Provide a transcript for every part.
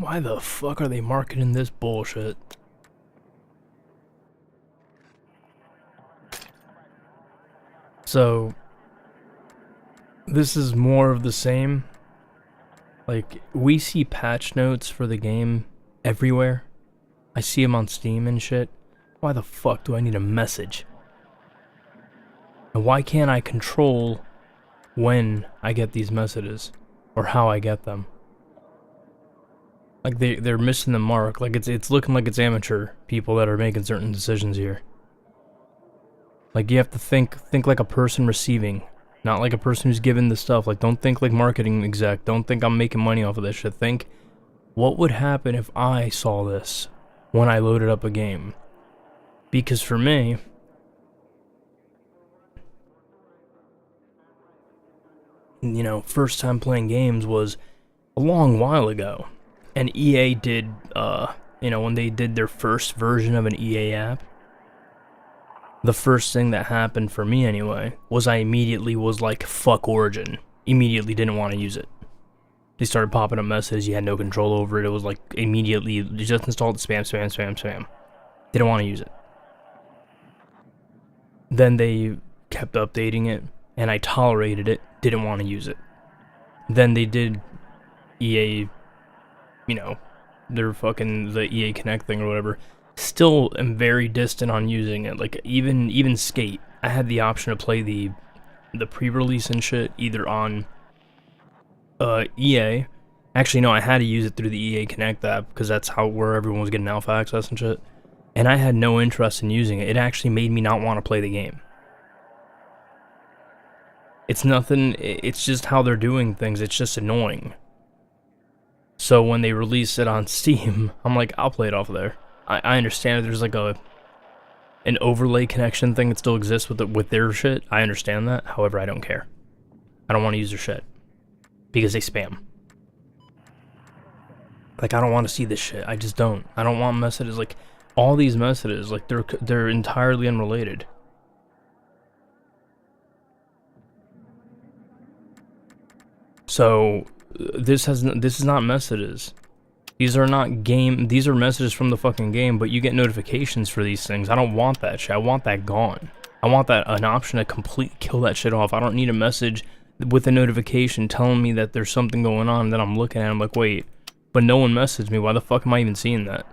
Why the fuck are they marketing this bullshit? So, this is more of the same. Like, we see patch notes for the game everywhere. I see them on Steam and shit. Why the fuck do I need a message? And why can't I control when I get these messages? Or how I get them? Like, they're missing the mark. Like, it's looking like it's amateur people that are making certain decisions here. Like, you have to think like a person receiving, not like a person who's given the stuff. Like, don't think like marketing exec. Don't think I'm making money off of this shit. Think, what would happen if I saw this when I loaded up a game? Because for me, you know, first time playing games was a long while ago. And EA did, you know, when they did their first version of an EA app, the first thing that happened for me anyway, was I immediately was like, fuck Origin. Immediately didn't want to use it. They started popping up messages, you had no control over it, it was like, immediately, you just installed spam, spam, spam, spam. Didn't want to use it. Then they kept updating it, and I tolerated it, didn't want to use it. Then they did EA, you know, their fucking, the EA Connect thing or whatever. Still am very distant on using it. Like, even Skate, I had the option to play the pre-release and shit, either on EA. Actually, no, I had to use it through the EA Connect app, because that's where everyone was getting alpha access and shit. And I had no interest in using it. It actually made me not want to play the game. It's nothing, it's just how they're doing things, it's just annoying. So when they release it on Steam, I'm like, I'll play it off of there. I understand there's like an overlay connection thing that still exists with their shit. I understand that. However, I don't care. I don't want to use their shit because they spam. Like, I don't want to see this shit. I just don't. I don't want messages like all these messages. Like, they're entirely unrelated. So this is not messages. These are messages from the fucking game, but you get notifications for these things. I don't want that shit. I want that gone. I want an option to completely kill that shit off. I don't need a message with a notification telling me that there's something going on that I'm looking at. I'm like, wait, but no one messaged me. Why the fuck am I even seeing that?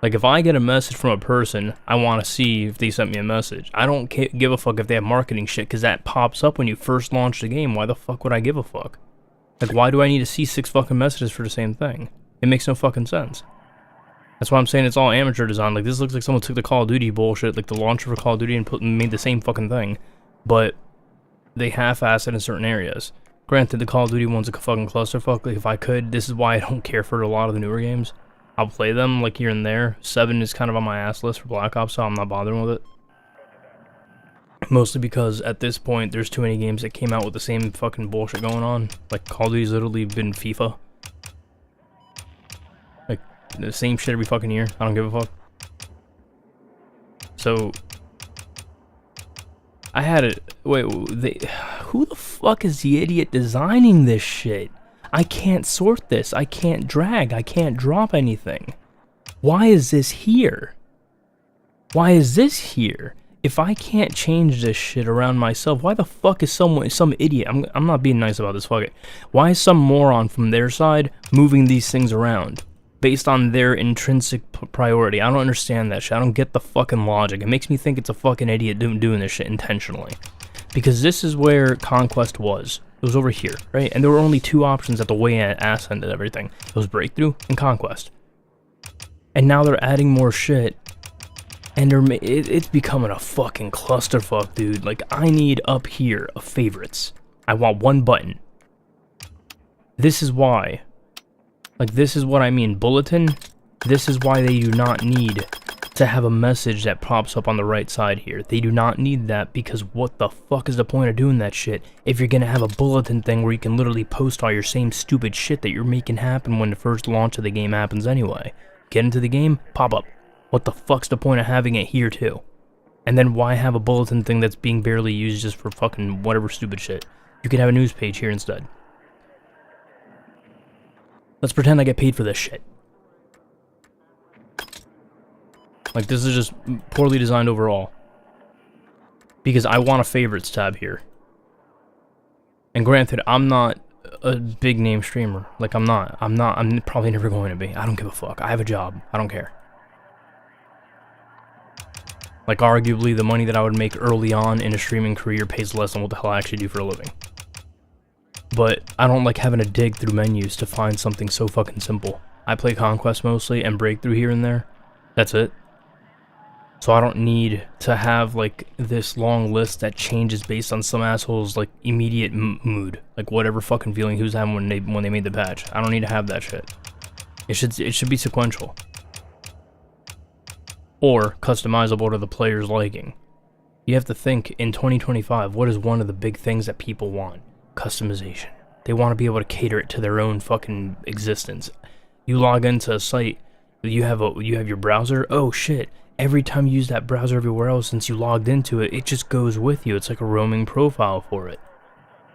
Like, if I get a message from a person, I want to see if they sent me a message. I don't give a fuck if they have marketing shit, because that pops up when you first launch the game. Why the fuck would I give a fuck? Like, why do I need to see 6 fucking messages for the same thing? It makes no fucking sense. That's why I'm saying it's all amateur design. Like, this looks like someone took the Call of Duty bullshit, like the launcher for Call of Duty, and made the same fucking thing. But they half-ass it in certain areas. Granted, the Call of Duty one's a fucking clusterfuck. Like, if I could, this is why I don't care for a lot of the newer games. I'll play them, like, here and there. 7 is kind of on my ass list for Black Ops, so I'm not bothering with it. Mostly because, at this point, there's too many games that came out with the same fucking bullshit going on. Like, Call of Duty's literally been FIFA. Like, the same shit every fucking year. I don't give a fuck. So, I had it. Wait, who the fuck is the idiot designing this shit? I can't sort this. I can't drag. I can't drop anything. Why is this here? Why is this here? If I can't change this shit around myself, why the fuck is some idiot, I'm not being nice about this, fuck it. Why is some moron from their side moving these things around based on their intrinsic priority? I don't understand that shit. I don't get the fucking logic. It makes me think it's a fucking idiot doing this shit intentionally. Because this is where Conquest was. It was over here, right? And there were only 2 options at the way ass end of everything. It was Breakthrough and Conquest. And now they're adding more shit. And it's becoming a fucking clusterfuck, dude. Like, I need up here a favorites. I want 1 button. This is why. Like, this is what I mean. Bulletin, this is why they do not need to have a message that pops up on the right side here. They do not need that, because what the fuck is the point of doing that shit if you're gonna have a bulletin thing where you can literally post all your same stupid shit that you're making happen when the first launch of the game happens anyway. Get into the game, pop up. What the fuck's the point of having it here too? And then why have a bulletin thing that's being barely used just for fucking whatever stupid shit? You could have a news page here instead. Let's pretend I get paid for this shit. Like, this is just poorly designed overall. Because I want a favorites tab here. And granted, I'm not a big name streamer. Like, I'm probably never going to be. I don't give a fuck. I have a job. I don't care. Like, arguably, the money that I would make early on in a streaming career pays less than what the hell I actually do for a living. But I don't like having to dig through menus to find something so fucking simple. I play Conquest mostly and Breakthrough here and there. That's it. So I don't need to have, like, this long list that changes based on some asshole's, like, immediate mood. Like, whatever fucking feeling he was having when they made the patch. I don't need to have that shit. It should be sequential. Or customizable to the player's liking. You have to think, in 2025, what is one of the big things that people want? Customization. They want to be able to cater it to their own fucking existence. You log into a site, you have your browser, oh shit. Every time you use that browser everywhere else since you logged into it, it just goes with you. It's like a roaming profile for it.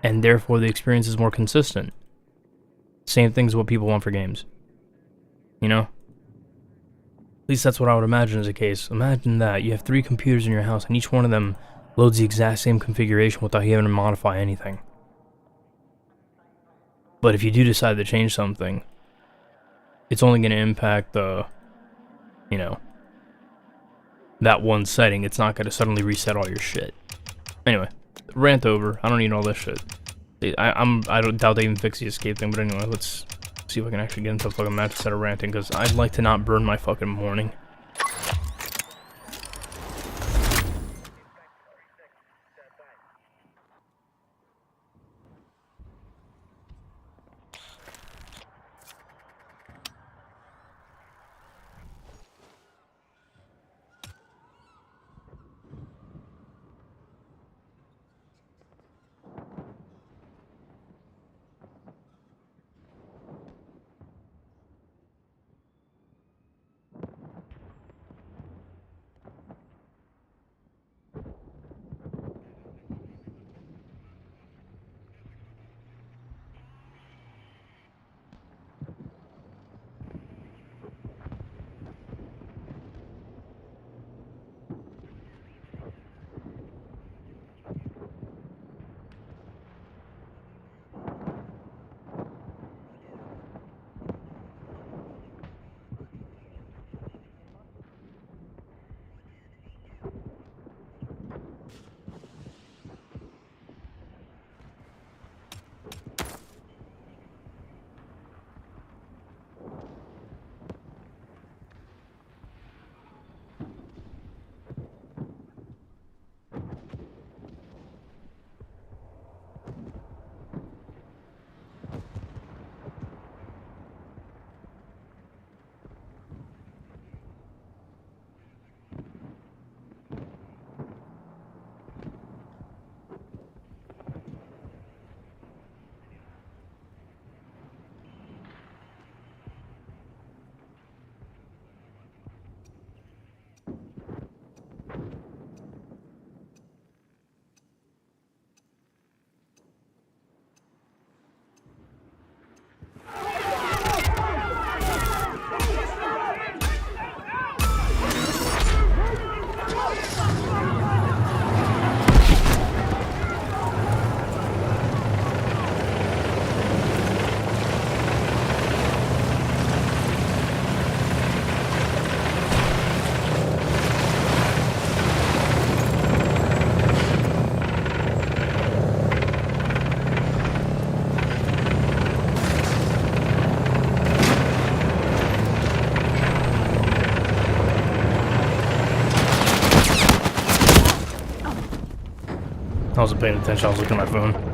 And therefore the experience is more consistent. Same thing as what people want for games. You know? At least that's what I would imagine is the case. Imagine that. You have 3 computers in your house and each one of them loads the exact same configuration without you having to modify anything. But if you do decide to change something, it's only going to impact the, you know, that one setting. It's not going to suddenly reset all your shit. Anyway, rant over. I don't need all this shit. I don't doubt they even fix the escape thing, but anyway, let's see if I can actually get into a fucking match instead of ranting, because I'd like to not burn my fucking morning. I wasn't paying attention, I was looking at my phone.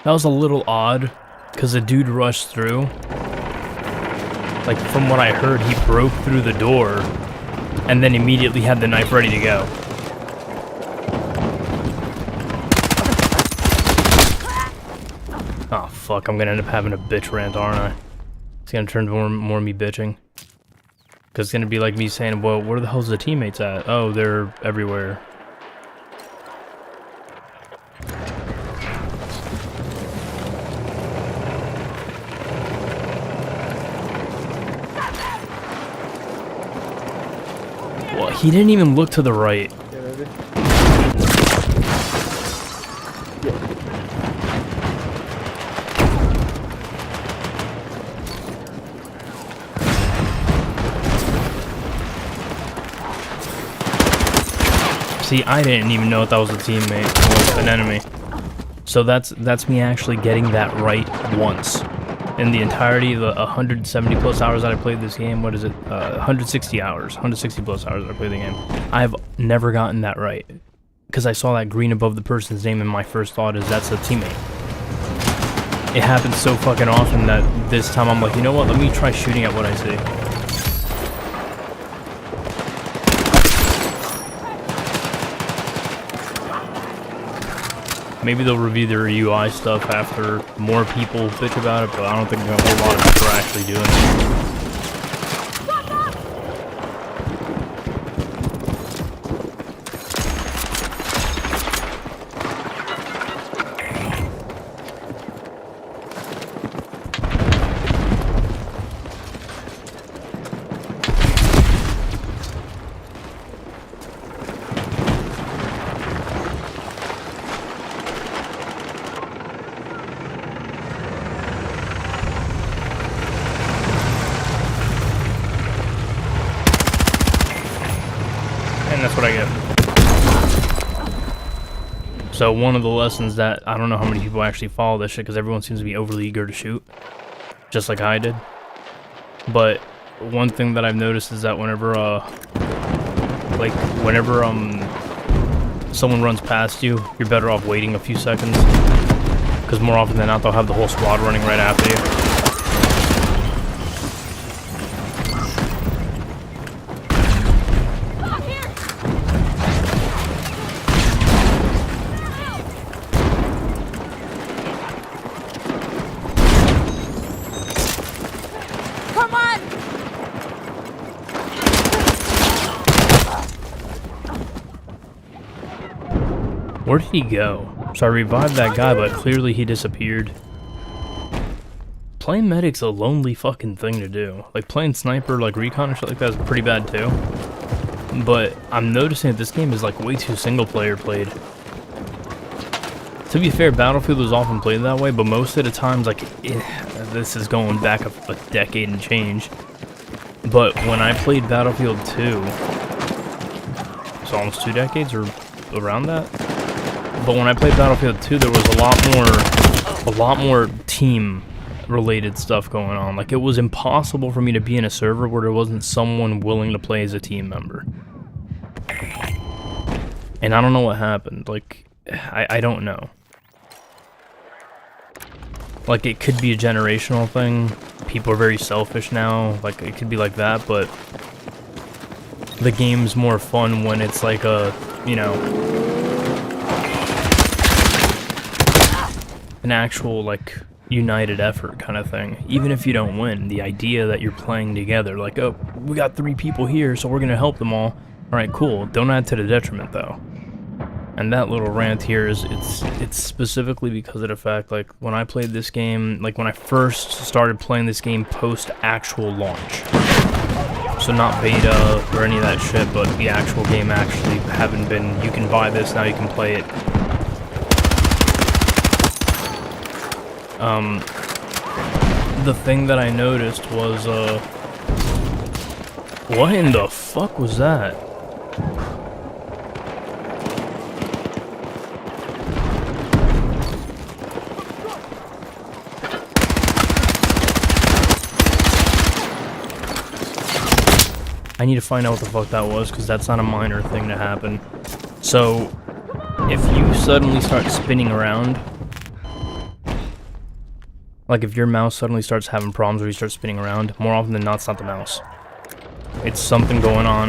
That was a little odd, because the dude rushed through. Like, from what I heard, he broke through the door, and then immediately had the knife ready to go. Oh, fuck, I'm gonna end up having a bitch rant, aren't I? It's gonna turn to more me bitching. Because it's gonna be like me saying, well, where the hell's the teammates at? Oh, they're everywhere. Well, he didn't even look to the right. See, I didn't even know if that was a teammate or an enemy. So that's me actually getting that right once. In the entirety of the 170 plus hours that I played this game, what is it? 160 hours. 160 plus hours that I played the game. I've never gotten that right. Because I saw that green above the person's name and my first thought is that's a teammate. It happens so fucking often that this time I'm like, you know what, let me try shooting at what I see. Maybe they'll review their UI stuff after more people bitch about it, but I don't think a whole lot of people are actually doing it. And that's what I get. So one of the lessons that, I don't know how many people actually follow this shit, because everyone seems to be overly eager to shoot. Just like I did. But one thing that I've noticed is that whenever, someone runs past you, you're better off waiting a few seconds. Because more often than not, they'll have the whole squad running right after you. Where did he go? So I revived that guy, but clearly he disappeared. Playing medic's a lonely fucking thing to do. Like, playing sniper, like recon or shit like that is pretty bad too. But I'm noticing that this game is like way too single player played. To be fair, Battlefield was often played that way, but most of the times, like, this is going back a decade and change. But when I played Battlefield 2, it's almost 2 decades or around that. But when I played Battlefield 2, there was a lot more team-related stuff going on. Like, it was impossible for me to be in a server where there wasn't someone willing to play as a team member. And I don't know what happened. Like, I don't know. Like, it could be a generational thing. People are very selfish now. Like, it could be like that, but the game's more fun when it's like a, you know, an actual, like, united effort kind of thing. Even if you don't win, the idea that you're playing together, like, oh, we got 3 people here, so we're gonna help them all. Alright, cool. Don't add to the detriment, though. And that little rant here is, it's specifically because of the fact, like, when I played this game, like, when I first started playing this game post-actual launch. So not beta or any of that shit, but the actual game actually having been, you can buy this, now you can play it. The thing that I noticed was, what in the fuck was that? I need to find out what the fuck that was, because that's not a minor thing to happen. So, if you suddenly start spinning around, Like if your mouse suddenly starts having problems or you start spinning around, more often than not, it's not the mouse. It's something going on,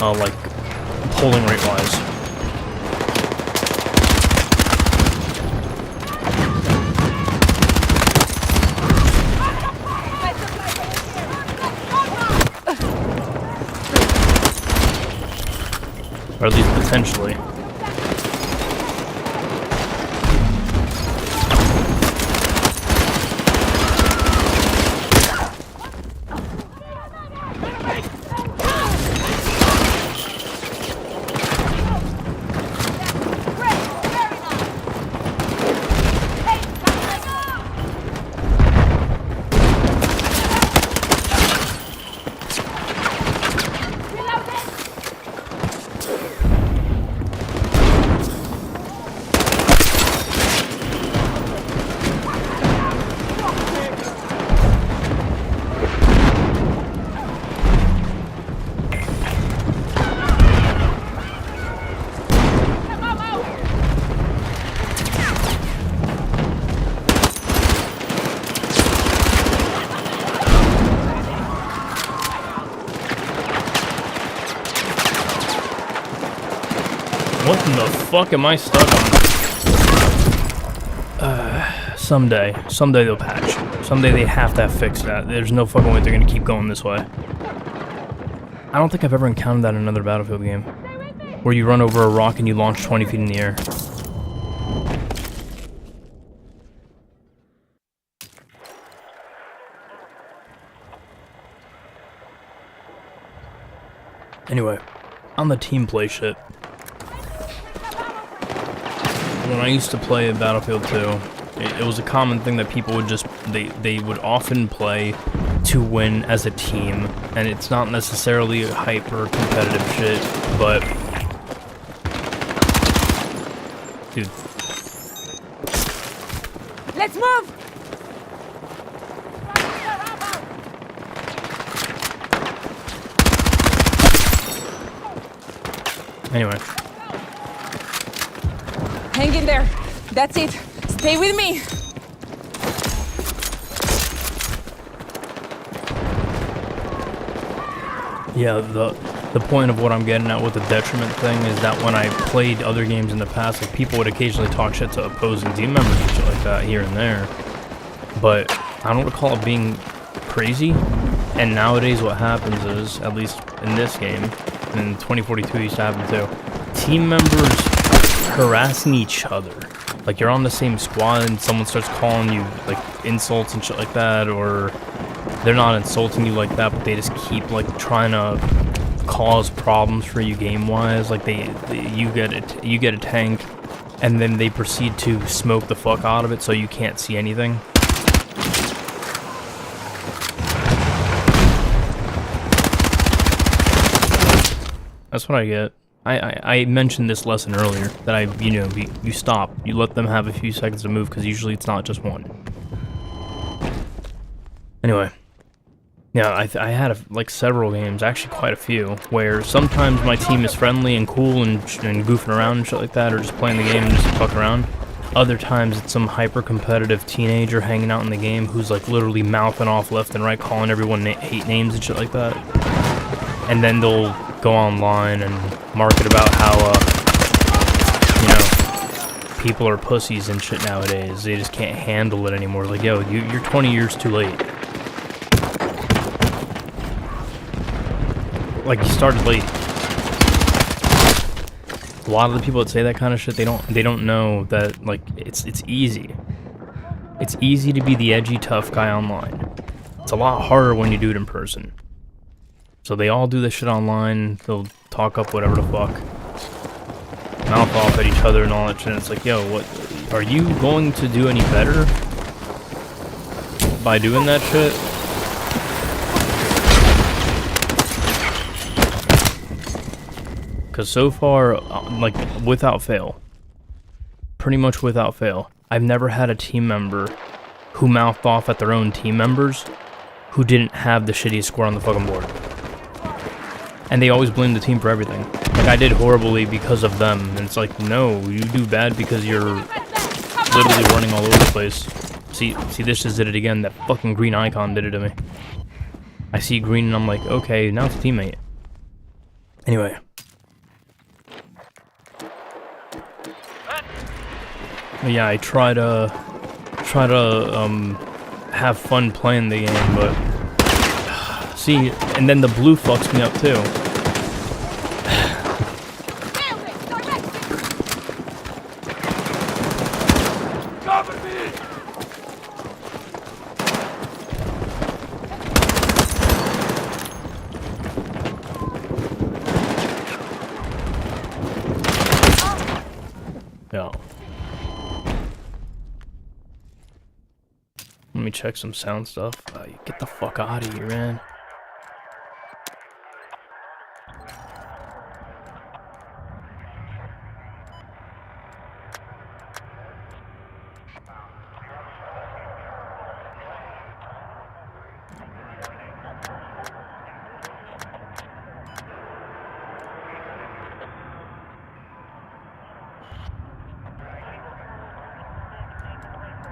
like polling rate wise. Or at least potentially. What in the fuck am I stuck on? Someday they'll patch. Someday they have to fix that. There's no fucking way they're gonna keep going this way. I don't think I've ever encountered that in another Battlefield game. Where you run over a rock and you launch 20 feet in the air. Anyway, on the team play shit. When I used to play Battlefield 2, it was a common thing that people would just, they would often play to win as a team, and it's not necessarily hyper competitive shit, but dude, let's move. anyway. Hang in there. That's it. Stay with me. Yeah, the point of what I'm getting at with the detriment thing is that when I played other games in the past, like people would occasionally talk shit to opposing team members and shit like that here and there, but I don't recall it being crazy. And nowadays what happens is, at least in this game, and in 2042 used to happen too, team members harassing each other. Like you're on the same squad and someone starts calling you like insults and shit like that, or they're not insulting you like that, but they just keep like trying to cause problems for you game wise. Like you get a tank, and then they proceed to smoke the fuck out of it so you can't see anything. That's what I get. I mentioned this lesson earlier, that you stop, you let them have a few seconds to move, because usually it's not just one. Anyway, yeah, I had like several games, actually quite a few, where sometimes my team is friendly and cool and goofing around and shit like that, or just playing the game and just fuck around. Other times it's some hyper-competitive teenager hanging out in the game who's like literally mouthing off left and right, calling everyone hate names and shit like that. And then they'll go online and market about how, people are pussies and shit nowadays. They just can't handle it anymore. Like, yo, you're 20 years too late. Like, you started late. A lot of the people that say that kind of shit, they don't know that, like, it's easy. It's easy to be the edgy tough guy online. It's a lot harder when you do it in person. So they all do this shit online, they'll talk up whatever the fuck, mouth off at each other and all that shit, and it's like, yo, what, are you going to do any better by doing that shit? Because so far, like, without fail, pretty much without fail, I've never had a team member who mouthed off at their own team members who didn't have the shittiest score on the fucking board. And they always blame the team for everything. Like, I did horribly because of them. And it's like, no, you do bad because you're just literally running all over the place. See, this just did it again. That fucking green icon did it to me. I see green and I'm like, okay, now it's a teammate. Anyway. But yeah, I try to have fun playing the game, but see, and then the blue fucks me up too. Yeah. Let me check some sound stuff. Get the fuck out of here, man.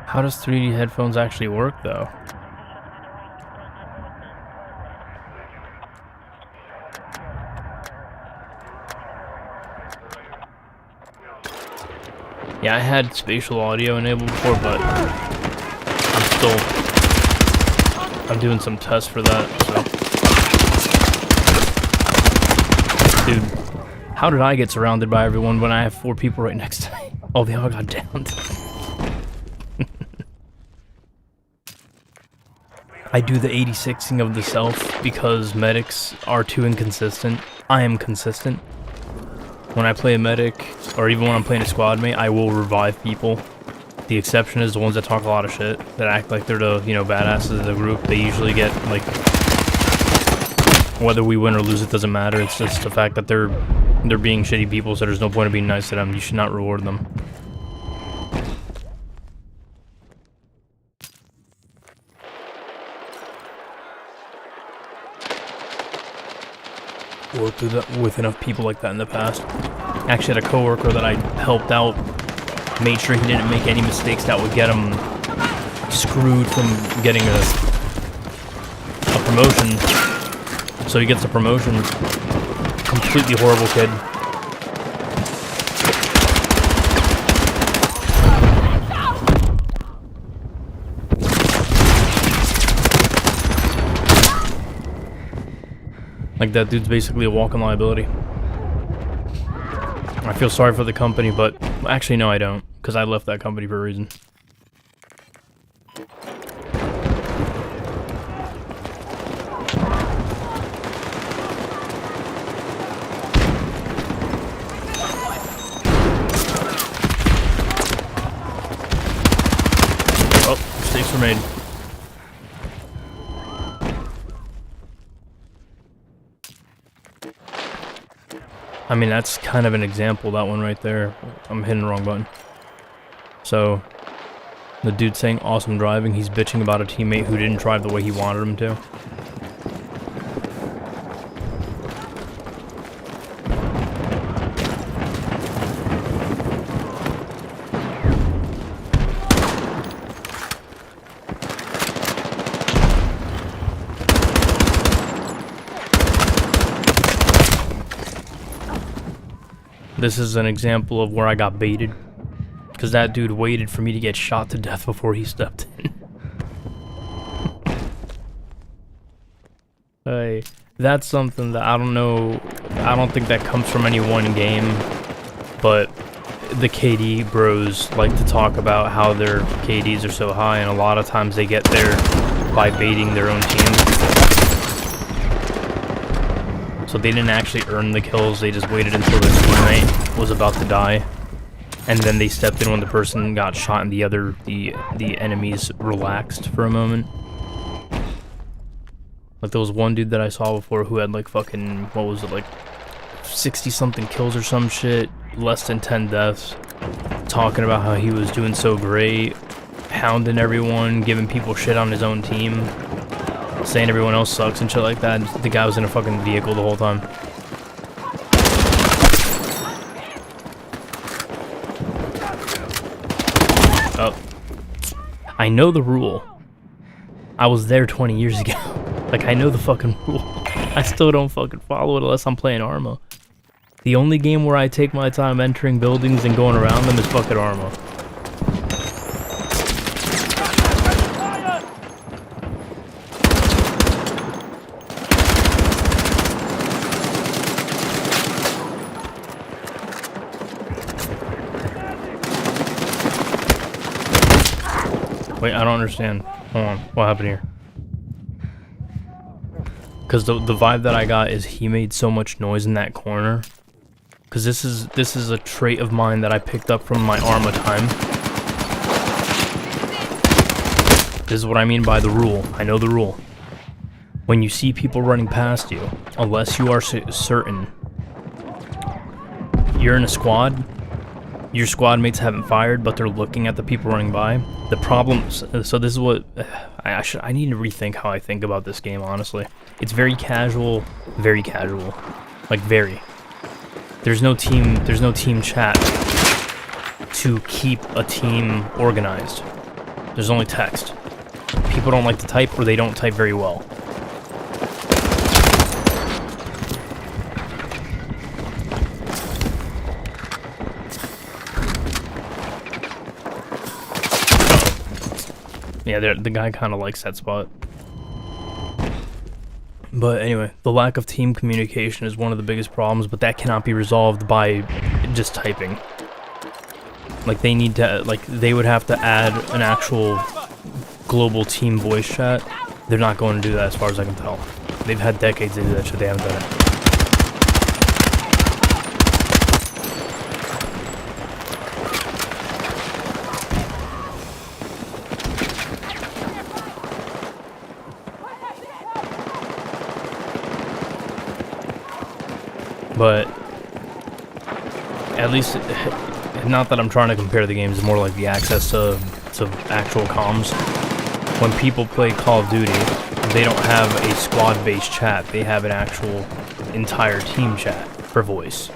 How does 3D headphones actually work, though? Yeah, I had spatial audio enabled before, but I'm doing some tests for that, so. Dude, how did I get surrounded by everyone when I have 4 people right next to me? Oh, they all got downed. I do the 86ing of the self because medics are too inconsistent. I am consistent. When I play a medic, or even when I'm playing a squad mate, I will revive people. The exception is the ones that talk a lot of shit, that act like they're the, you know, badasses of the group. They usually get, like, whether we win or lose, it doesn't matter. It's just the fact that they're being shitty people, so there's no point of being nice to them. You should not reward them. Worked with enough people like that in the past. Actually had a coworker that I helped out, made sure he didn't make any mistakes that would get him screwed from getting a promotion. So he gets a promotion. Completely horrible kid. Like, that dude's basically a walking liability. I feel sorry for the company, but actually no, I don't, because I left that company for a reason. Oh, mistakes were made. I mean, that's kind of an example, that one right there. I'm hitting the wrong button. So, the dude saying awesome driving, he's bitching about a teammate who didn't drive the way he wanted him to. This is an example of where I got baited. Because that dude waited for me to get shot to death before he stepped in. Hey, that's something that I don't know. I don't think that comes from any one game. But the KD bros like to talk about how their KDs are so high. And a lot of times they get there by baiting their own team. So they didn't actually earn the kills, they just waited until their teammate was about to die. And then they stepped in when the person got shot and the enemies relaxed for a moment. Like, there was one dude that I saw before who had like fucking, what was it, like 60 something kills or some shit, less than 10 deaths, talking about how he was doing so great, hounding everyone, giving people shit on his own team, saying everyone else sucks and shit like that. The guy was in a fucking vehicle the whole time. I know the rule. I was there 20 years ago. Like, I know the fucking rule. I still don't fucking follow it unless I'm playing Arma. The only game where I take my time entering buildings and going around them is fucking Arma. Wait, I don't understand. Hold on, what happened here? Because the vibe that I got is he made so much noise in that corner. Because this is a trait of mine that I picked up from my Arma time. This is what I mean by the rule. I know the rule. When you see people running past you, unless you are certain you're in a squad, your squad mates haven't fired, but they're looking at the people running by. The problem, so this is what I need to rethink how I think about this game. Honestly, it's very casual, like very. There's no team chat to keep a team organized. There's only text. People don't like to type, or they don't type very well. Yeah, the guy kind of likes that spot. But anyway, the lack of team communication is one of the biggest problems, but that cannot be resolved by just typing. Like, they need to, like, they would have to add an actual global team voice chat. They're not going to do that as far as I can tell. They've had decades to do that shit, they haven't done it. But at least, not that I'm trying to compare the games, more like the access to actual comms. When people play Call of Duty, they don't have a squad-based chat. They have an actual entire team chat for voice.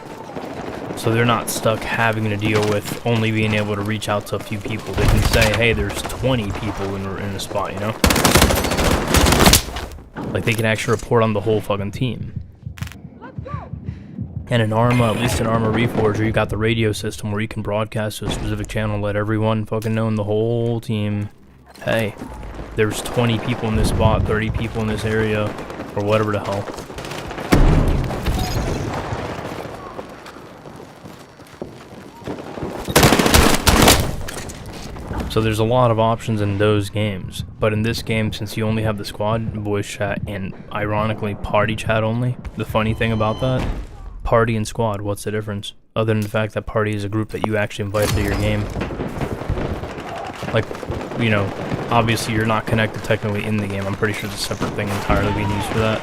So they're not stuck having to deal with only being able to reach out to a few people. They can say, hey, there's 20 people in a spot, you know? Like, they can actually report on the whole fucking team. And in Arma, at least in Arma Reforger, you got the radio system where you can broadcast to a specific channel and let everyone fucking know in the whole team, hey, there's 20 people in this spot, 30 people in this area, or whatever the hell. So there's a lot of options in those games, but in this game, since you only have the squad voice chat and ironically party chat only, the funny thing about that, party and squad, what's the difference? Other than the fact that party is a group that you actually invite to your game. Like, you know, obviously you're not connected technically in the game. I'm pretty sure it's a separate thing entirely being used for that.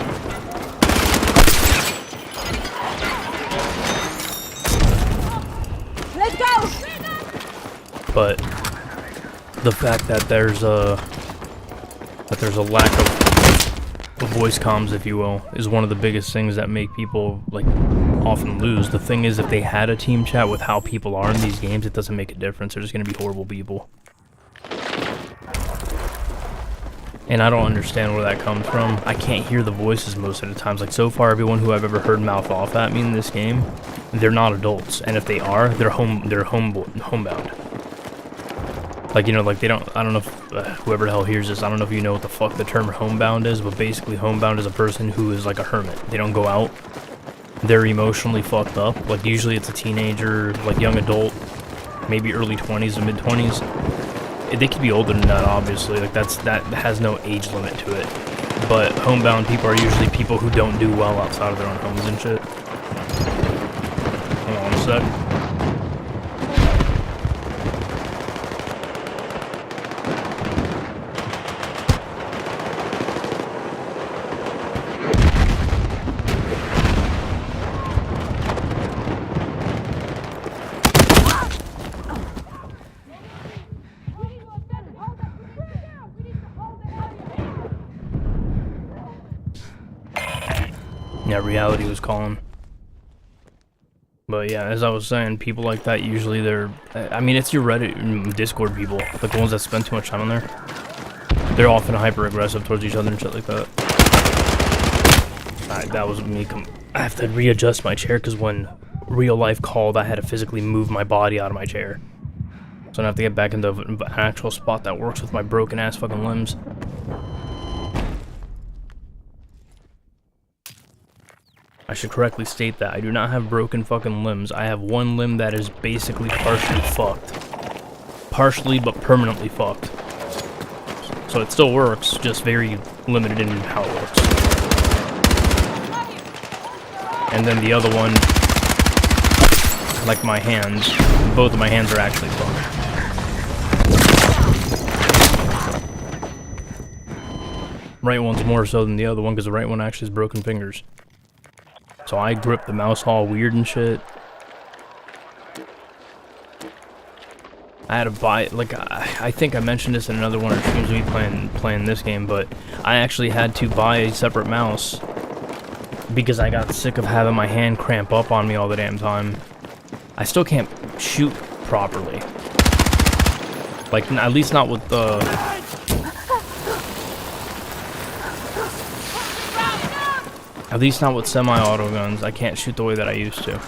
Let's go! But the fact that there's a lack of voice comms, if you will, is one of the biggest things that make people, like, often lose. The thing is, if they had a team chat with how people are in these games, it doesn't make a difference. They're just going to be horrible people. And I don't understand where that comes from. I can't hear the voices most of the times. Like, so far, everyone who I've ever heard mouth off at me in this game, they're not adults. And if they are, they're homebound. Like, you know, like, they don't, I don't know if, whoever the hell hears this, I don't know if you know what the fuck the term homebound is, but basically homebound is a person who is like a hermit. They don't go out. They're emotionally fucked up. Like, usually it's a teenager, like, young adult, maybe early 20s or mid-20s. They could be older than that, obviously. Like, that has no age limit to it. But homebound people are usually people who don't do well outside of their own homes and shit. Hold on a sec. Yeah, reality was calling. But yeah, as I was saying, people like that usually I mean, it's your Reddit and Discord people, like the ones that spend too much time on there. They're often hyper aggressive towards each other and shit like that. That was me. I have to readjust my chair because when real life called, I had to physically move my body out of my chair. So I have to get back into an actual spot that works with my broken ass fucking limbs. I should correctly state that I do not have broken fucking limbs. I have one limb that is basically partially fucked. Partially, but permanently fucked. So it still works, just very limited in how it works. And then the other one, like my hands, both of my hands are actually fucked. Right one's more so than the other one because the right one actually has broken fingers. So I grip the mouse all weird and shit. I had to buy, like, I think I mentioned this in another one or two games we playing this game, but I actually had to buy a separate mouse because I got sick of having my hand cramp up on me all the damn time. I still can't shoot properly. Like, at least not with the... At least not with semi-auto guns. I can't shoot the way that I used to.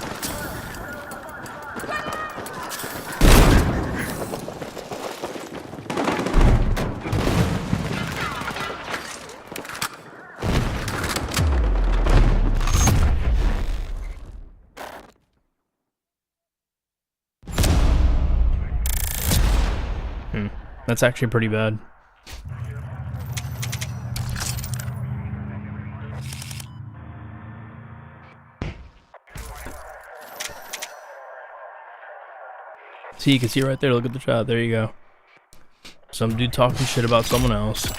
That's actually pretty bad. See, you can see right there, look at the shot, there you go. Some dude talking shit about someone else.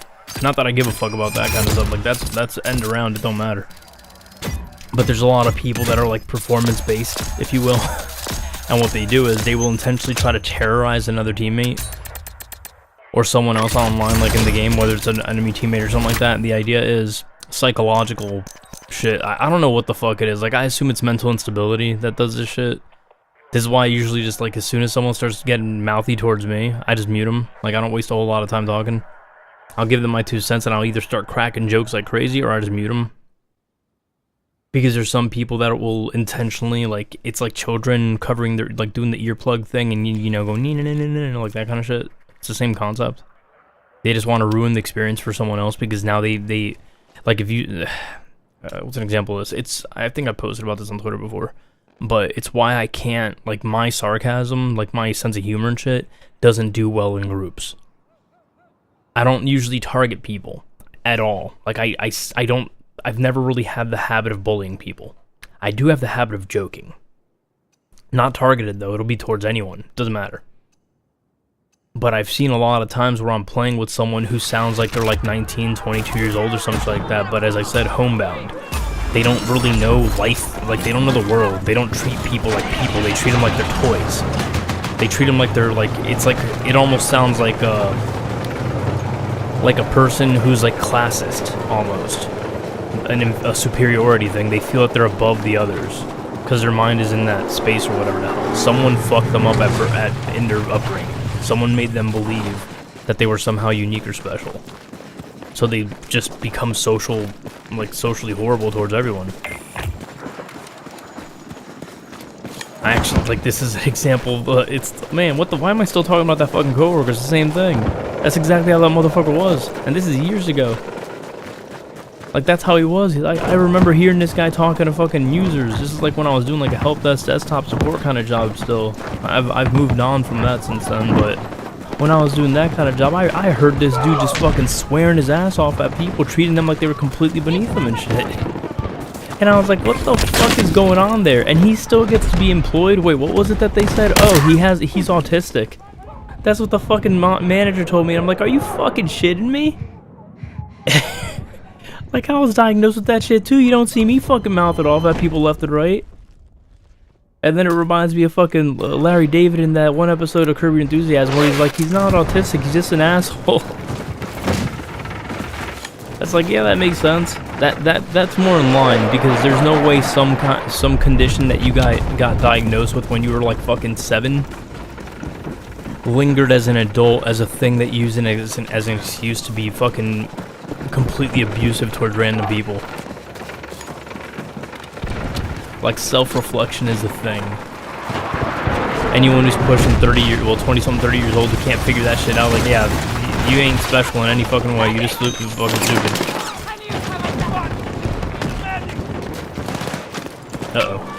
Not that I give a fuck about that kind of stuff, like that's end around, it don't matter. But there's a lot of people that are like performance based, if you will. And what they do is they will intentionally try to terrorize another teammate or someone else online, like in the game, whether it's an enemy teammate or something like that. And the idea is psychological shit. I don't know what the fuck it is. Like, I assume it's mental instability that does this shit. This is why I usually just, like, as soon as someone starts getting mouthy towards me, I just mute them. Like, I don't waste a whole lot of time talking. I'll give them my 2 cents and I'll either start cracking jokes like crazy or I just mute them. Because there's some people that will intentionally, like, it's like children covering their, like, doing the earplug thing and, you know, go, like that kind of shit. It's the same concept. They just want to ruin the experience for someone else because now they like, if you, what's an example of this? I think I posted about this on Twitter before, but it's why I can't, like, my sarcasm, like, my sense of humor and shit, doesn't do well in groups. I don't usually target people at all. Like, I've never really had the habit of bullying people. I do have the habit of joking. Not targeted, though. It'll be towards anyone. Doesn't matter. But I've seen a lot of times where I'm playing with someone who sounds like they're like 19, 22 years old or something like that, but as I said, homebound. They don't really know life, like, they don't know the world. They don't treat people like people. They treat them like they're toys. They treat them like they're, like, it's like, it almost sounds like a person who's, like, classist, almost. A superiority thing. They feel that they're above the others because their mind is in that space or whatever the hell. Someone fucked them up in their upbringing. Someone made them believe that they were somehow unique or special. So they just become socially horrible towards everyone. I actually, like, this is an example, man, why am I still talking about that fucking coworker? It's the same thing. That's exactly how that motherfucker was. And this is years ago. Like, that's how he was. I remember hearing this guy talking to fucking users. This is like when I was doing, like, a help desk desktop support kind of job still. I've moved on from that since then, but when I was doing that kind of job, I heard this dude just fucking swearing his ass off at people, treating them like they were completely beneath him and shit. And I was like, what the fuck is going on there? And he still gets to be employed? Wait, what was it that they said? Oh, he's autistic. That's what the fucking manager told me. And I'm like, are you fucking shitting me? Like, I was diagnosed with that shit too. You don't see me fucking mouth it off at people left and right. And then it reminds me of fucking Larry David in that one episode of Curb Your Enthusiasm where he's like, he's not autistic, he's just an asshole. That's like, yeah, that makes sense. That's more in line, because there's no way some condition that you got diagnosed with when you were like fucking 7 lingered as an adult as a thing that you used as an excuse to be fucking completely abusive towards random people. Like, self-reflection is a thing. Anyone who's pushing 30 years, well, 20-something, 30 years old who can't figure that shit out, like, yeah, you ain't special in any fucking way. You just look fucking stupid. Uh-oh.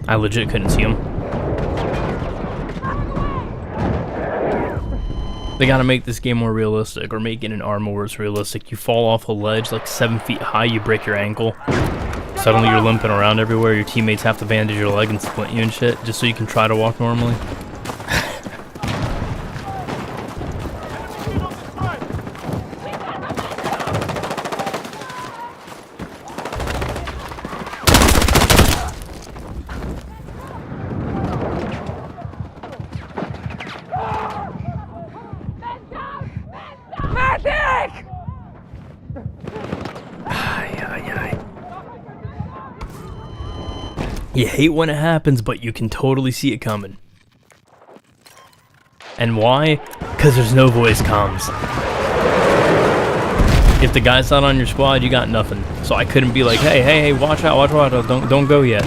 I legit couldn't see him. They gotta make this game more realistic, or make it an armor where it's realistic. You fall off a ledge like 7 feet high, you break your ankle. Suddenly you're limping around everywhere, your teammates have to bandage your leg and splint you and shit, just so you can try to walk normally. You hate when it happens, but you can totally see it coming. And why? Because there's no voice comms. If the guy's not on your squad, you got nothing. So I couldn't be like, hey, watch out, don't go yet.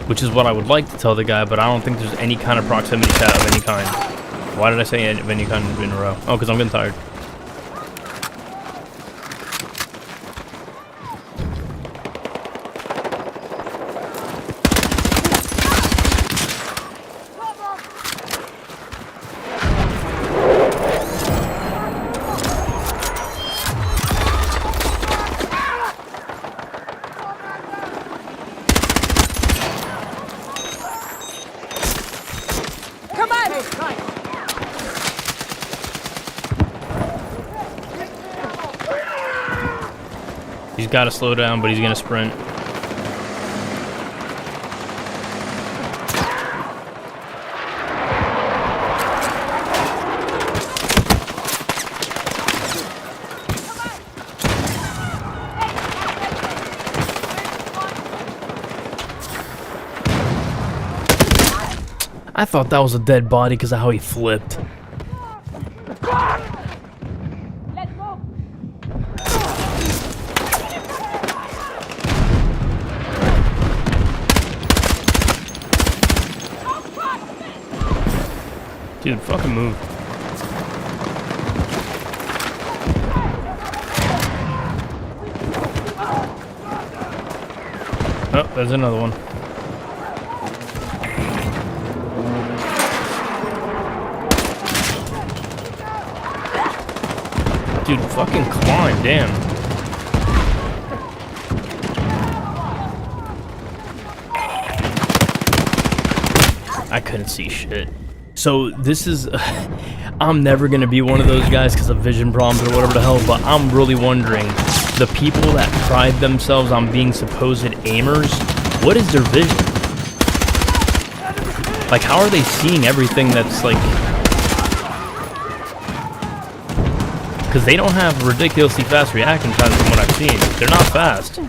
Which is what I would like to tell the guy, but I don't think there's any kind of proximity chat of any kind. Why did I say of any kind in a row? Oh, because I'm getting tired. He's got to slow down, but he's going to sprint. I thought that was a dead body because of how he flipped. Dude, fucking move. Oh, there's another one. Dude, fucking climb, damn. I couldn't see shit. So this is, I'm never gonna be one of those guys because of vision problems or whatever the hell, but I'm really wondering, the people that pride themselves on being supposed aimers, what is their vision? Like, how are they seeing everything that's like, because they don't have ridiculously fast reaction times from what I've seen. They're not fast.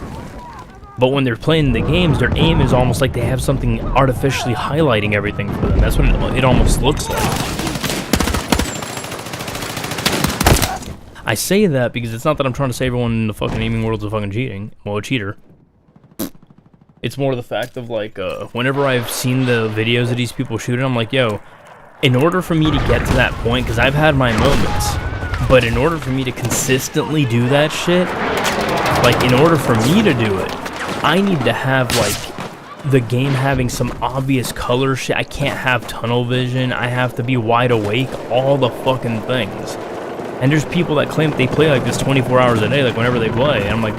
But when they're playing the games, their aim is almost like they have something artificially highlighting everything for them. That's what it almost looks like. I say that because it's not that I'm trying to say everyone in the fucking aiming world is fucking cheating. Well, a cheater. It's more the fact of like, whenever I've seen the videos of these people shooting, I'm like, yo, in order for me to get to that point, because I've had my moments, but in order for me to consistently do that shit, like, in order for me to do it, I need to have, like, the game having some obvious color shit. I can't have tunnel vision. I have to be wide awake. All the fucking things. And there's people that claim they play like this 24 hours a day, like, whenever they play. And I'm like,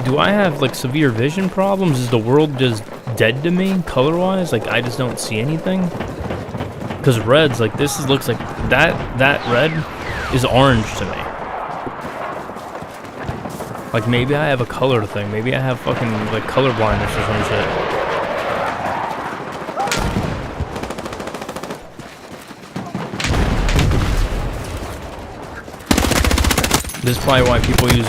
do I have, like, severe vision problems? Is the world just dead to me, color-wise? Like, I just don't see anything? Because red's, like, looks like, that red is orange to me. Like, maybe I have a color thing. Maybe I have fucking, like, color blindness or some shit. This is probably why people use,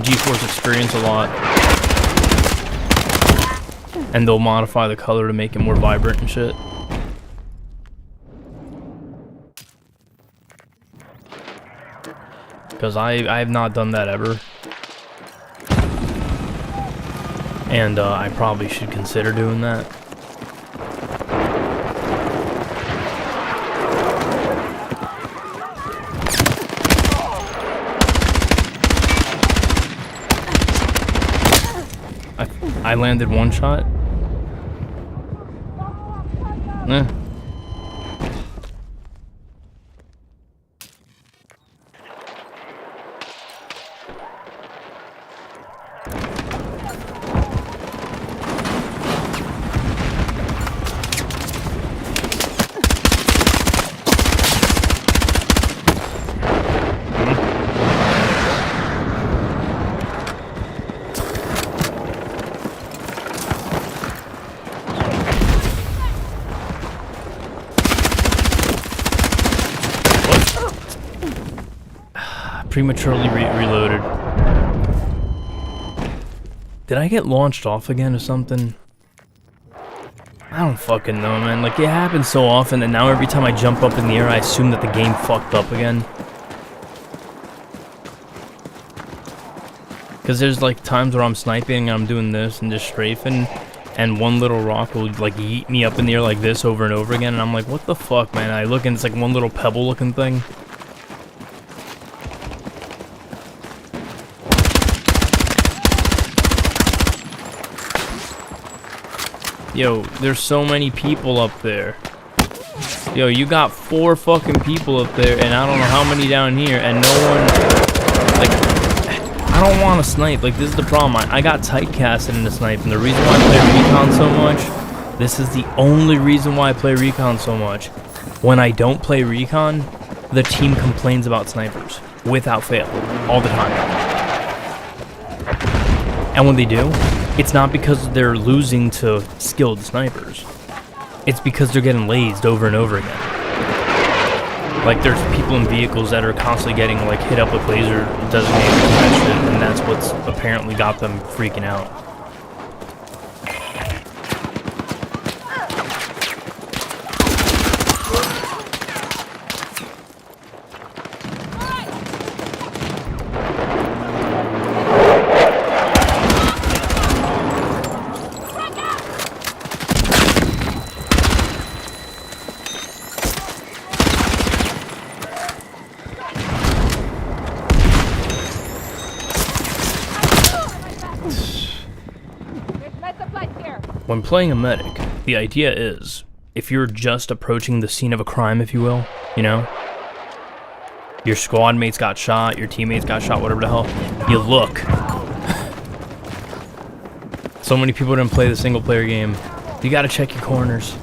GeForce Experience a lot. And they'll modify the color to make it more vibrant and shit. Because I have not done that ever. And I probably should consider doing that. I landed one shot. Eh. Prematurely reloaded. Did I get launched off again or something? I don't fucking know, man. Like, it happens so often that now every time I jump up in the air, I assume that the game fucked up again. Because there's, like, times where I'm sniping and I'm doing this and just strafing, and one little rock will, like, yeet me up in the air like this over and over again, and I'm like, what the fuck, man? I look and it's like one little pebble-looking thing. Yo, there's so many people up there. Yo, you got 4 fucking people up there, and I don't know how many down here, and no one... Like, I don't want to snipe. Like, this is the problem. I got typecasted into snipe, and the reason why I play Recon so much... This is the only reason why I play Recon so much. When I don't play Recon, the team complains about snipers. Without fail. All the time. And when they do... It's not because they're losing to skilled snipers. It's because they're getting lased over and over again. Like, there's people in vehicles that are constantly getting, like, hit up with laser designated and that shit, and that's what's apparently got them freaking out. When playing a medic, the idea is, if you're just approaching the scene of a crime, if you will, you know? Your squad mates got shot, your teammates got shot, whatever the hell, you look. So many people didn't play the single player game. You gotta check your corners.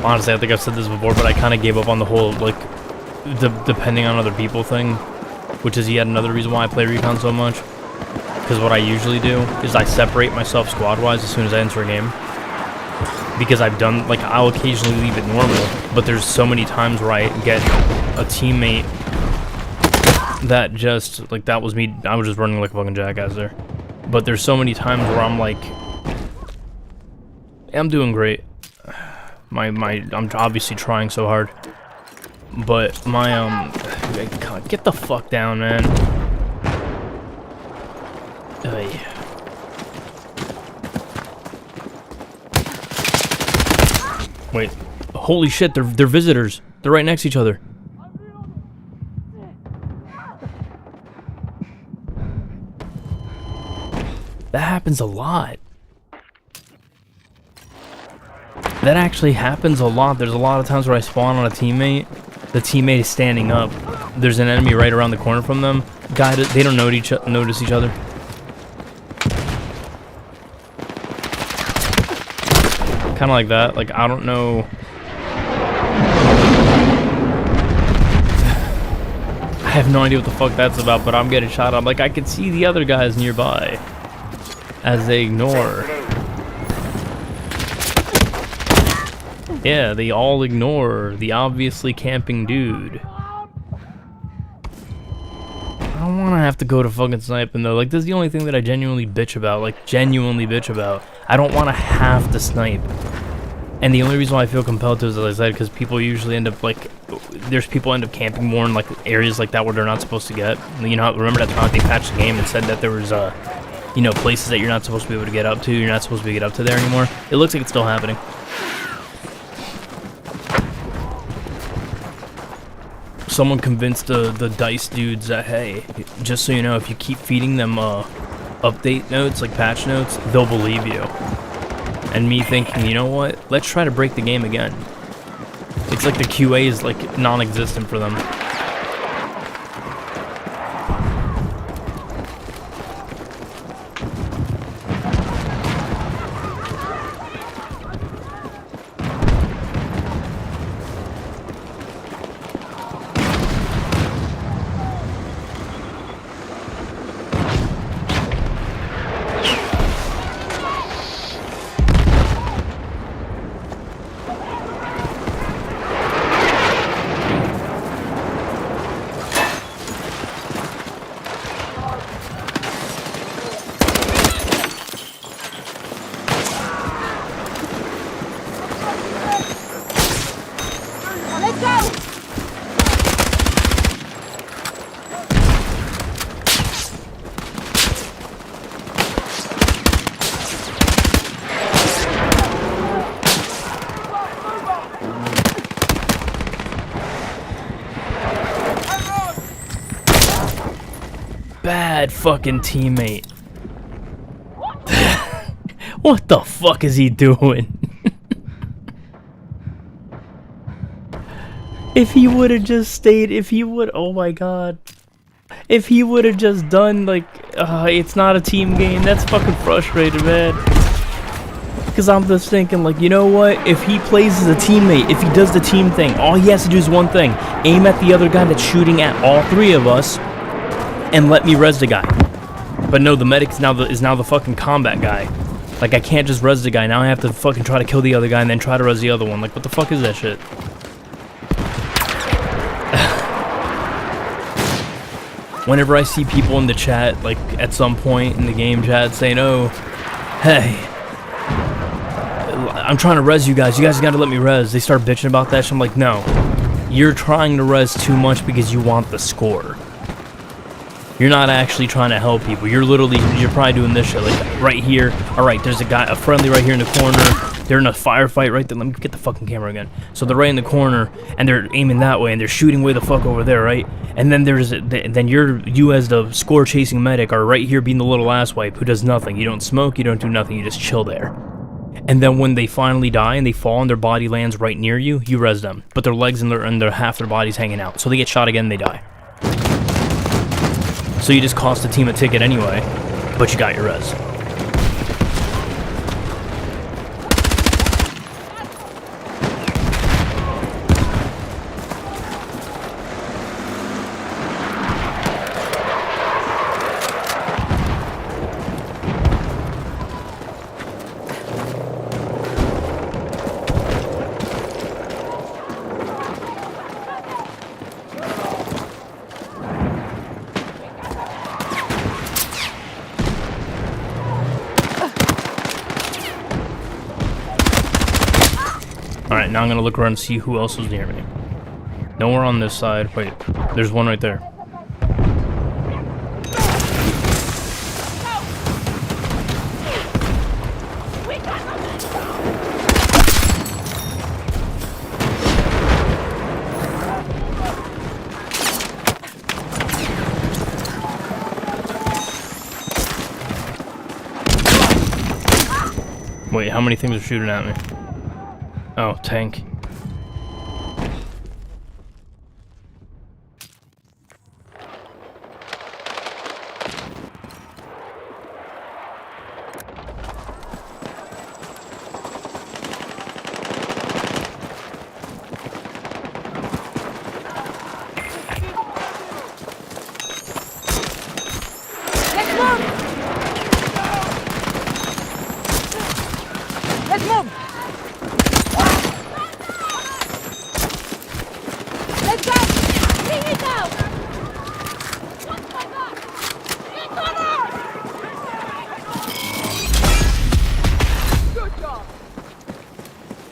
Honestly, I think I've said this before, but I kind of gave up on the whole, like, depending on other people thing. Which is yet another reason why I play Recon so much. Because what I usually do is I separate myself squad-wise as soon as I enter a game. Because I've done, like, I'll occasionally leave it normal, but there's so many times where I get a teammate that just, like, that was me, I was just running like a fucking jackass there. But there's so many times where I'm like, I'm doing great. I'm obviously trying so hard. But my, get the fuck down, man. Wait, holy shit, they're visitors. They're right next to each other. That happens a lot. That actually happens a lot. There's a lot of times where I spawn on a teammate. The teammate is standing up. There's an enemy right around the corner from them. They don't notice each other. Kind of like that. Like, I don't know. have no idea what the fuck that's about, but I'm getting shot. I'm like, I can see the other guys nearby as they ignore. Yeah, they all ignore the obviously camping dude. I don't want to have to go to fucking sniping though. Like, this is the only thing that I genuinely bitch about. Like, genuinely bitch about. I don't want to have to snipe. And the only reason why I feel compelled to is, as I said, because people usually end up, like, there's people end up camping more in, like, areas like that where they're not supposed to get. You know, remember that time they patched the game and said that there was, you know, places that you're not supposed to be able to get up to, you're not supposed to get up to there anymore? It looks like it's still happening. Someone convinced the DICE dudes that, hey, just so you know, if you keep feeding them, update notes, like patch notes, they'll believe you. And me thinking, you know what? Let's try to break the game again. It's like the QA is like non-existent for them. Bad fucking teammate. What the fuck is he doing? If he would have just stayed, if he would, oh my god. If he would have just done, like, it's not a team game, that's fucking frustrating, man. Because I'm just thinking, like, you know what? If he plays as a teammate, if he does the team thing, all he has to do is one thing. Aim at the other guy that's shooting at all three of us, and let me res the guy. But no, the medic is now the fucking combat guy. Like, I can't just res the guy. Now I have to fucking try to kill the other guy and then try to res the other one. Like, what the fuck is that shit? Whenever I see people in the chat, like, at some point in the game chat saying, oh, hey, I'm trying to res you guys gotta let me res. They start bitching about that shit. I'm like, no. You're trying to res too much because you want the score. You're not actually trying to help people. You're probably doing this shit, like, right here. Alright, there's a friendly right here in the corner. They're in a firefight right there. Let me get the fucking camera again. So they're right in the corner, and they're aiming that way, and they're shooting way the fuck over there, right? And then you as the score-chasing medic are right here being the little asswipe who does nothing. You don't smoke, you don't do nothing, you just chill there. And then when they finally die and they fall and their body lands right near you, you res them. But their legs and their half their body's hanging out. So they get shot again and they die. So you just cost the team a ticket anyway, but you got your res. Alright, now I'm gonna look around and see who else was near me. Nowhere on this side. Wait, there's one right there. Wait, how many things are shooting at me? Oh, tank.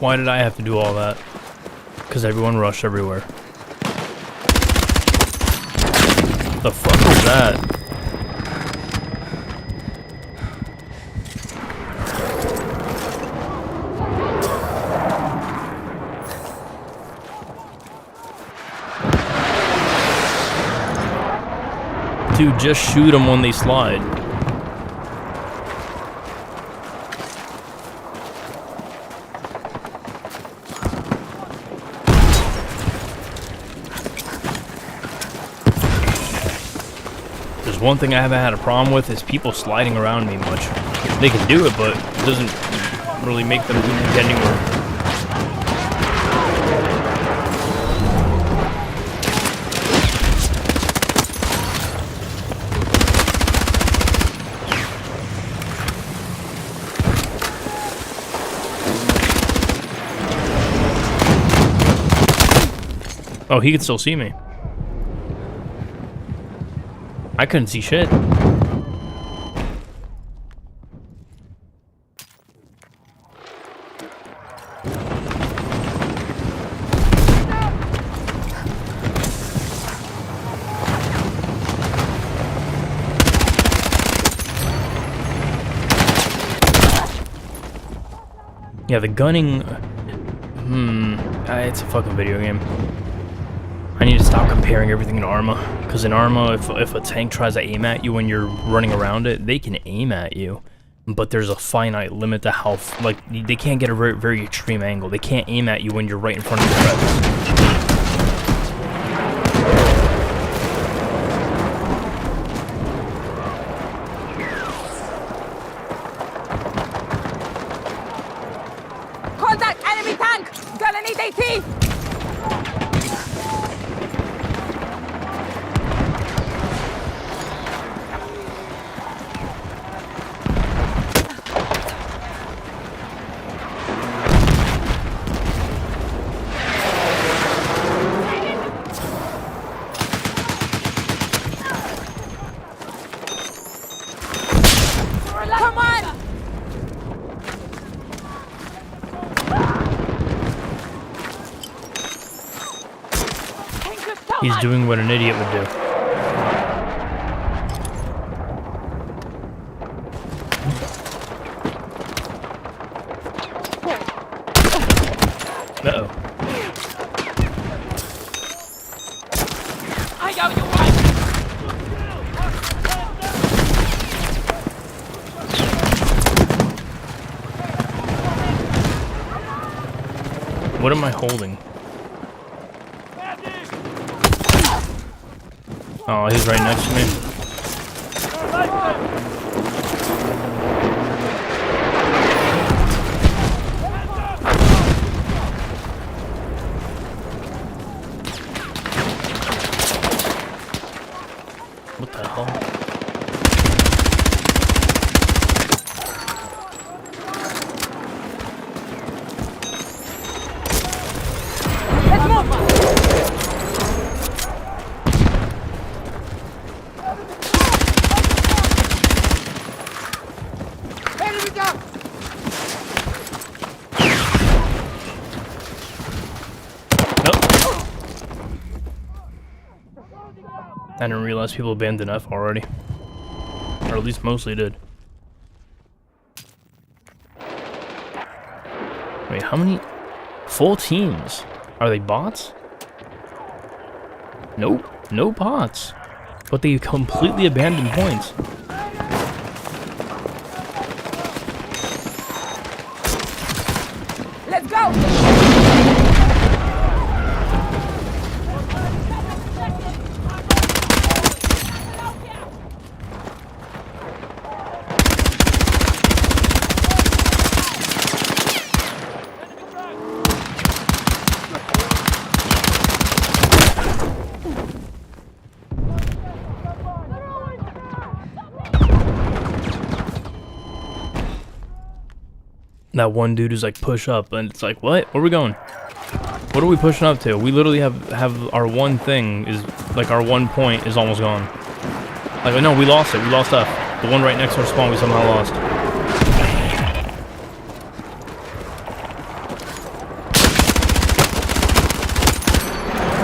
Why did I have to do all that? Because everyone rushed everywhere. The fuck was that? Dude, just shoot them when they slide. There's one thing I haven't had a problem with is people sliding around me much. They can do it, but it doesn't really make them get anywhere. Oh, he could still see me. I couldn't see shit. Yeah, the gunning... it's a fucking video game. I need to stop comparing everything to Arma, because in Arma, if a tank tries to aim at you when you're running around it, they can aim at you, but there's a finite limit to how, like, they can't get a very, very extreme angle. They can't aim at you when you're right in front of the threats. Contact enemy tank! Gonna need AT! Come on! He's doing what an idiot would do. Uh-oh. I owe you one! What am I holding? Oh, he's right next to me. What the hell? Let's move! I didn't realize people abandoned F already. Or at least mostly did. Wait, how many? Full teams? Are they bots? Nope, no bots. But they completely abandoned points. Let's go! That one dude is like, push up, and it's like, what? Where are we going? What are we pushing up to? We literally have our one thing is, like, our one point is almost gone. Like, no, we lost it. We lost F. The one right next to our spawn we somehow lost.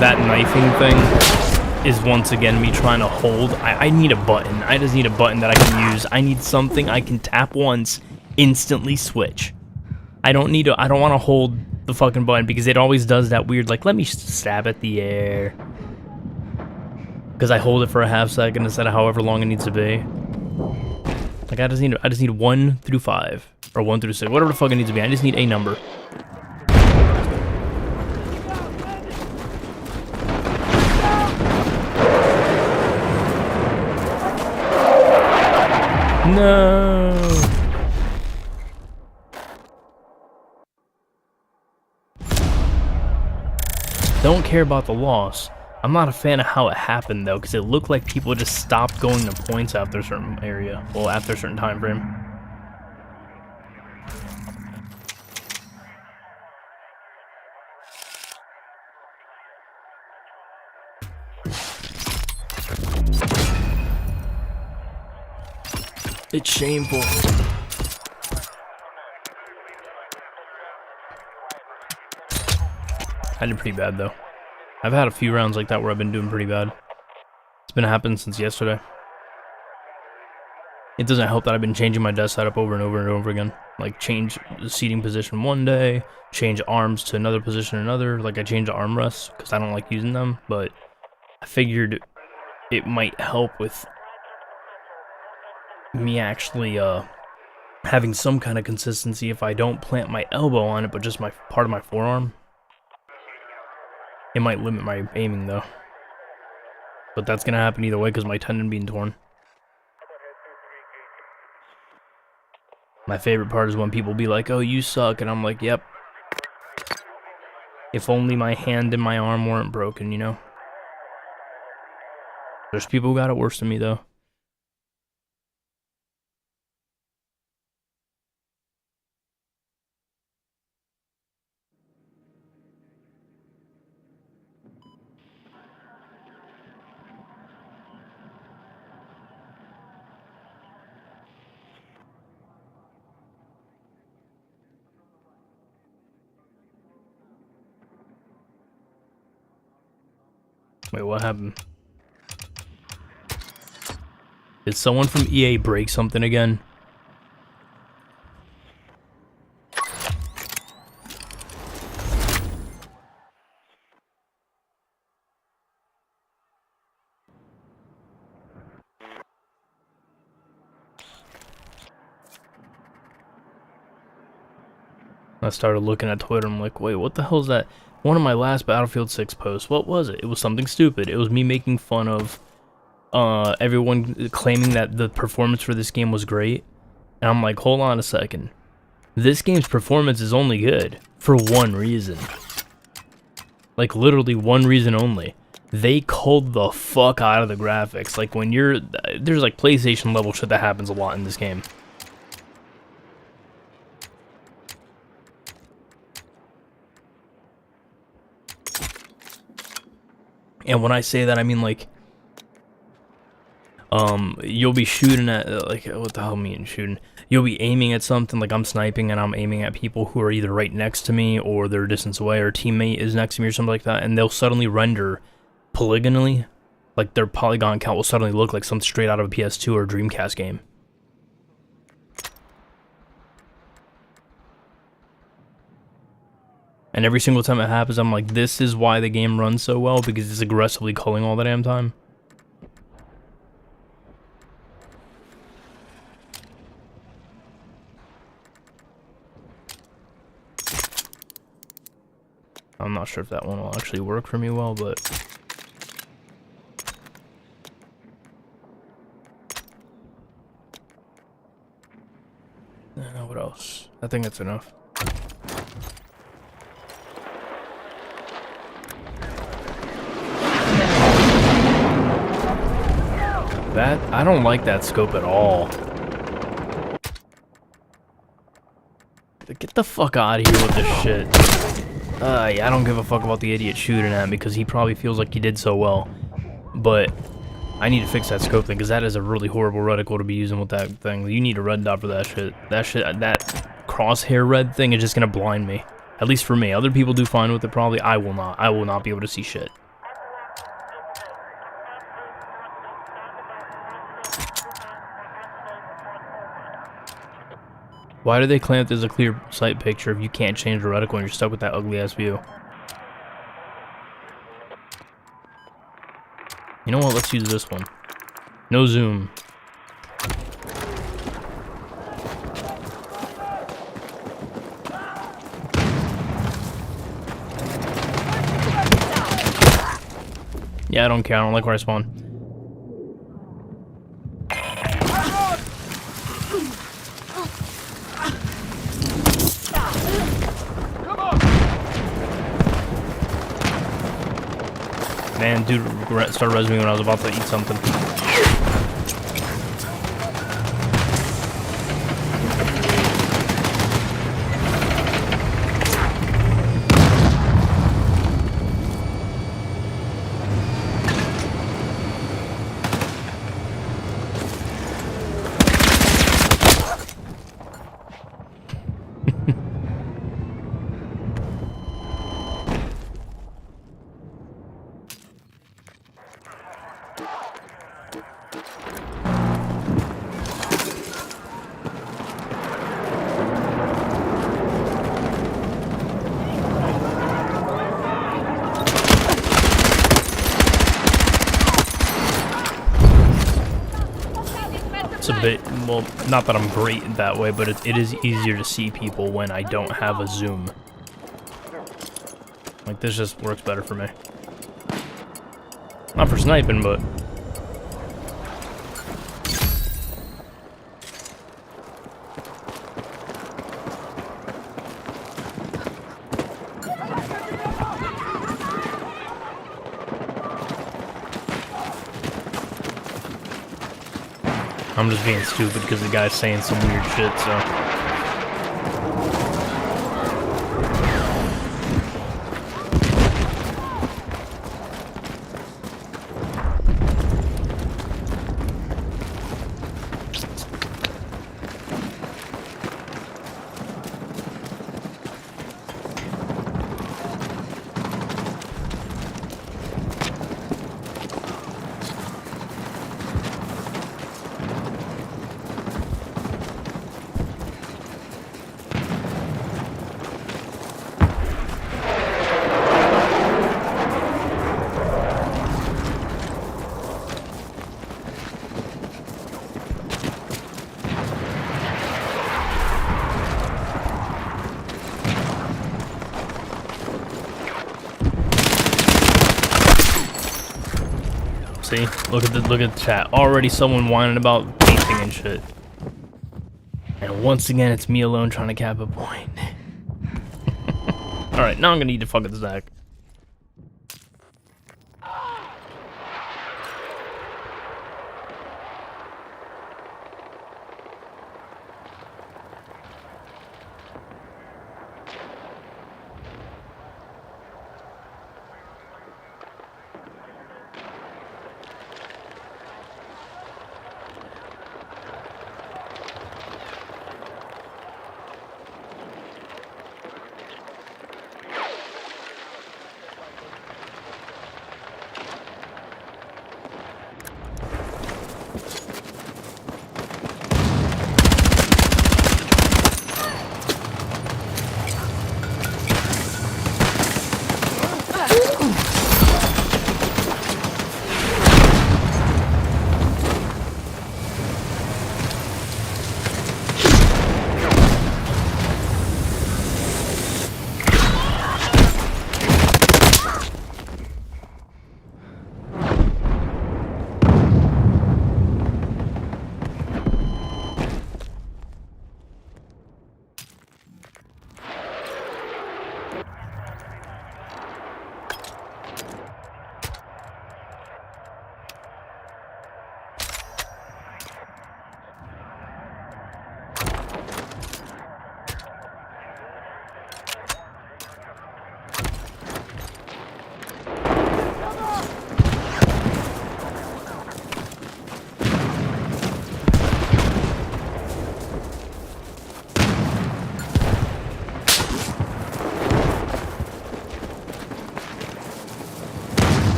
that knifing thing is once again me trying to hold. I need a button. I just need a button that I can use. I need something I can tap once, instantly switch. I don't want to hold the fucking button because it always does that weird, like, let me stab at the air. Because I hold it for a half second instead of however long it needs to be. Like, I just need 1 through 5. Or 1 through 6. Whatever the fuck it needs to be. I just need a number. No. Don't care about the loss. I'm not a fan of how it happened though, because it looked like people just stopped going to points after a certain area. Well, after a certain time frame. It's shameful. I did pretty bad though. I've had a few rounds like that where I've been doing pretty bad. It's been happening since yesterday. It doesn't help that I've been changing my desk setup over and over and over again. Like, change the seating position one day, change arms to another position another. Like, I changed the armrests because I don't like using them, but I figured it might help with me actually having some kind of consistency if I don't plant my elbow on it, but just my part of my forearm. It might limit my aiming though. But that's gonna happen either way because my tendon being torn. My favorite part is when people be like, oh, you suck, and I'm like, yep. If only my hand and my arm weren't broken, you know? There's people who got it worse than me though. Wait, what happened? Did someone from EA break something again? I started looking at Twitter, I'm like, wait, what the hell is that? One of my last Battlefield 6 posts, what was it? It was something stupid. It was me making fun of everyone claiming that the performance for this game was great. And I'm like, hold on a second. This game's performance is only good for one reason. Like, literally one reason only. They culled the fuck out of the graphics. Like, when you're... There's, like, PlayStation level shit that happens a lot in this game. And when I say that, I mean, like, you'll be shooting at, like, what the hell mean shooting? You'll be aiming at something, like I'm sniping and I'm aiming at people who are either right next to me or they're a distance away, or a teammate is next to me or something like that, and they'll suddenly render polygonally, like their polygon count will suddenly look like something straight out of a PS2 or a Dreamcast game. And every single time it happens, I'm like, this is why the game runs so well, because it's aggressively culling all the damn time. I'm not sure if that one will actually work for me well, but... what else? I think that's enough. I don't like that scope at all. Get the fuck out of here with this shit. Yeah, I don't give a fuck about the idiot shooting at me because he probably feels like he did so well. But I need to fix that scope thing because that is a really horrible reticle to be using with that thing. You need a red dot for that shit. That crosshair red thing is just gonna blind me. At least for me. Other people do fine with it probably. I will not. I will not be able to see shit. Why do they claim that there's a clear sight picture if you can't change the reticle and you're stuck with that ugly ass view? You know what? Let's use this one. No zoom. Yeah, I don't care. I don't like where I spawn. Man, dude started resing me when I was about to eat something. It's a bit, well, not that I'm great that way, but it is easier to see people when I don't have a zoom. Like, this just works better for me. Not for sniping, but... I'm just being stupid because the guy's saying some weird shit, so... See? Look at the chat. Already someone whining about painting and shit. And once again, it's me alone trying to cap a point. Alright, now I'm gonna eat a fucking Zach.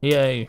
Yay.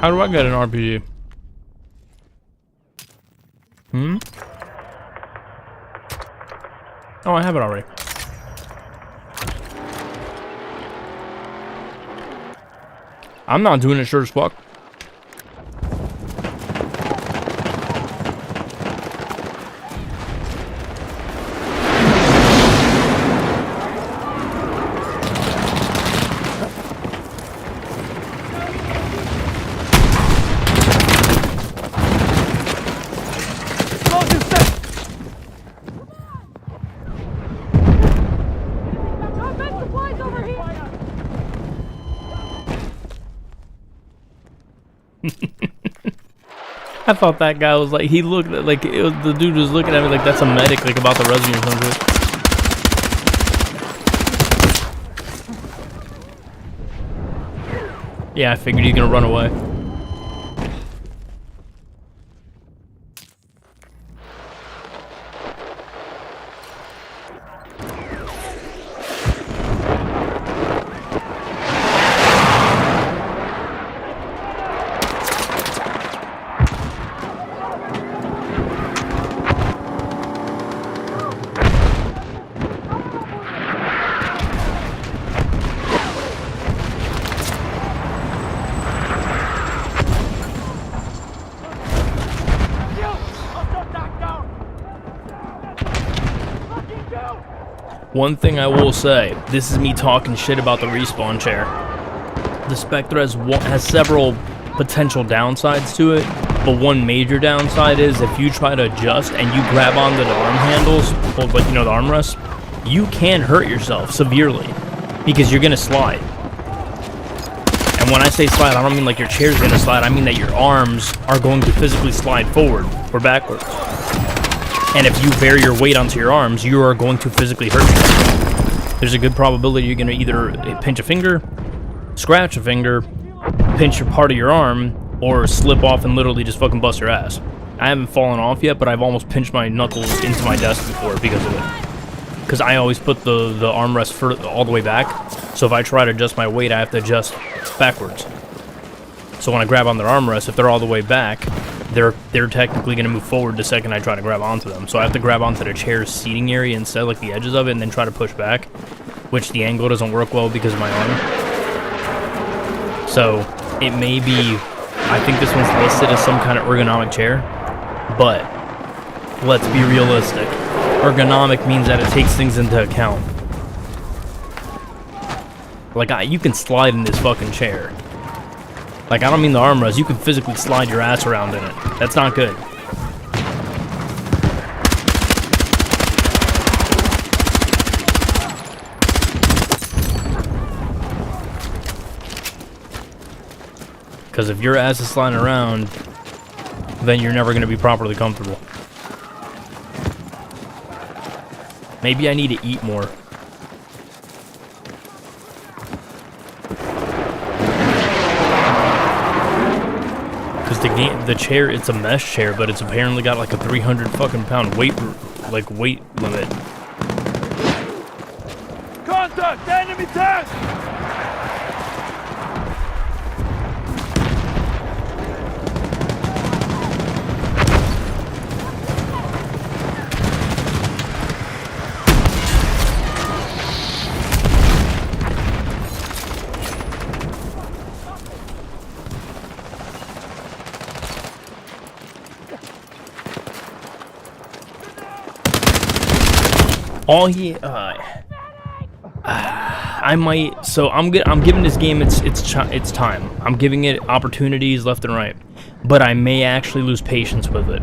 How do I get an RPG? Oh, I have it already. I'm not doing it sure as fuck. I thought that guy was like, he looked like it was, the dude was looking at me like that's a medic, like about the resin or something. Yeah, I figured he's gonna run away. One thing I will say, this is me talking shit about the respawn chair. The Spectre has several potential downsides to it, but one major downside is if you try to adjust and you grab onto the arm handles, well, like, you know, the armrest, you can hurt yourself severely because you're gonna slide. And when I say slide, I don't mean like your chair's gonna slide, I mean that your arms are going to physically slide forward or backwards. And if you bear your weight onto your arms, you are going to physically hurt yourself. There's a good probability you're going to either pinch a finger, scratch a finger, pinch your part of your arm, or slip off and literally just fucking bust your ass. I haven't fallen off yet, but I've almost pinched my knuckles into my desk before because of it. Because I always put the armrest all the way back, so if I try to adjust my weight, I have to adjust backwards. So when I grab on their armrest, if they're all the way back, they're technically going to move forward the second I try to grab onto them. So I have to grab onto the chair's seating area instead, like the edges of it, and then try to push back, which the angle doesn't work well because of my arm. So it may be, I think this one's listed as some kind of ergonomic chair, but let's be realistic. Ergonomic means that it takes things into account. Like, you can slide in this fucking chair. Like, I don't mean the armrest, you can physically slide your ass around in it. That's not good. Because if your ass is sliding around, then you're never going to be properly comfortable. Maybe I need to eat more. The chair, it's a mesh chair, but it's apparently got like a 300 fucking pound weight limit. Contact! Enemy tank! All he, I might. So I'm giving this game its time. I'm giving it opportunities left and right, but I may actually lose patience with it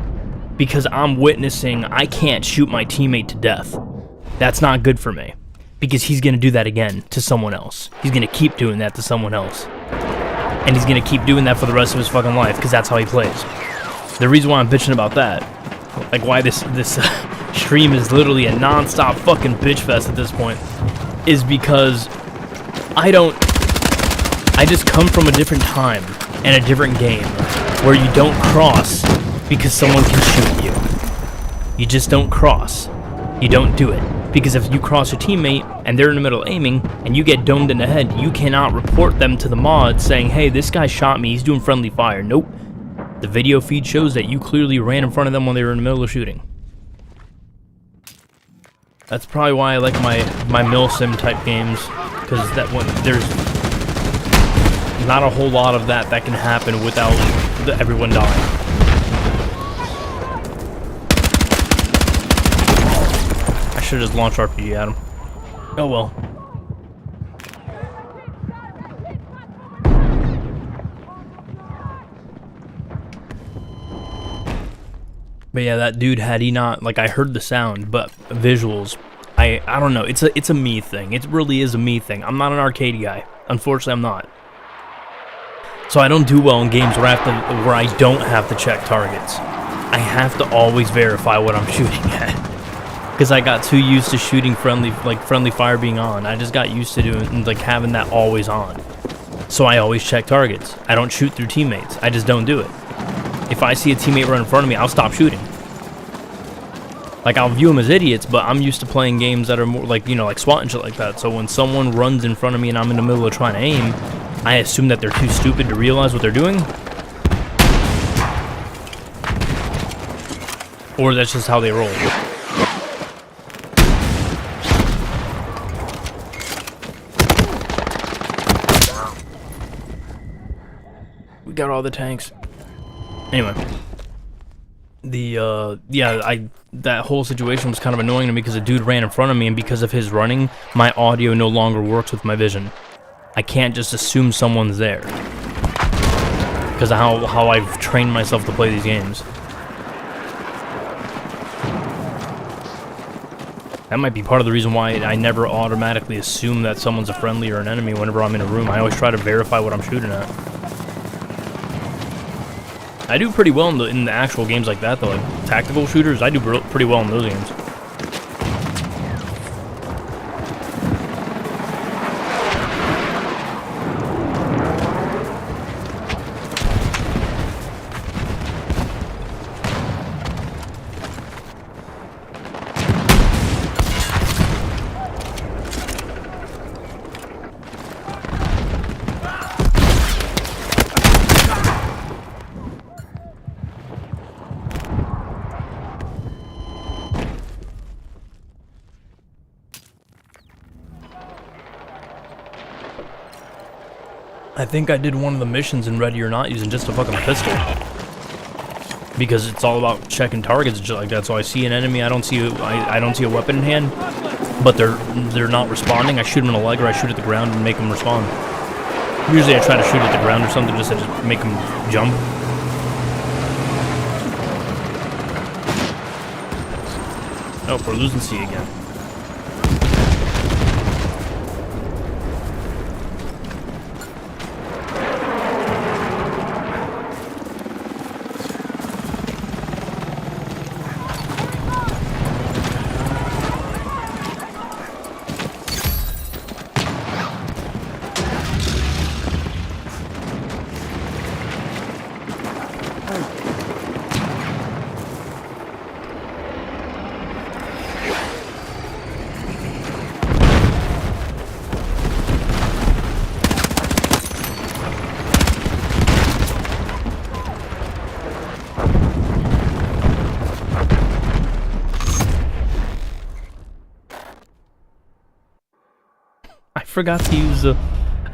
because I'm witnessing I can't shoot my teammate to death. That's not good for me because he's gonna do that again to someone else. He's gonna keep doing that to someone else, and he's gonna keep doing that for the rest of his fucking life because that's how he plays. The reason why I'm bitching about that, like why this stream is literally a non-stop fucking bitch fest at this point, is because I just come from a different time and a different game where you don't cross because someone can shoot you. You just don't cross. You don't do it. Because if you cross your teammate and they're in the middle aiming and you get domed in the head, you cannot report them to the mod saying, hey, this guy shot me, he's doing friendly fire. Nope. The video feed shows that you clearly ran in front of them when they were in the middle of shooting. That's probably why I like my milsim type games, because that one there's not a whole lot of that can happen without everyone dying. I should have just launched RPG at him. Oh well. But yeah, that dude, had he not, like, I heard the sound, but visuals, I don't know, it's a me thing. It really is a me thing. I'm not an arcade guy. Unfortunately, I'm not. So I don't do well in games where I don't have to check targets. I have to always verify what I'm shooting at. Because I got too used to shooting friendly fire being on. I just got used to doing, like, having that always on. So I always check targets. I don't shoot through teammates. I just don't do it. If I see a teammate run in front of me, I'll stop shooting. Like, I'll view them as idiots, but I'm used to playing games that are more like, you know, like SWAT and shit like that. So when someone runs in front of me and I'm in the middle of trying to aim, I assume that they're too stupid to realize what they're doing. Or that's just how they roll. We got all the tanks. Anyway, that whole situation was kind of annoying to me because a dude ran in front of me, and because of his running, my audio no longer works with my vision. I can't just assume someone's there because of how I've trained myself to play these games. That might be part of the reason why I never automatically assume that someone's a friendly or an enemy whenever I'm in a room. I always try to verify what I'm shooting at. I do pretty well in the actual games like that, though. Like tactical shooters, I do pretty well in those games. I think I did one of the missions in Ready or Not using just a fucking pistol. Because it's all about checking targets and shit like that. So I see an enemy, I don't see a weapon in hand, but they're not responding. I shoot them in the leg or I shoot at the ground and make them respond. Usually I try to shoot at the ground or something just to make them jump. Oh, we're losing C again. I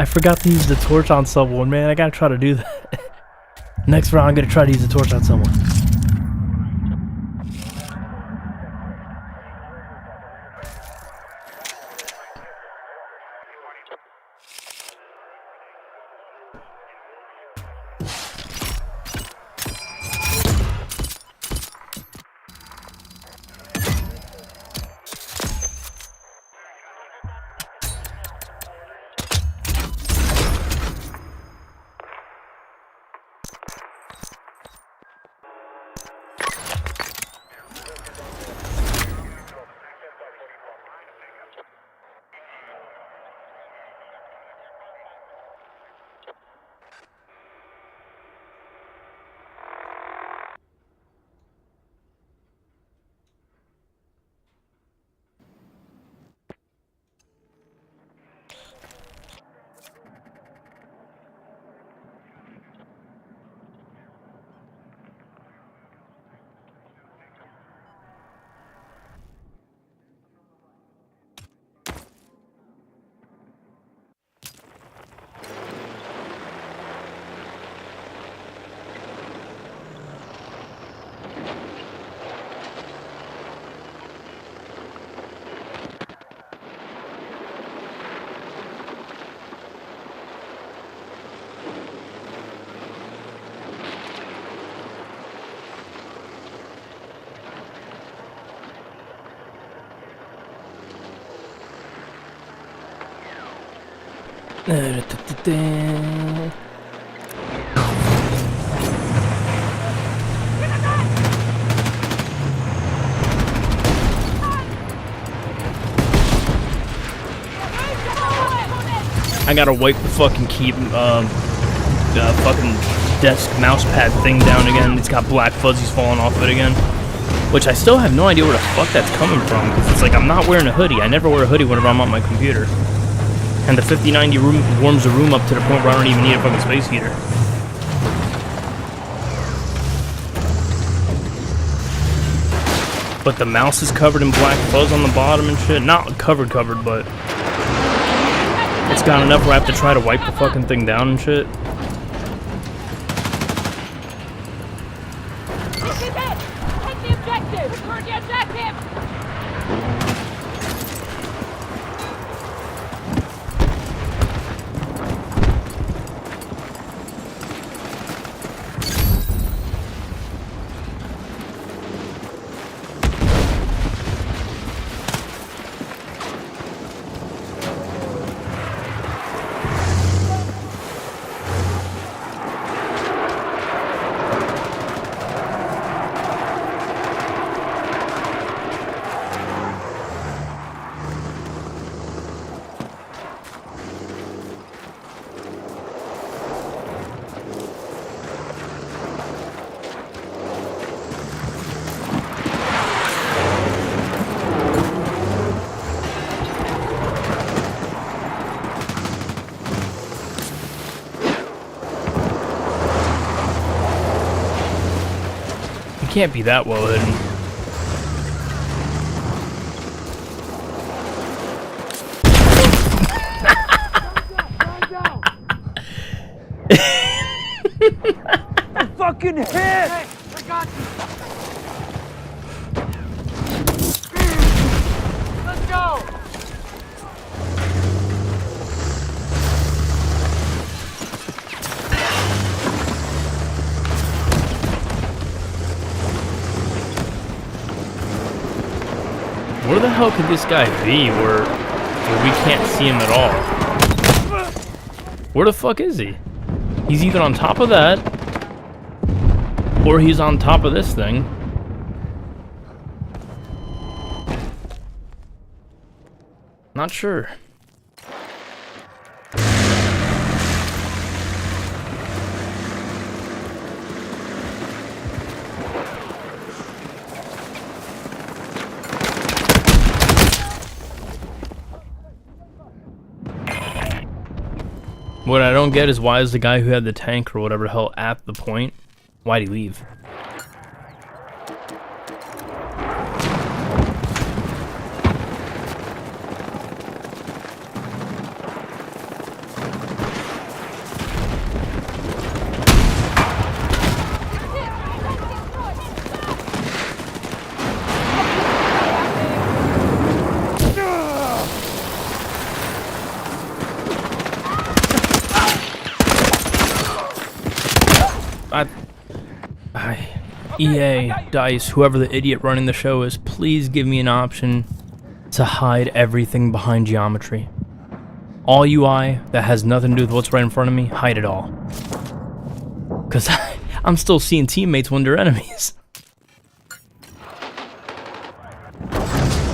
forgot to use the torch on someone, man. I gotta try to do that. Next round, I'm gonna try to use the torch on someone. I gotta wipe the fucking fucking desk mouse pad thing down again. It's got black fuzzies falling off of it again. Which I still have no idea where the fuck that's coming from. Because it's like I'm not wearing a hoodie. I never wear a hoodie whenever I'm on my computer. And the 5090 warms the room up to the point where I don't even need a fucking space heater. But the mouse is covered in black fuzz on the bottom and shit. Not covered, but it's got enough where I have to try to wipe the fucking thing down and shit. This is it! Take the objective! Record the objective! Can't be that well hidden. I'm fucking hit! Hey, I got you! Let's go! Where the hell could this guy be where we can't see him at all? Where the fuck is he? He's either on top of that, or he's on top of this thing. Not sure. What I don't get is why is the guy who had the tank or whatever the hell at the point? Why'd he leave? EA, DICE, whoever the idiot running the show is, please give me an option to hide everything behind geometry. All UI that has nothing to do with what's right in front of me, hide it all. Because I'm still seeing teammates when they're enemies.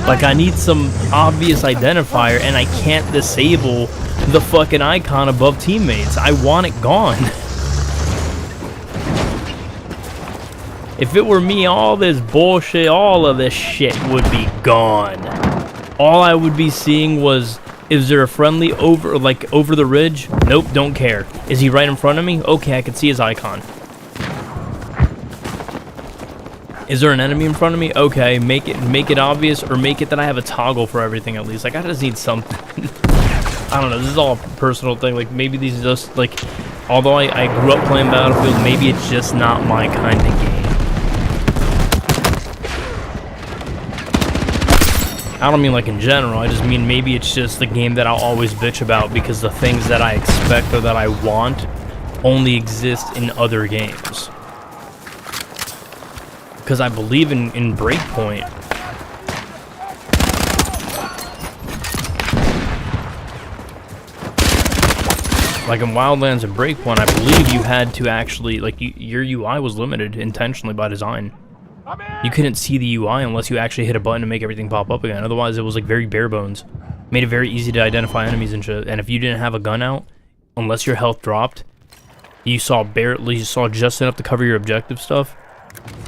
Like, I need some obvious identifier, and I can't disable the fucking icon above teammates. I want it gone. If it were me, all this bullshit, all of this shit would be gone. All I would be seeing was, is there a friendly over the ridge? Nope, don't care. Is he right in front of me? Okay, I can see his icon. Is there an enemy in front of me? Okay, make it obvious, or make it that I have a toggle for everything at least. Like, I just need something. I don't know, this is all a personal thing. Like, maybe these are just, like, although I grew up playing Battlefield, maybe it's just not my kind of game. I don't mean like in general, I just mean maybe it's just the game that I'll always bitch about because the things that I expect or that I want only exist in other games. Because I believe in Breakpoint. Like in Wildlands and Breakpoint, I believe you had to actually, like, your UI was limited intentionally by design. You couldn't see the UI unless you actually hit a button to make everything pop up again. Otherwise, it was like very bare bones. Made it very easy to identify enemies and shit. And if you didn't have a gun out, unless your health dropped, you saw just enough to cover your objective stuff.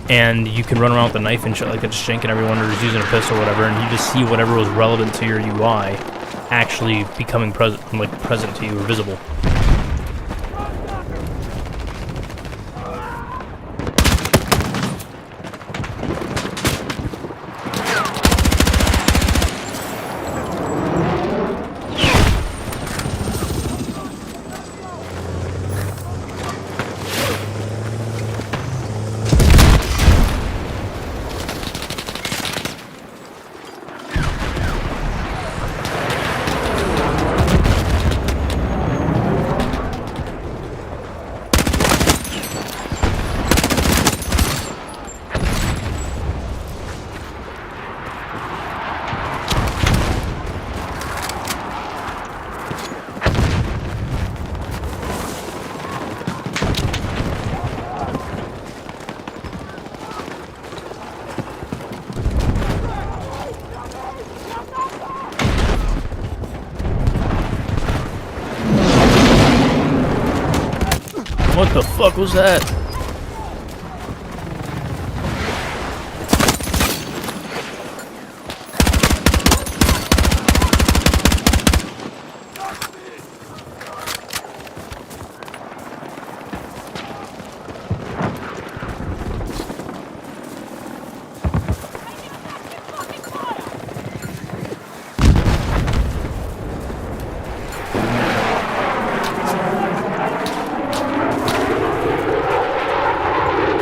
And you can run around with a knife and shit like that, just shanking everyone or just using a pistol or whatever, and you just see whatever was relevant to your UI actually becoming present to you or visible. What the fuck was that?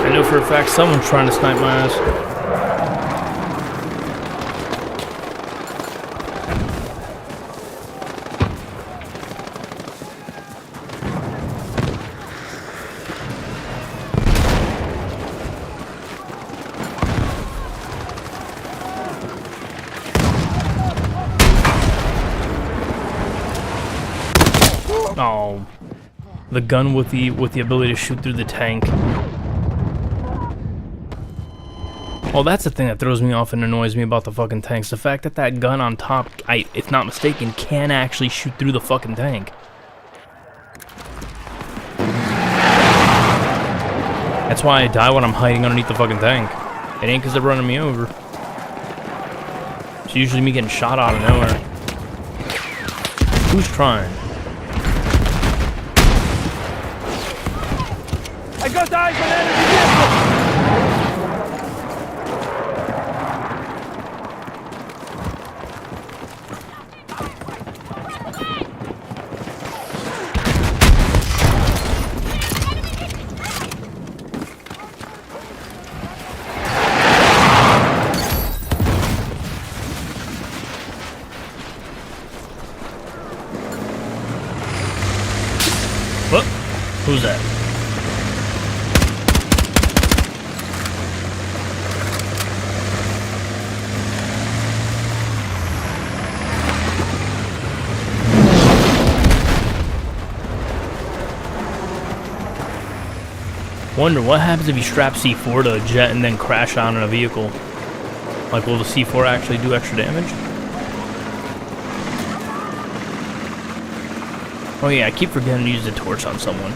I know for a fact someone's trying to snipe my ass. Oh, the gun with the ability to shoot through the tank. Well, that's the thing that throws me off and annoys me about the fucking tanks. The fact that that gun on top, if not mistaken, can actually shoot through the fucking tank. That's why I die when I'm hiding underneath the fucking tank. It ain't because they're running me over. It's usually me getting shot out of nowhere. Who's trying? I got eyes on enemy vehicle! What? Who's that? Wonder what happens if you strap C4 to a jet and then crash on in a vehicle. Like, will the C4 actually do extra damage? Oh yeah, I keep forgetting to use the torch on someone.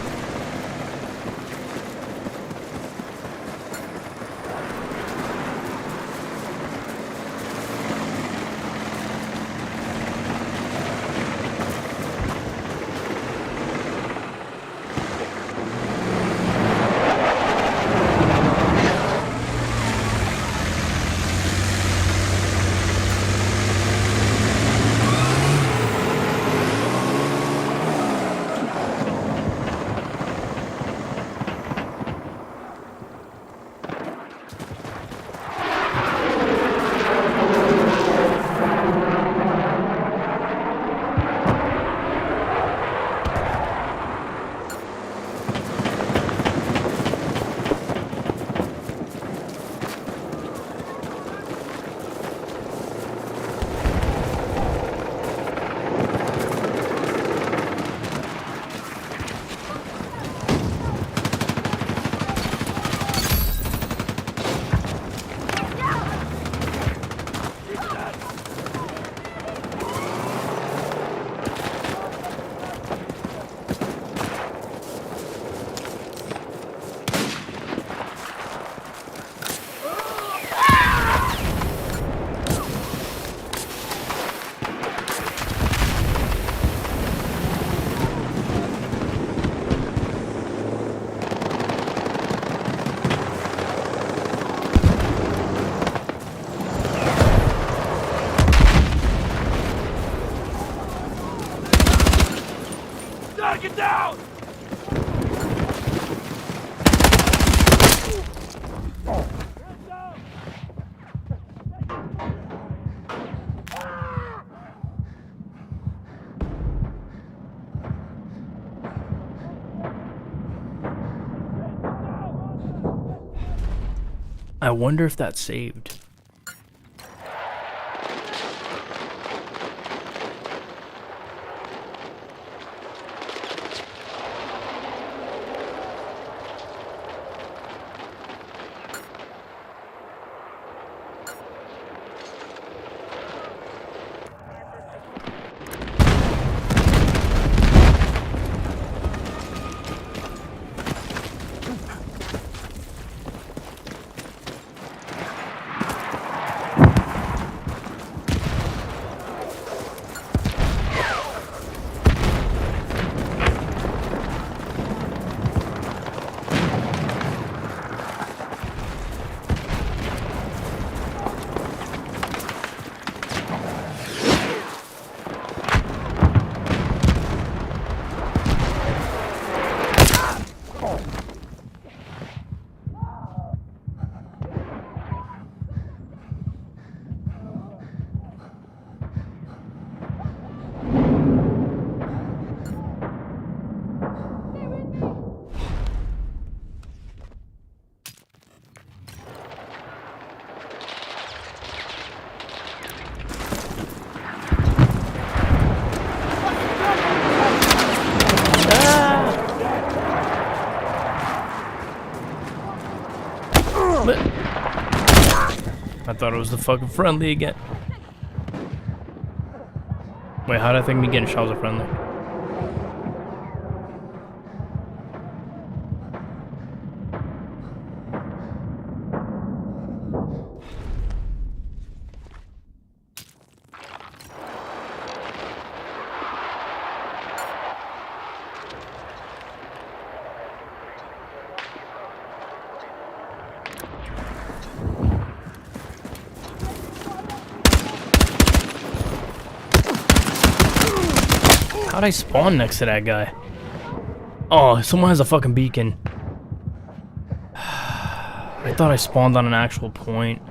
Get down! I wonder if that's saved. I thought it was the fucking friendly again. Wait, how did I think me getting shot was a friendly? How'd I spawn next to that guy? Oh, someone has a fucking beacon. I thought I spawned on an actual point.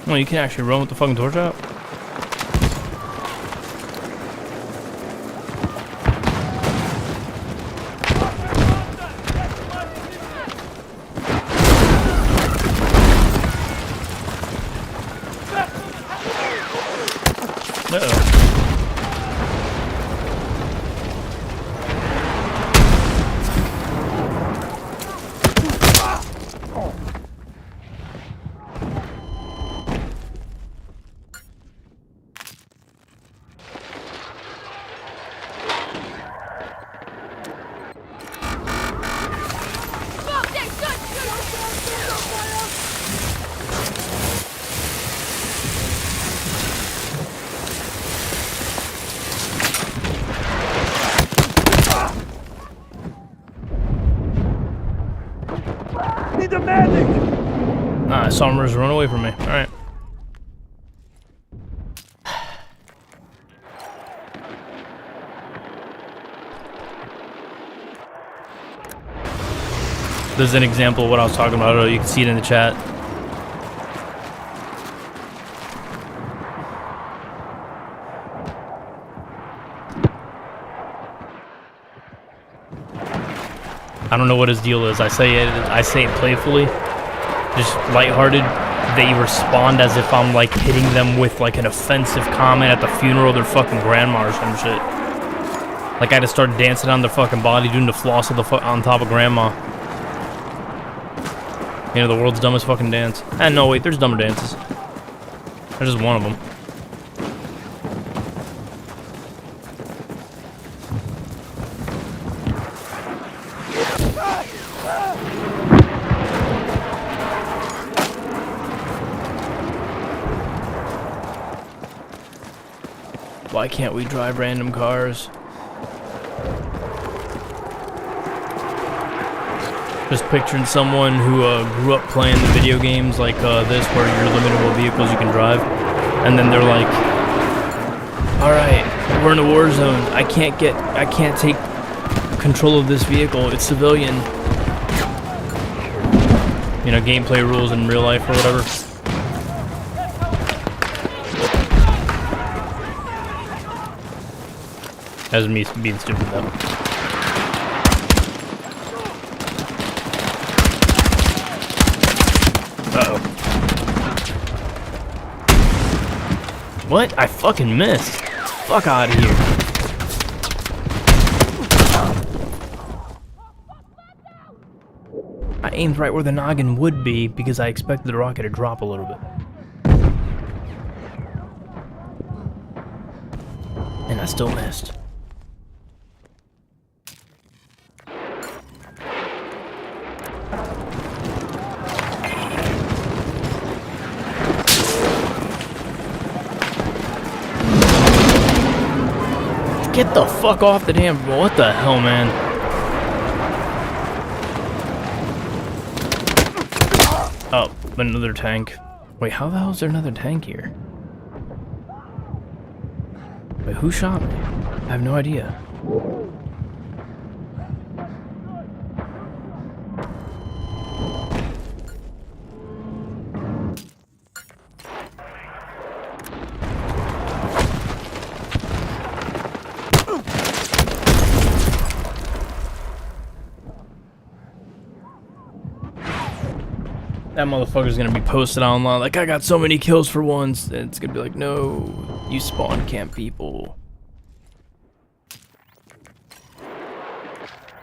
Oh, you can actually run with the fucking torch out? Uh-oh. the medic! Ah, I saw him just run away from me. Alright. There's an example of what I was talking about. You can see it in the chat. I don't know what his deal is. I say it playfully, just lighthearted. They respond as if I'm like hitting them with like an offensive comment at the funeral of their fucking grandma or some shit. Like I just started dancing on their fucking body, doing the floss of the on top of grandma. You know, the world's dumbest fucking dance. And no, wait, there's dumber dances. There's just one of them. Why can't we drive random cars? Just picturing someone who grew up playing the video games like this, where you're limited what vehicles you can drive, and then they're like, "All right, we're in a war zone. I can't take control of this vehicle. It's civilian." You know, gameplay rules in real life or whatever. That's me being stupid though. Uh-oh. What? I fucking missed. Fuck out of here. I aimed right where the noggin would be because I expected the rocket to drop a little bit. And I still missed. Get the fuck off the damn... What the hell, man? Oh, another tank. Wait, how the hell is there another tank here? Wait, who shot me? I have no idea. That motherfucker's gonna be posted online like, I got so many kills for once. And it's gonna be like, no, you spawn camp people.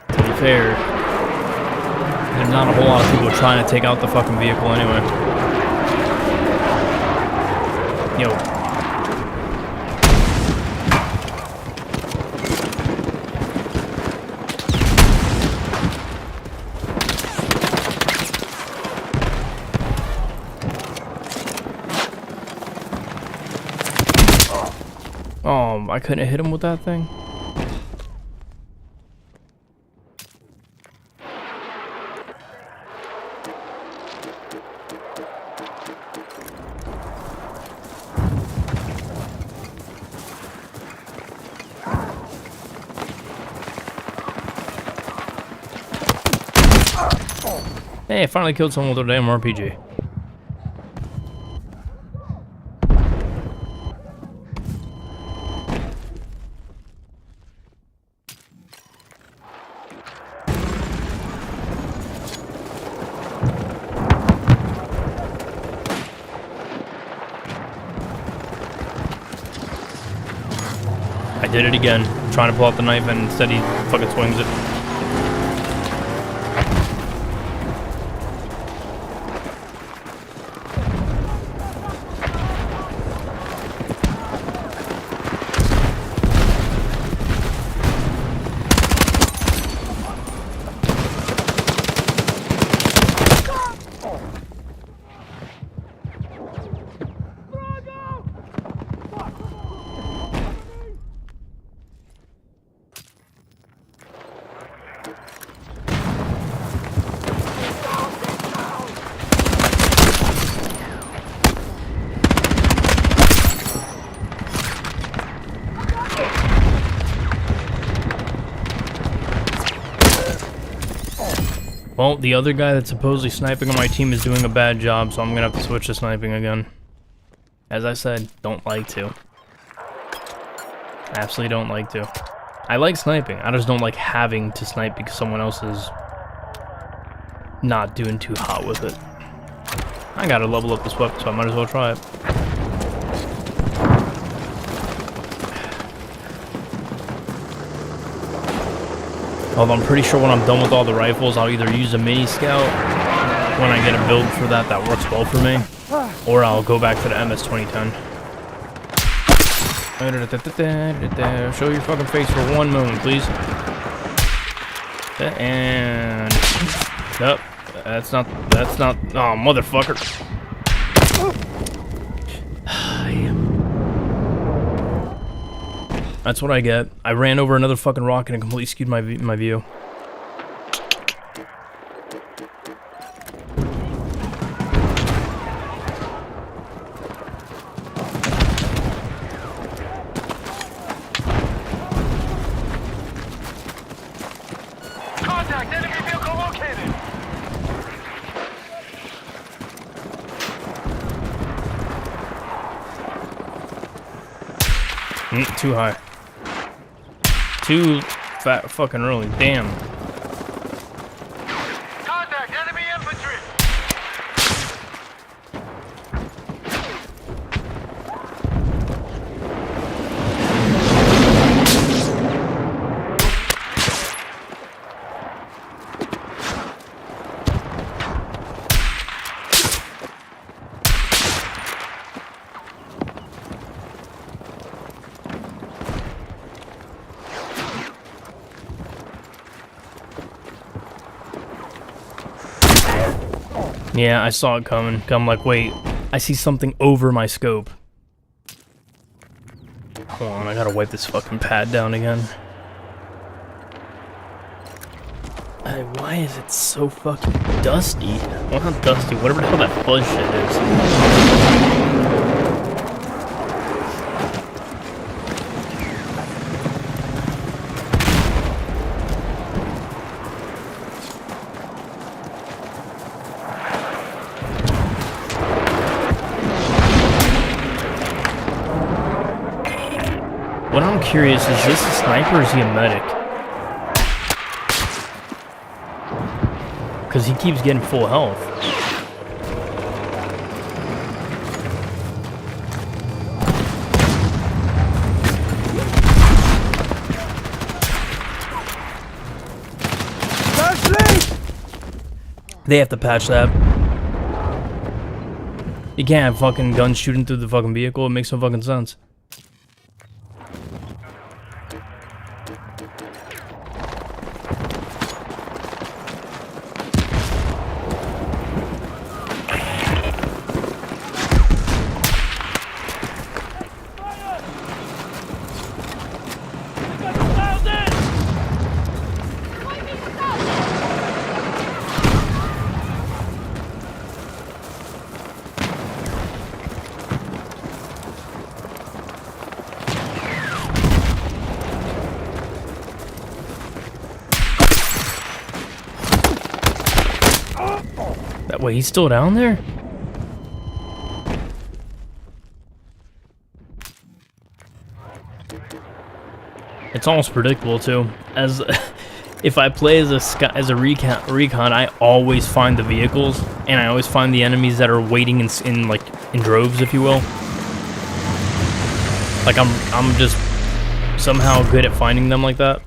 To be fair, there's not a whole lot of people trying to take out the fucking vehicle anyway. Yo. Oh, I couldn't hit him with that thing? Hey, I finally killed someone with a damn RPG. I did it again, trying to pull out the knife and instead he fucking swings it. Well, the other guy that's supposedly sniping on my team is doing a bad job, so I'm gonna have to switch to sniping again. As I said, don't like to. Absolutely don't like to. I like sniping, I just don't like having to snipe because someone else is not doing too hot with it. I gotta level up this weapon, so I might as well try it. Although I'm pretty sure when I'm done with all the rifles, I'll either use a mini scout when I get a build for that works well for me, or I'll go back to the MS 2010. Show your fucking face for 1 moment, please. And nope, that's not. Oh, motherfucker! That's what I get. I ran over another fucking rock and it completely skewed my view. Contact! Enemy vehicle located! Too high. Too fat fucking early. Damn. Contact! Enemy infantry! Yeah, I saw it coming. I'm like, wait, I see something over my scope. Hold on, I gotta wipe this fucking pad down again. Hey, why is it so fucking dusty? Well, not dusty, whatever the hell that fuzz shit is. What I'm curious is this a sniper or is he a medic? Because he keeps getting full health. They have to patch that. You can't have fucking guns shooting through the fucking vehicle. It makes no fucking sense. Wait, he's still down there? It's almost predictable too. As if I play as a recon, I always find the vehicles and I always find the enemies that are waiting in droves, if you will. Like I'm just somehow good at finding them like that.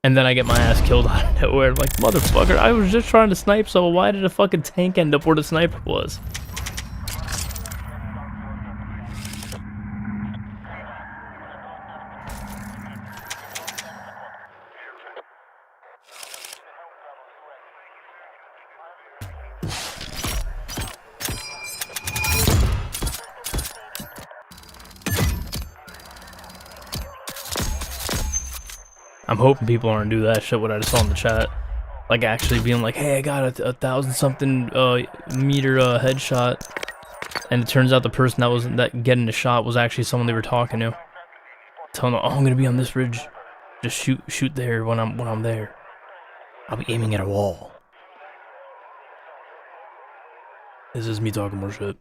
And then I get my ass killed out of nowhere. I'm like, motherfucker, I was just trying to snipe, so why did a fucking tank end up where the sniper was? I'm hoping people aren't do that shit what I just saw in the chat. Like actually being like, hey, I got a 1,000-something meter headshot. And it turns out the person that was getting the shot was actually someone they were talking to. Telling them, oh, I'm gonna be on this ridge. Just shoot there when I'm there. I'll be aiming at a wall. This is me talking more shit.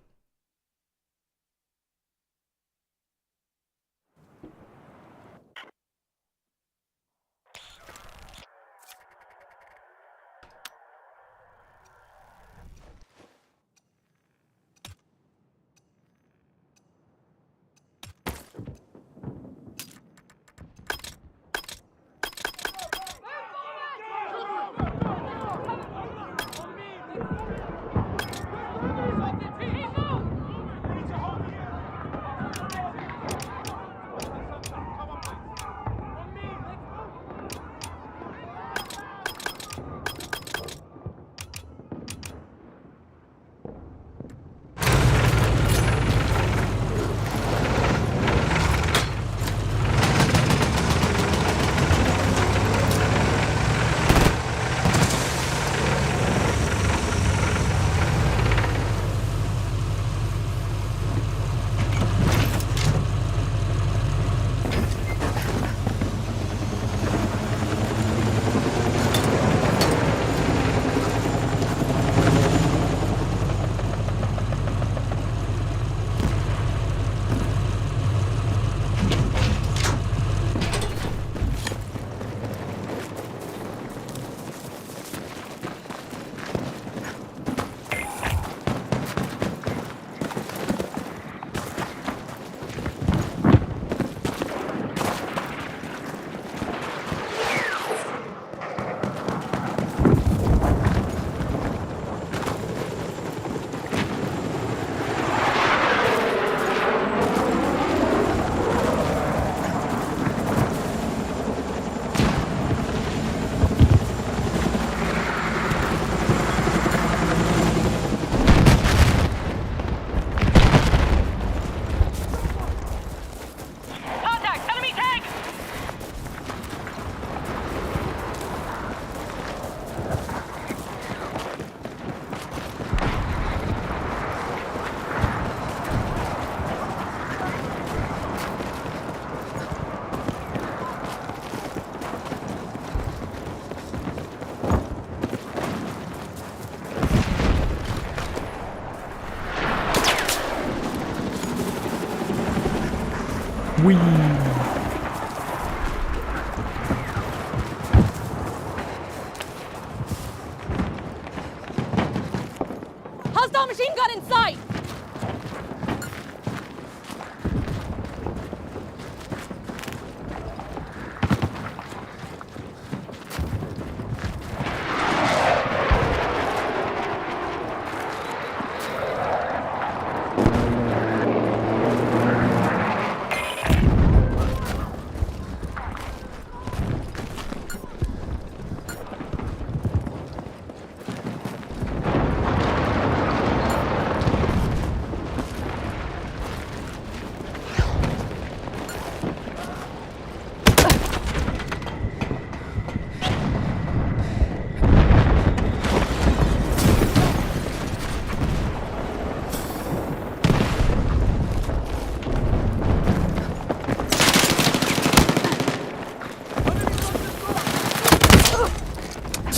Whee! Hostile machine gun in sight!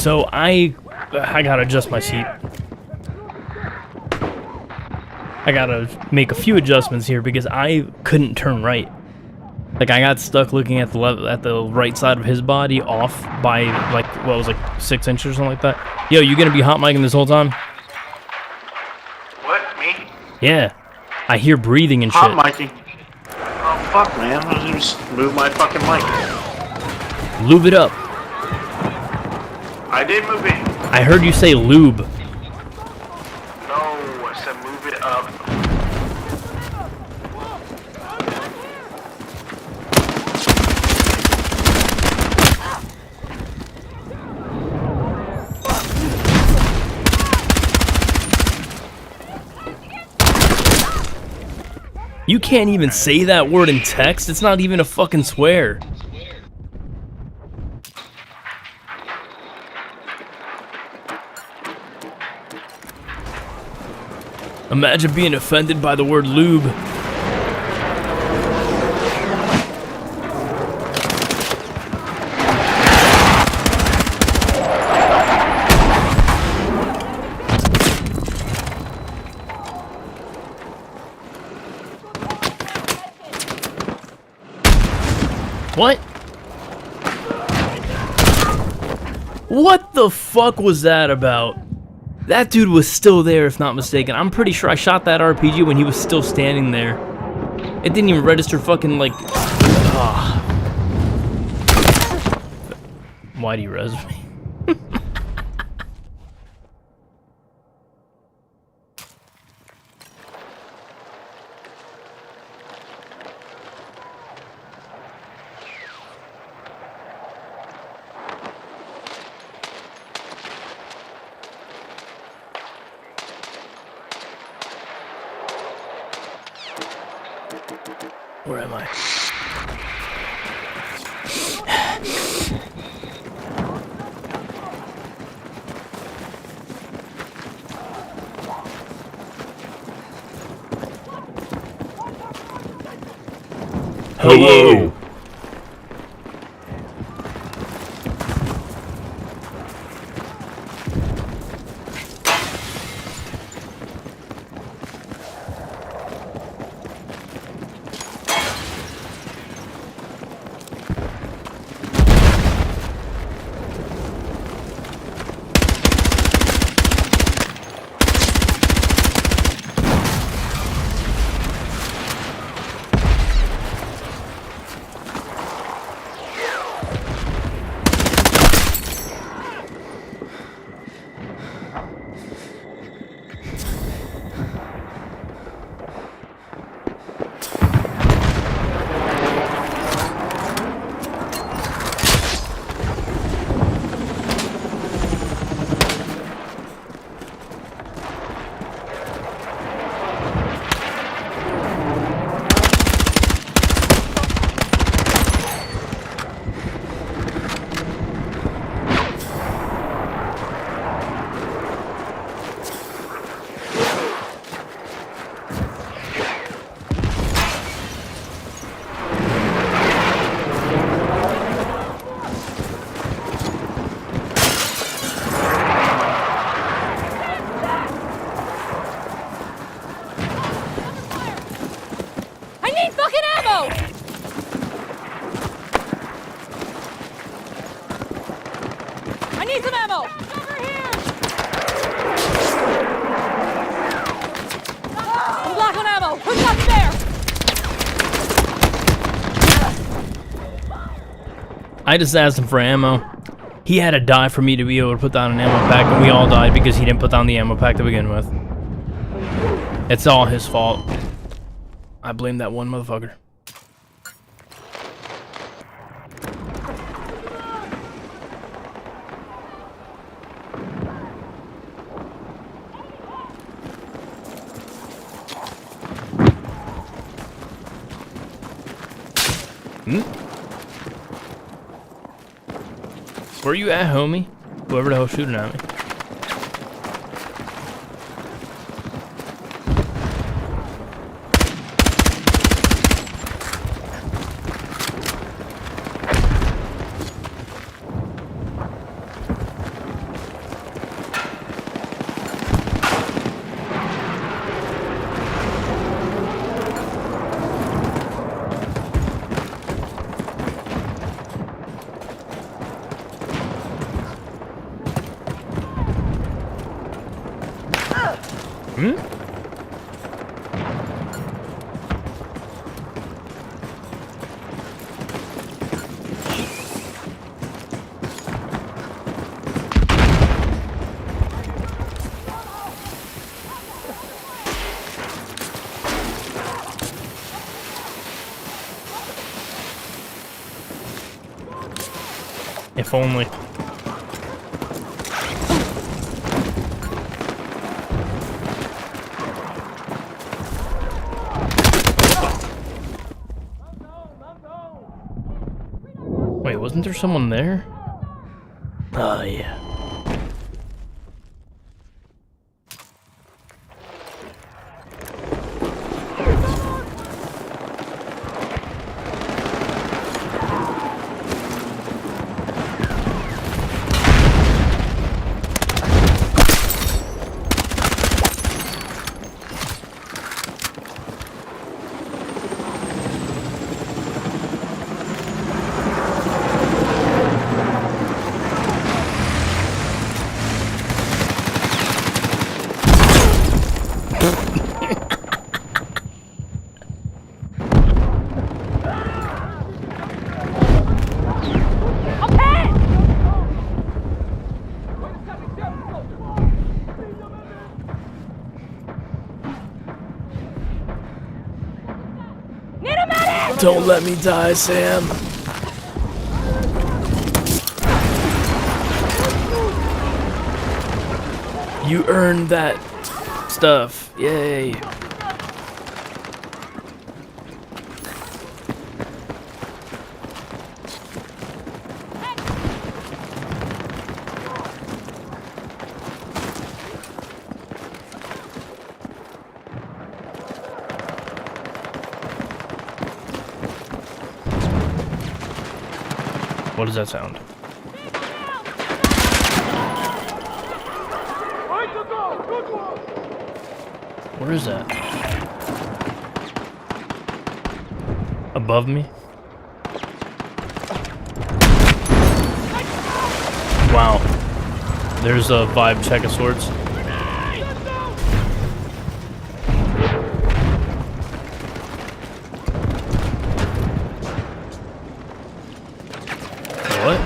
So I gotta adjust my seat. I gotta make a few adjustments here because I couldn't turn right. Like I got stuck looking at the right side of his body off by like what was like 6 inches or something like that. Yo, you gonna be hot micing this whole time? What? Me? Yeah. I hear breathing and shit. Hot micing. Oh fuck, man! I just move my fucking mic. Lube it up. I did move it. I heard you say lube. No, I said move it up. You can't even say that word in text. It's not even a fucking swear. Imagine being offended by the word lube. What? What the fuck was that about? That dude was still there, if not mistaken. I'm pretty sure I shot that RPG when he was still standing there. It didn't even register fucking, like... Ah. Why do you res me? Where am I? Hello. I just asked him for ammo. He had to die for me to be able to put down an ammo pack, and we all died because he didn't put down the ammo pack to begin with. It's all his fault. I blame that one motherfucker. Where you at, homie? Whoever the hell's shooting at me. If only. Wait, wasn't there someone there? Oh, yeah. Don't let me die, Sam. You earned that stuff. Yay. What does that sound? Where is that? Above me? Wow. There's a vibe check of sorts. What?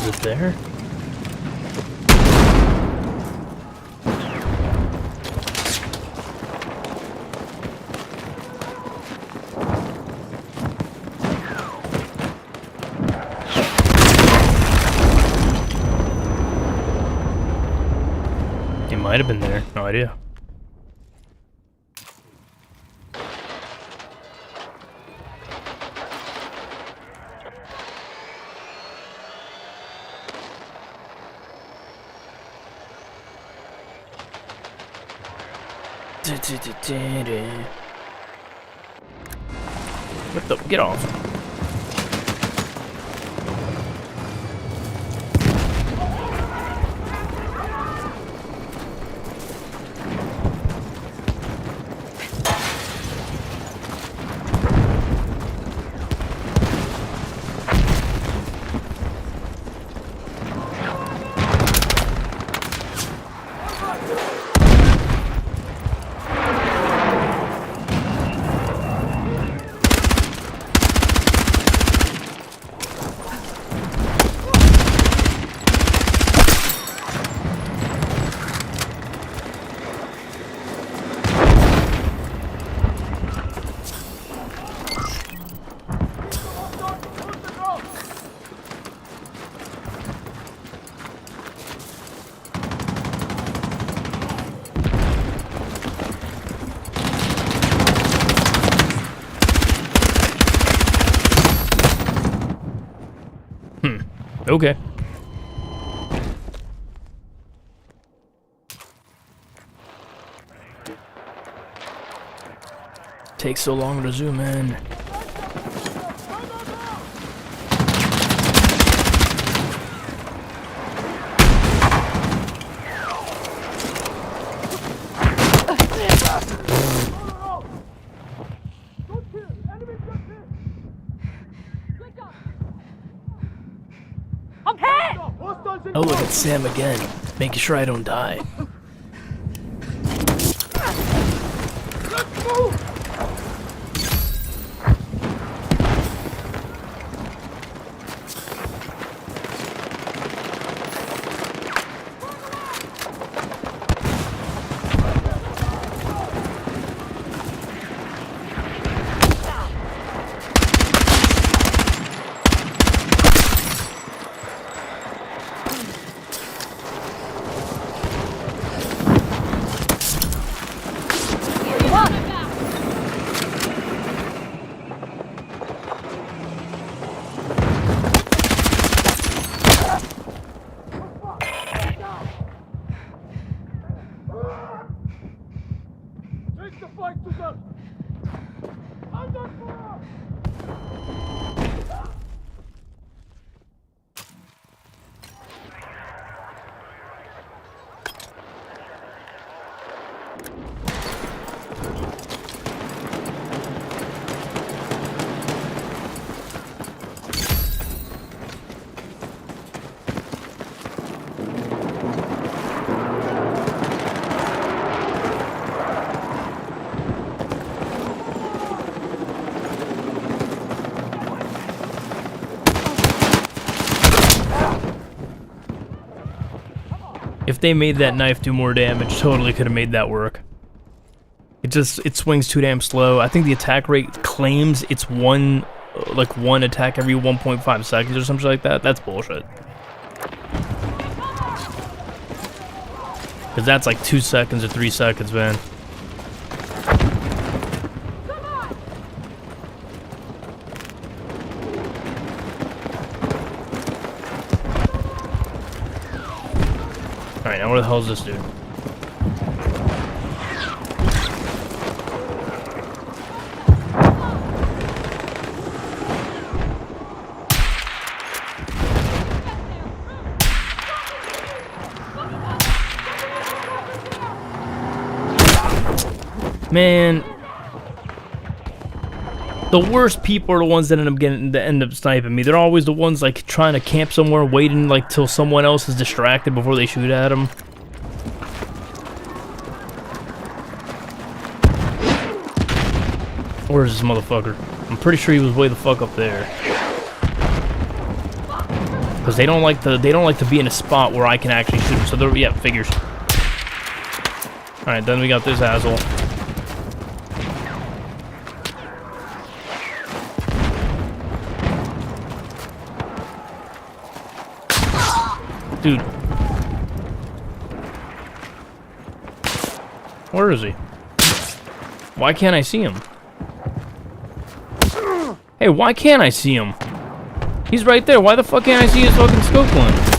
Is it there? It might have been there. No idea. What the? Get off. Okay. Takes so long to zoom in. Oh, look at Sam again, making sure I don't die. Take the fight to them! If they made that knife do more damage, totally could have made that work. It swings too damn slow. I think the attack rate claims it's one attack every 1.5 seconds or something like that. That's bullshit. Because that's like 2 seconds or 3 seconds, man. Alright, now where the hell is this dude? Man, the worst people are the ones that end up sniping me. They're always the ones like trying to camp somewhere, waiting like till someone else is distracted before they shoot at them. Where's this motherfucker? I'm pretty sure he was way the fuck up there. Because they don't like to be in a spot where I can actually shoot them. So they're, yeah, figures. All right, then we got this asshole. Dude. Where is he? Why can't I see him? Hey, why can't I see him? He's right there. Why the fuck can't I see his fucking scope line?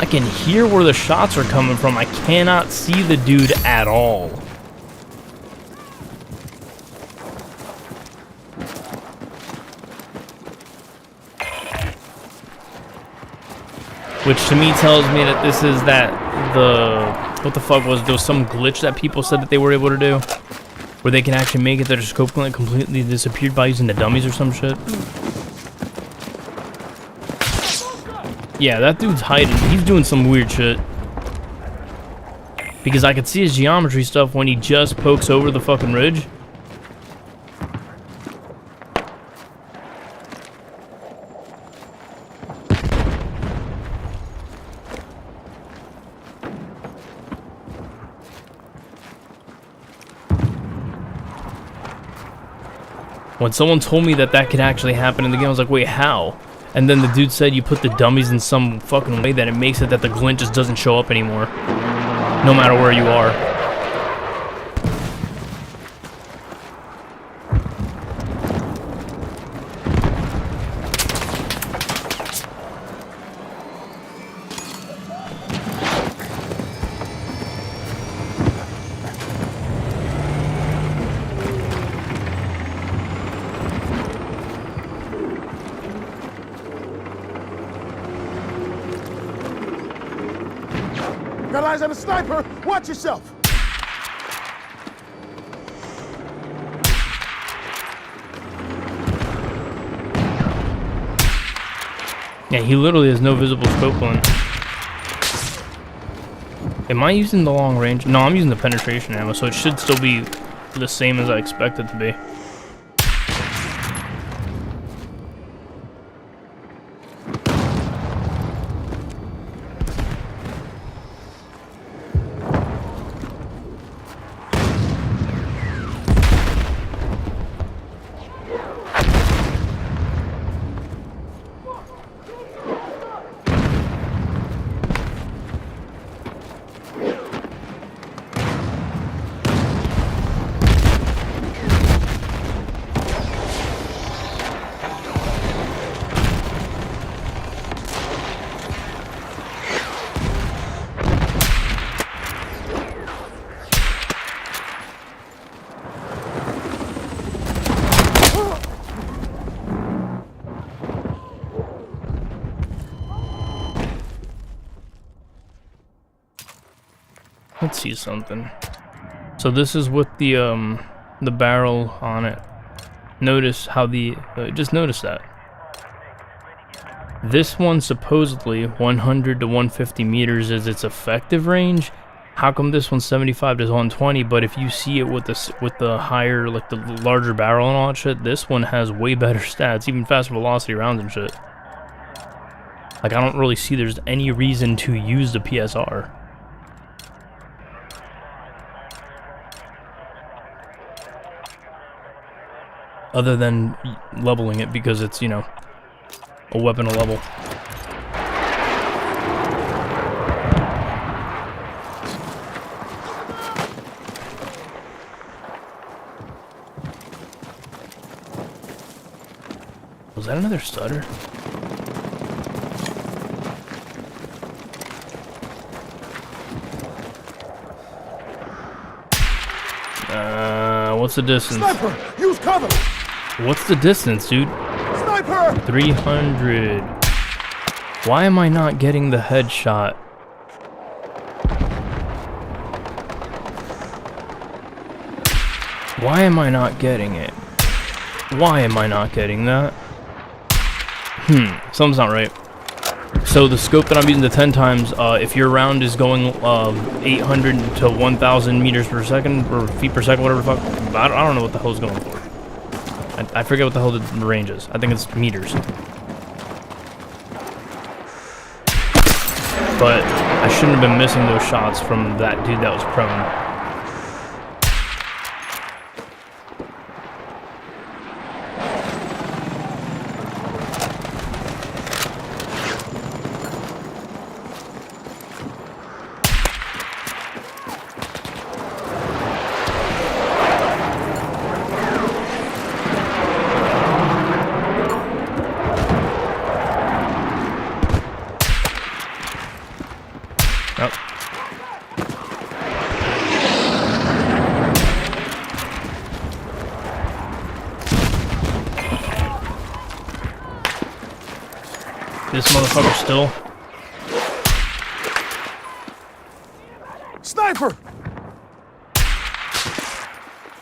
I can hear where the shots are coming from. I cannot see the dude at all. Which to me tells me that this is what the fuck was, there was some glitch that people said that they were able to do, where they can actually make it that their scope completely disappeared by using the dummies or some shit. Yeah, that dude's hiding. He's doing some weird shit. Because I could see his geometry stuff when he just pokes over the fucking ridge. When someone told me that that could actually happen in the game, I was like, wait, how? And then the dude said you put the dummies in some fucking way that it makes it that the glint just doesn't show up anymore. No matter where you are. Got eyes on a sniper! Watch yourself! Yeah, he literally has no visible scope on. Am I using the long range? No, I'm using the penetration ammo, so it should still be the same as I expect it to be. Let's see something. So this is with the barrel on it. Notice how just notice that. This one supposedly 100 to 150 meters is its effective range. How come this one's 75 to 120? But if you see it with the higher, like the larger barrel and all that shit, this one has way better stats, even faster velocity rounds and shit. Like I don't really see there's any reason to use the PSR. Other than leveling it because it's, you know, a weapon to level. Was that another stutter? What's the distance? Sniper! Use cover! What's the distance, dude? Sniper! 300. Why am I not getting the headshot? Why am I not getting it? Why am I not getting that? Something's not right. So the scope that I'm using, the 10 times, if your round is going 800 to 1,000 meters per second, or feet per second, whatever the fuck, I don't know what the hell it's going for. I forget what the hell the range is. I think it's meters. But I shouldn't have been missing those shots from that dude that was prone. Yep. This motherfucker still. Sniper!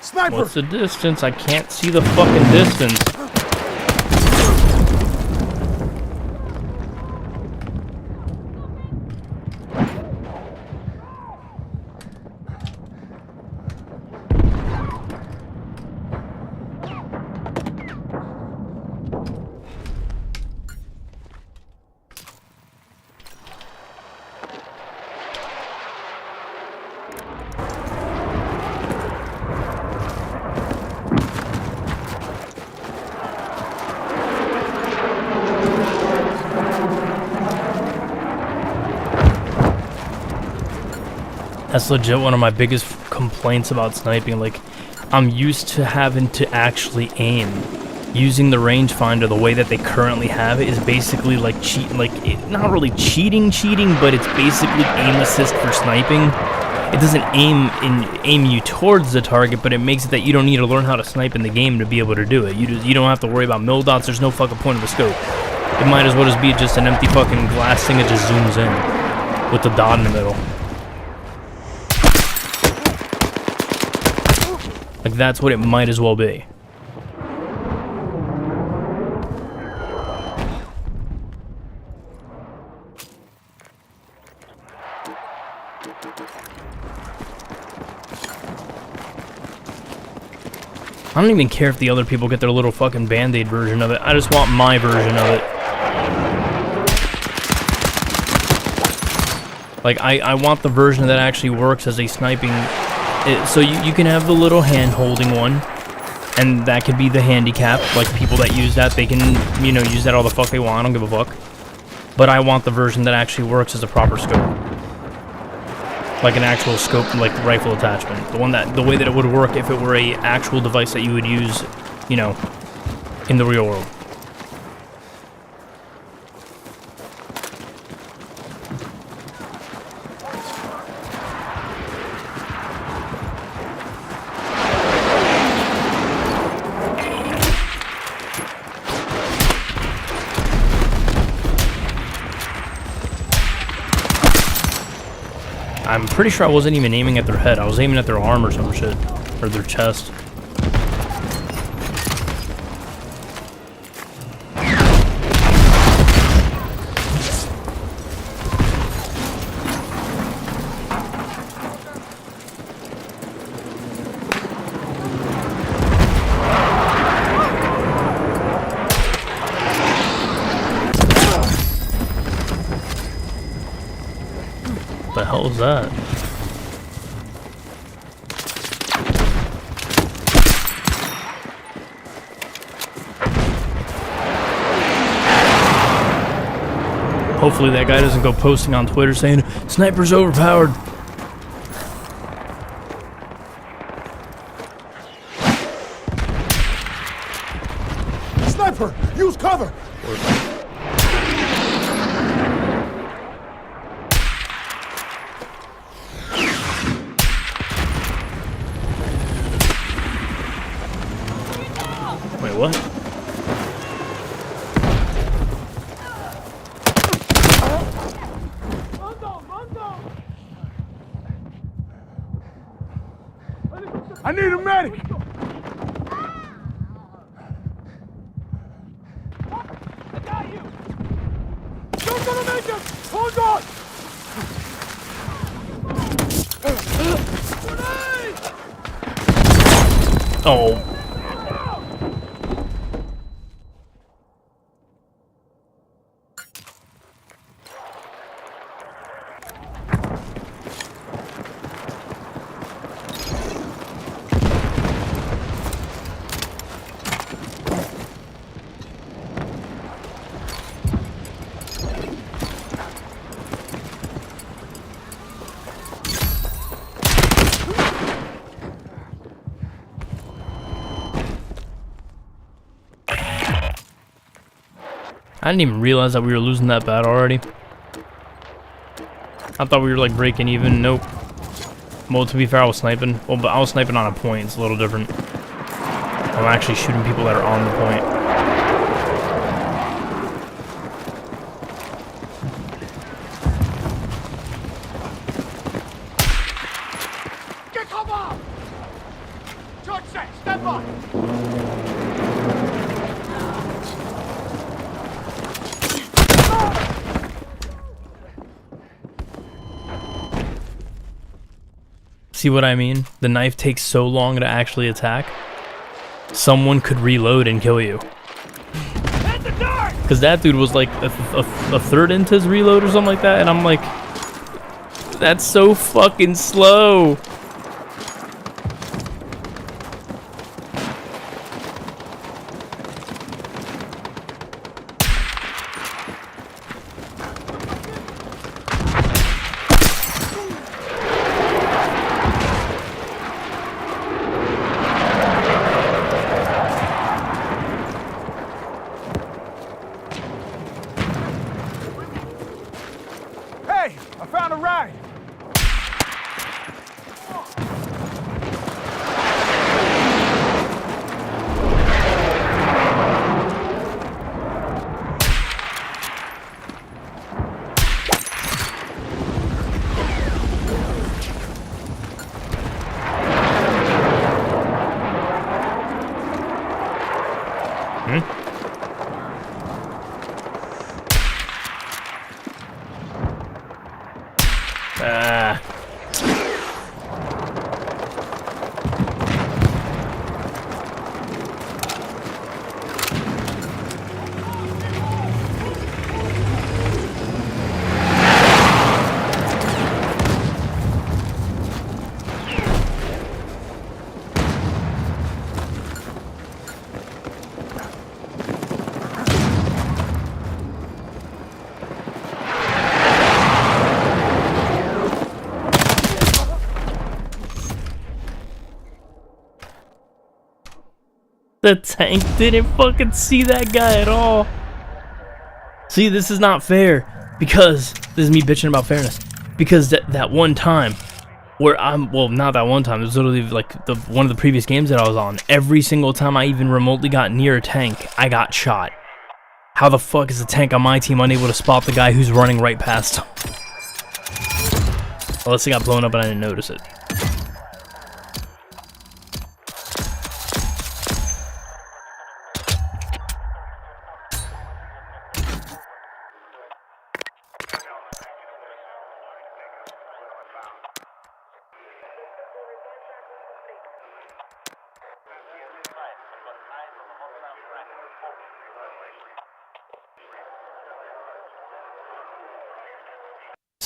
Sniper! What's the distance? I can't see the fucking distance. That's legit one of my biggest complaints about sniping. Like, I'm used to having to actually aim. Using the rangefinder the way that they currently have it is basically like cheating. Like, not really cheating, but it's basically aim assist for sniping. It doesn't aim you towards the target, but it makes it that you don't need to learn how to snipe in the game to be able to do it. You don't have to worry about mil dots. There's no fucking point of the scope. It might as well just be just an empty fucking glass thing that just zooms in with the dot in the middle. Like, that's what it might as well be. I don't even care if the other people get their little fucking Band-Aid version of it. I just want my version of it. Like, I want the version that actually works as a sniping... so you can have the little hand-holding one, and that could be the handicap. Like, people that use that, they can, you know, use that all the fuck they want. I don't give a fuck. But I want the version that actually works as a proper scope. Like an actual scope, like rifle attachment. The way that it would work if it were a actual device that you would use, you know, in the real world. I'm pretty sure I wasn't even aiming at their head. I was aiming at their arm or some shit. Or their chest. What the hell is that? Hopefully that guy doesn't go posting on Twitter saying, "Sniper's overpowered." Sniper, use cover. Wait, what? I need a medic. I got you. You're gonna make it. Hold on. Oh. I didn't even realize that we were losing that bad already. I thought we were like breaking even. Nope. Well, to be fair, I was sniping. Well, but I was sniping on a point. It's a little different. I'm actually shooting people that are on the point. Get cover. Charge set. Stand by. See what I mean? The knife takes so long to actually attack. Someone could reload and kill you. Because that dude was like a third into his reload or something like that, and I'm like, that's so fucking slow. Hey, I found a ride. The tank didn't fucking see that guy at all. See, this is not fair. Because, this is me bitching about fairness. Because that one time, where well, not that one time, it was literally like one of the previous games that I was on. Every single time I even remotely got near a tank, I got shot. How the fuck is the tank on my team unable to spot the guy who's running right past him? Unless it got blown up and I didn't notice it.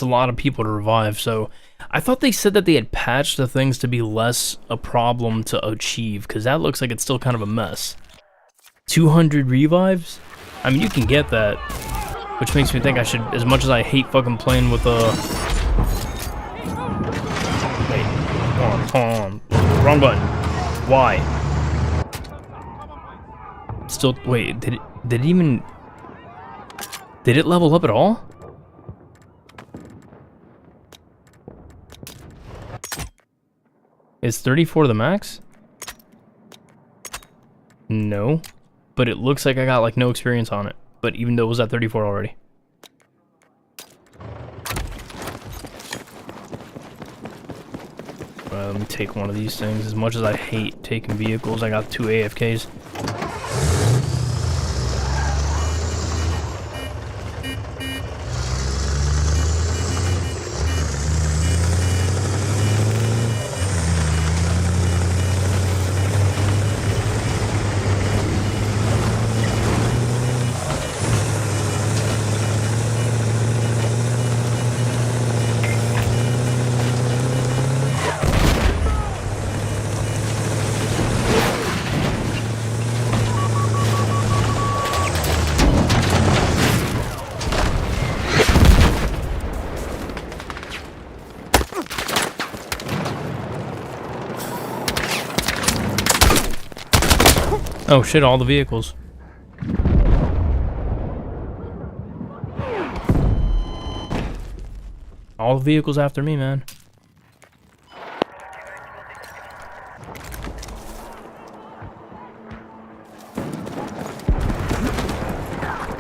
A lot of people to revive, so I thought they said that they had patched the things to be less a problem to achieve, because that looks like it's still kind of a mess. 200 revives? I mean, you can get that, which makes me think I should, as much as I hate fucking playing with wait, hold on, wrong button. Why? Still, wait, did it level up at all? Is 34 the max? No. But it looks like I got like no experience on it. But even though it was at 34 already. Let me take one of these things. As much as I hate taking vehicles, I got 2 AFKs. Oh shit, all the vehicles. All the vehicles after me, man.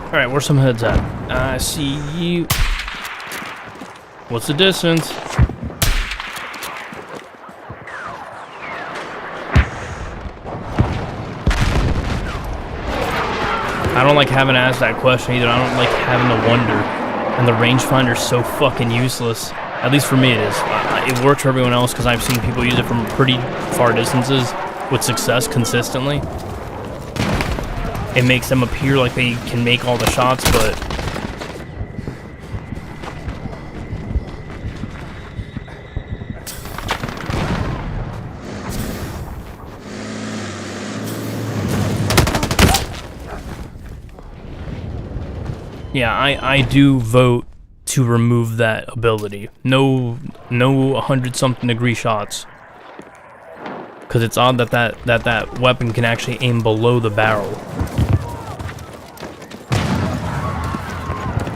Alright, where's some heads at? I see you. What's the distance? I don't like having to ask that question either. I don't like having to wonder. And the rangefinder's so fucking useless. At least for me it is. It works for everyone else because I've seen people use it from pretty far distances with success consistently. It makes them appear like they can make all the shots, but... yeah, I do vote to remove that ability. No 100-something degree shots. Because it's odd that weapon can actually aim below the barrel.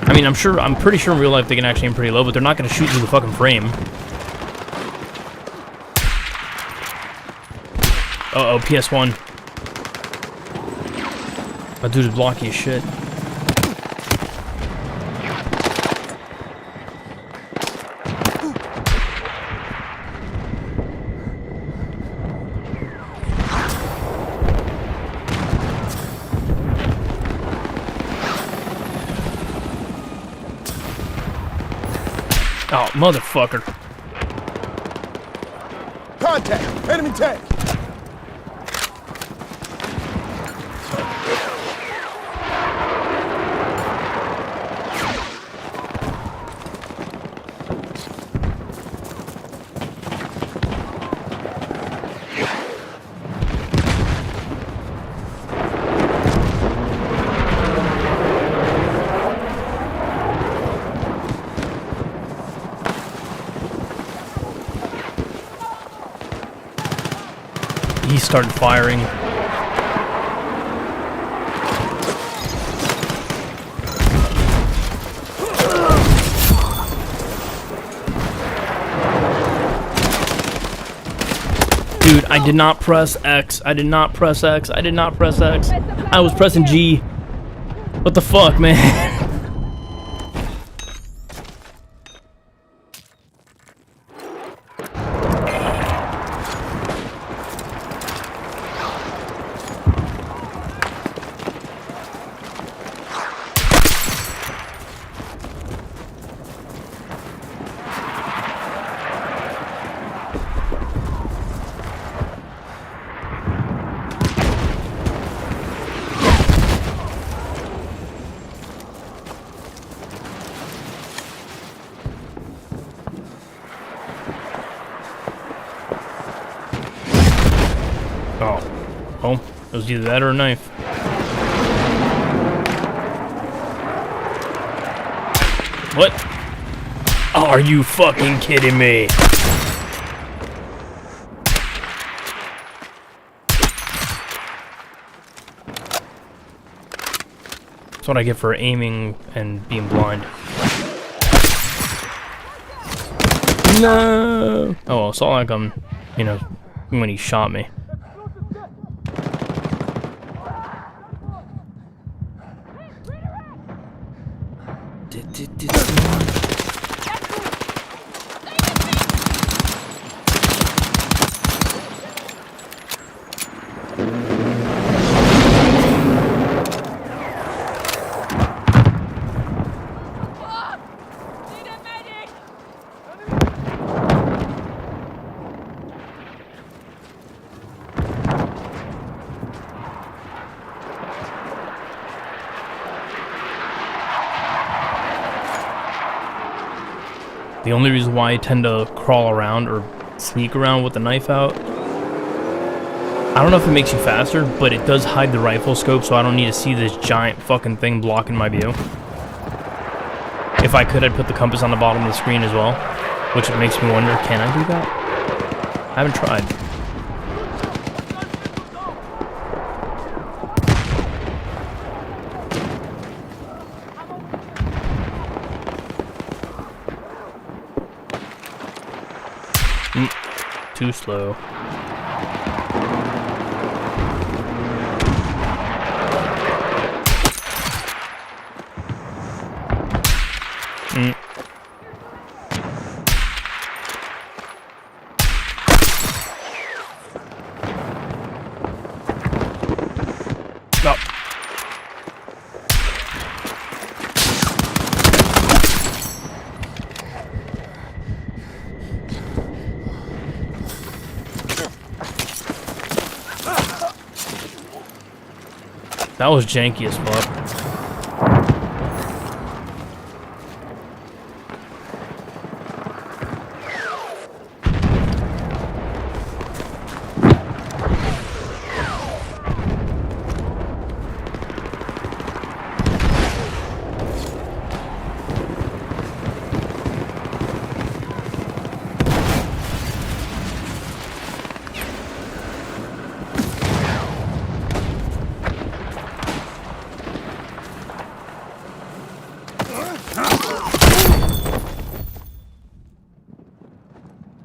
I mean, I'm pretty sure in real life they can actually aim pretty low, but they're not going to shoot through the fucking frame. Uh-oh, PS1. That dude is blocky as shit. Oh, motherfucker. Contact! Enemy tank! He started firing. I did not press X. I did not press X. I did not press X. I was pressing G. What the fuck, man? Oh, it was either that or a knife. What? Oh, are you fucking kidding me? That's what I get for aiming and being blind. No! Oh, well, saw that coming, you know, when he shot me. The only reason why I tend to crawl around or sneak around with the knife out, I don't know if it makes you faster, but it does hide the rifle scope, so I don't need to see this giant fucking thing blocking my view. If I could, I'd put the compass on the bottom of the screen as well, which makes me wonder, can I do that? I haven't tried. Too slow. No. That was janky as fuck.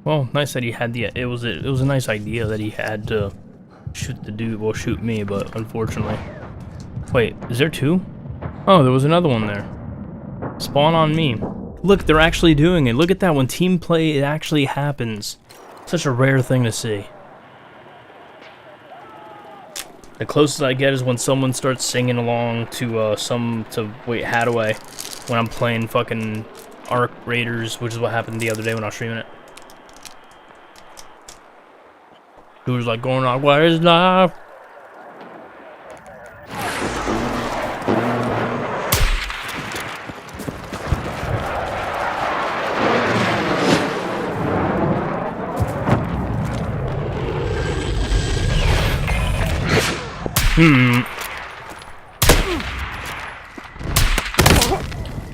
Well, nice that he had the. It was a nice idea that he had to shoot the dude. Well, shoot me, but unfortunately. Wait, is there two? Oh, there was another one there. Spawn on me. Look, they're actually doing it. Look at that. When team play, it actually happens. Such a rare thing to see. The closest I get is when someone starts singing along to wait, Hadaway, when I'm playing fucking Arc Raiders, which is what happened the other day when I was streaming it. He was like going on, "Where is love?"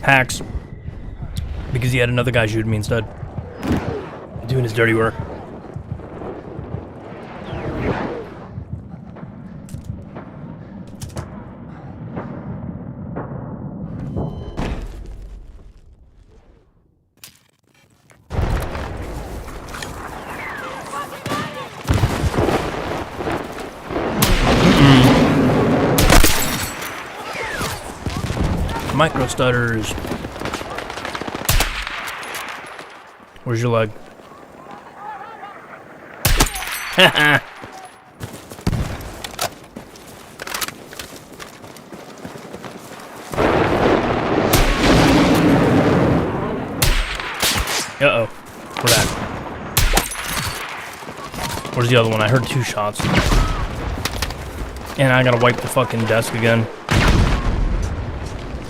Hacks. Because he had another guy shooting me instead. Doing his dirty work. Micro stutters. Where's your leg? Haha. Uh-oh. Where's that? Where's the other one? I heard 2 shots. And I gotta wipe the fucking desk again.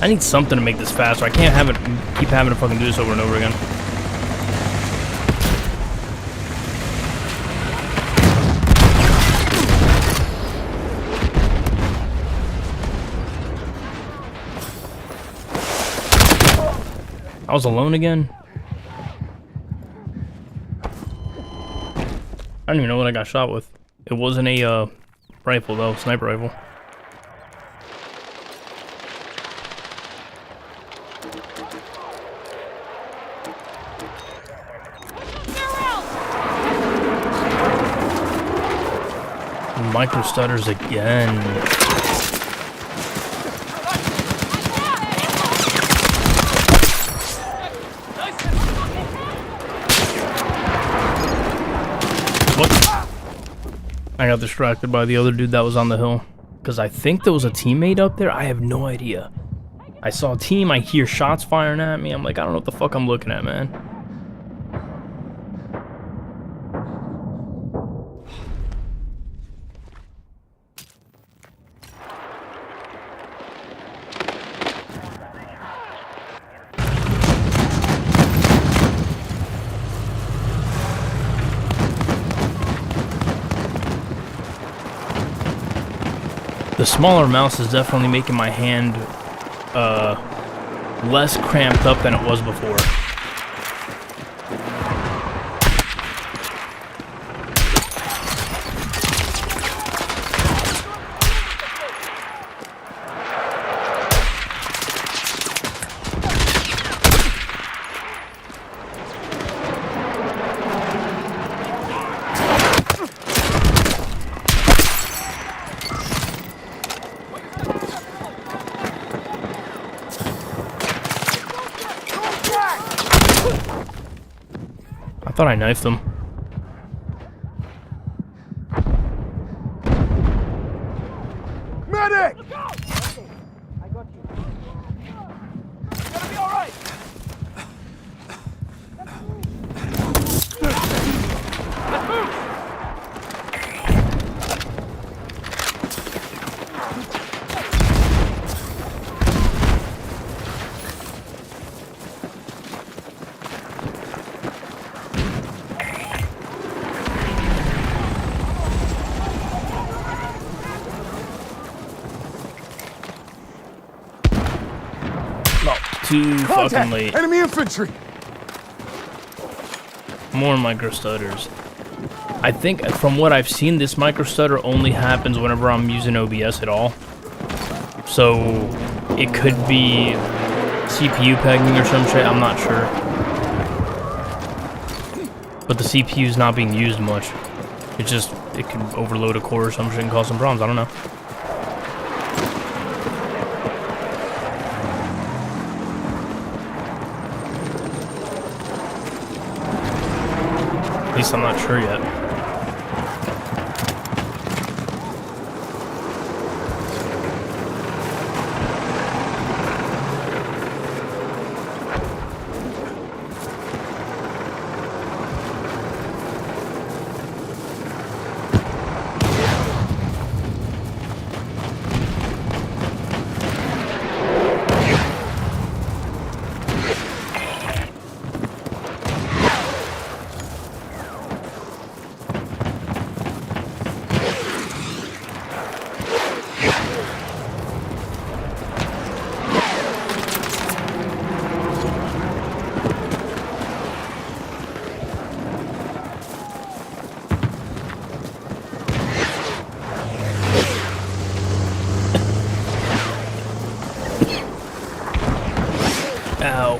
I need something to make this faster. I can't have it keep having to fucking do this over and over again. I was alone again? I don't even know what I got shot with. It wasn't a rifle though, sniper rifle. Micro stutters again. I got distracted by the other dude that was on the hill. Because I think there was a teammate up there. I have no idea. I saw a team. I hear shots firing at me. I'm like, I don't know what the fuck I'm looking at, man. The smaller mouse is definitely making my hand less cramped up than it was before. I thought I knifed them. Medic! I got you. It's gonna be all right. Let's move. Too fucking late. Enemy infantry. More micro stutters. I think from what I've seen, this micro stutter only happens whenever I'm using OBS at all. So it could be CPU pegging or some shit. I'm not sure. But the CPU is not being used much. It can overload a core or some shit and cause some problems. I don't know. At least I'm not sure yet. Ow.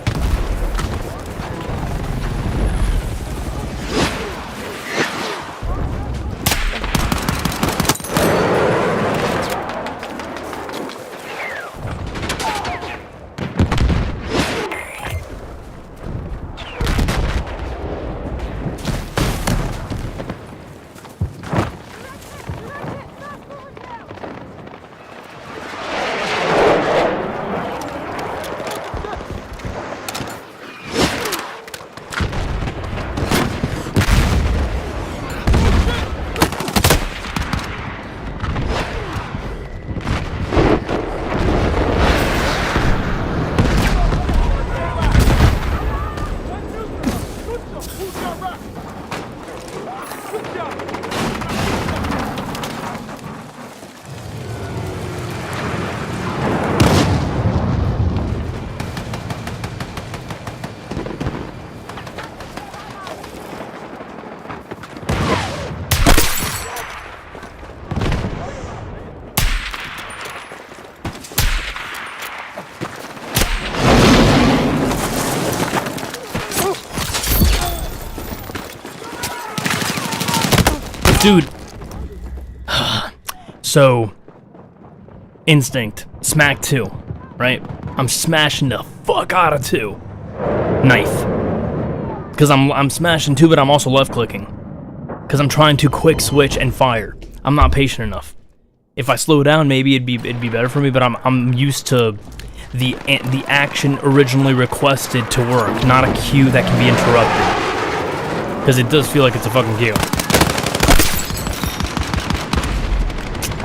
Dude. So, Instinct, smack 2, right? I'm smashing the fuck out of 2. Knife. Because I'm smashing 2, but I'm also left clicking. Because I'm trying to quick switch and fire. I'm not patient enough. If I slow down, maybe it'd be better for me, but I'm used to the action originally requested to work, not a cue that can be interrupted. Because it does feel like it's a fucking cue.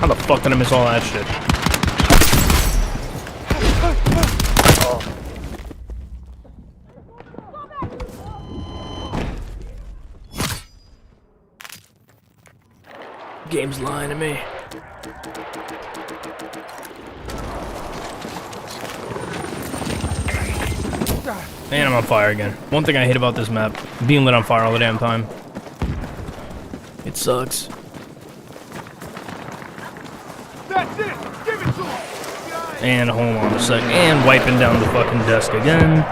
How the fuck did I miss all that shit? Game's lying to me. And I'm on fire again. One thing I hate about this map, being lit on fire all the damn time. It sucks. That's it! Give it to him! And hold on a sec. And wiping down the fucking desk again.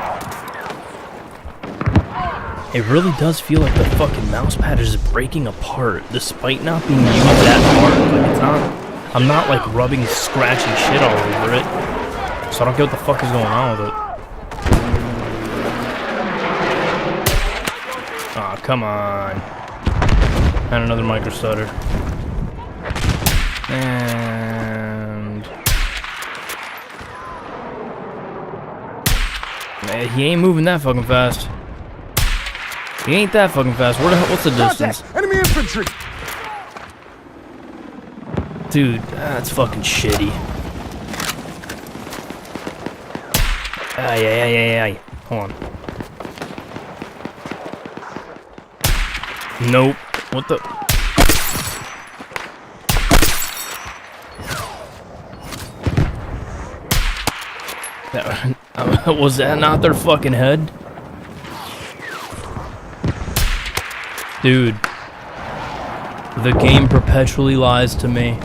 It really does feel like the fucking mouse pad is breaking apart, despite not being used that hard. Like, it's not... I'm not, like, rubbing scratchy shit all over it. So I don't get what the fuck is going on with it. Aw, oh, come on. And another micro stutter. And... Man, he ain't moving that fucking fast. He ain't that fucking fast. What's the distance? Contact! Enemy infantry! Dude, that's fucking shitty. Ay. Hold on. Nope. What the? Was that not their fucking head? Dude. The game perpetually lies to me.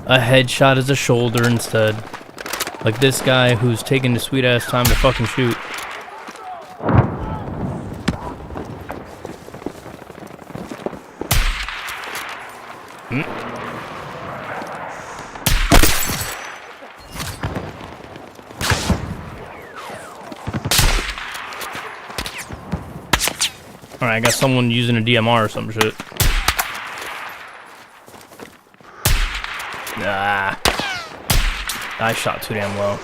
A headshot is a shoulder instead. Like this guy who's taking the sweet ass time to fucking shoot. Alright, I got someone using a DMR or some shit. Ah. I shot too damn low.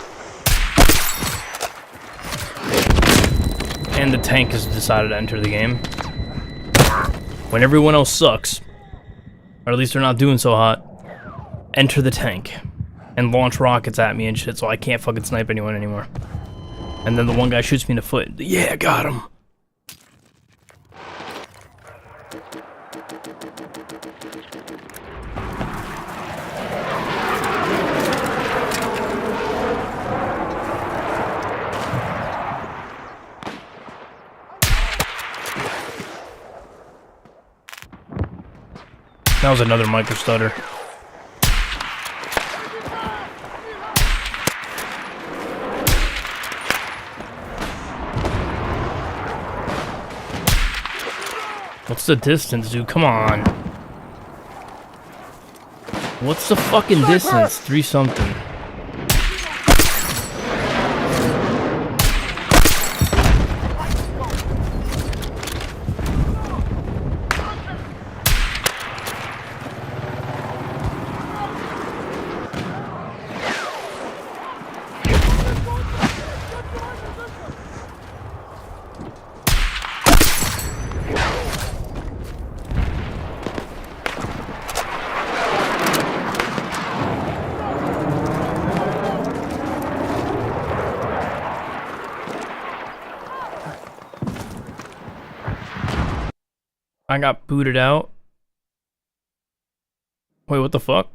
And the tank has decided to enter the game. When everyone else sucks, or at least they're not doing so hot, enter the tank and launch rockets at me and shit so I can't fucking snipe anyone anymore. And then the one guy shoots me in the foot. Yeah, got him. That was another micro stutter. What's the distance, dude? Come on. What's the fucking distance? 3 something. I got booted out. Wait, what the fuck?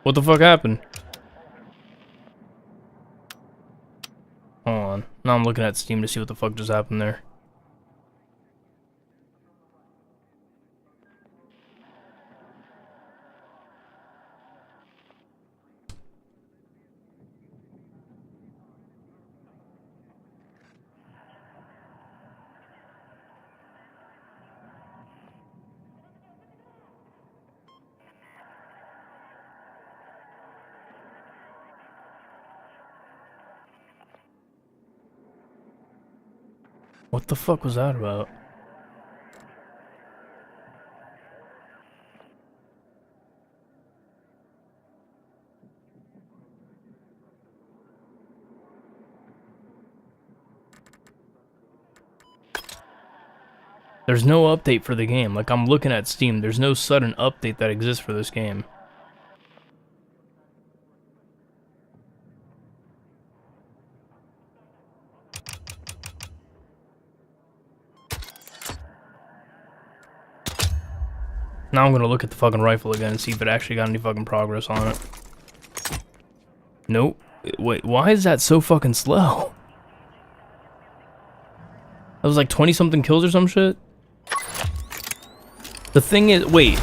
What the fuck happened? Hold on. Now I'm looking at Steam to see what the fuck just happened there. What the fuck was that about? There's no update for the game. Like, I'm looking at Steam. There's no sudden update that exists for this game. Now I'm gonna look at the fucking rifle again and see if it actually got any fucking progress on it. Nope. Wait, why is that so fucking slow? That was like 20-something kills or some shit? The thing is, wait,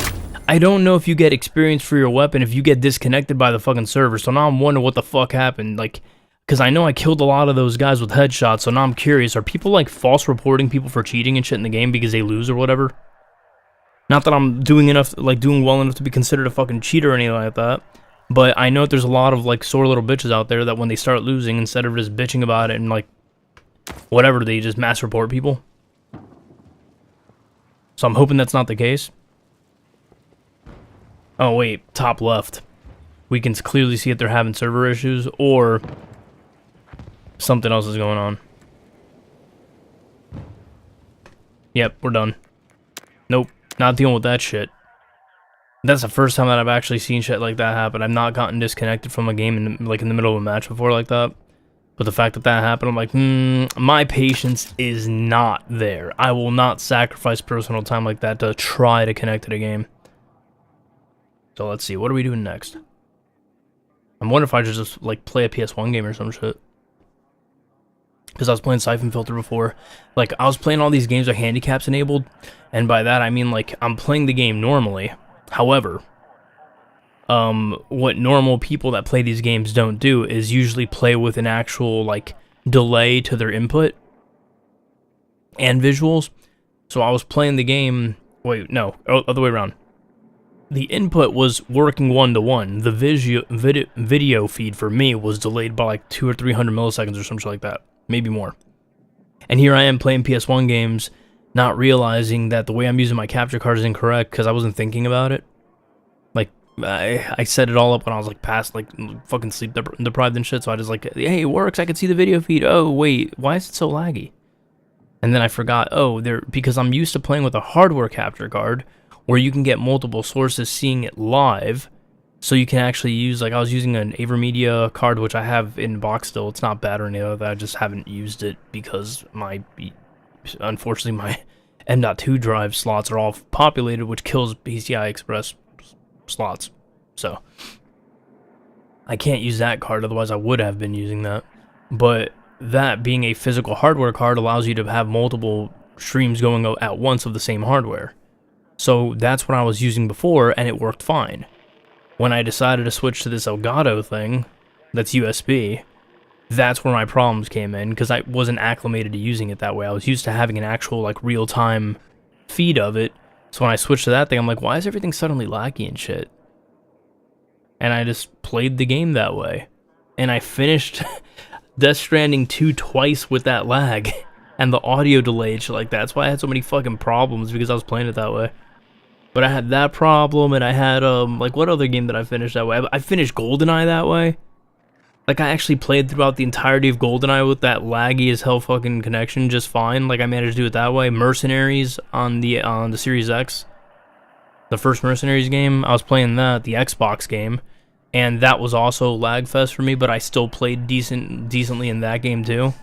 I don't know if you get experience for your weapon if you get disconnected by the fucking server, so now I'm wondering what the fuck happened, like, because I know I killed a lot of those guys with headshots, so now I'm curious, are people, like, false reporting people for cheating and shit in the game because they lose or whatever? Not that I'm doing enough, like, doing well enough to be considered a fucking cheater or anything like that, but I know that there's a lot of, like, sore little bitches out there that when they start losing, instead of just bitching about it and, like, whatever, they just mass report people. So I'm hoping that's not the case. Oh wait, top left. We can clearly see that they're having server issues, or something else is going on. Yep, we're done. Nope, not dealing with that shit. That's the first time that I've actually seen shit like that happen. I've not gotten disconnected from a game in, like, in the middle of a match before like that. But the fact that that happened, I'm like, my patience is not there. I will not sacrifice personal time like that to try to connect to the game. So let's see, what are we doing next? I'm wondering if I should just, like, play a PS1 game or some shit. Because I was playing Siphon Filter before. Like, I was playing all these games with handicaps enabled. And by that, I mean, like, I'm playing the game normally. However, what normal people that play these games don't do is usually play with an actual, like, delay to their input and visuals. So I was playing the game, wait, no, other way around. The input was working one-to-one. The video feed for me was delayed by like 200 or 300 milliseconds or something like that, maybe more. And here I am playing PS1 games, not realizing that the way I'm using my capture card is incorrect because I wasn't thinking about it. Like, I set it all up when I was like past, like, fucking sleep deprived and shit, so I just like, hey, it works, I can see the video feed. Oh, wait, why is it so laggy? And then I forgot, oh, because I'm used to playing with a hardware capture card, where you can get multiple sources seeing it live, so you can actually use, like, I was using an AverMedia card, which I have in box still. It's not bad or anything like that, I just haven't used it because unfortunately, my M.2 drive slots are all populated, which kills PCI Express slots. So I can't use that card, otherwise I would have been using that. But that being a physical hardware card allows you to have multiple streams going at once of the same hardware. So that's what I was using before, and it worked fine. When I decided to switch to this Elgato thing, that's USB, that's where my problems came in, because I wasn't acclimated to using it that way. I was used to having an actual, like, real-time feed of it. So when I switched to that thing, I'm like, why is everything suddenly laggy and shit? And I just played the game that way. And I finished Death Stranding 2 twice with that lag. And the audio delay and shit like that. That's why I had so many fucking problems, because I was playing it that way. But I had that problem, and I had, like, what other game did I finish that way? I finished GoldenEye that way. Like, I actually played throughout the entirety of GoldenEye with that laggy as hell fucking connection just fine. Like, I managed to do it that way. Mercenaries on the Series X. The first Mercenaries game, I was playing that, the Xbox game. And that was also lag fest for me, but I still played decently in that game too.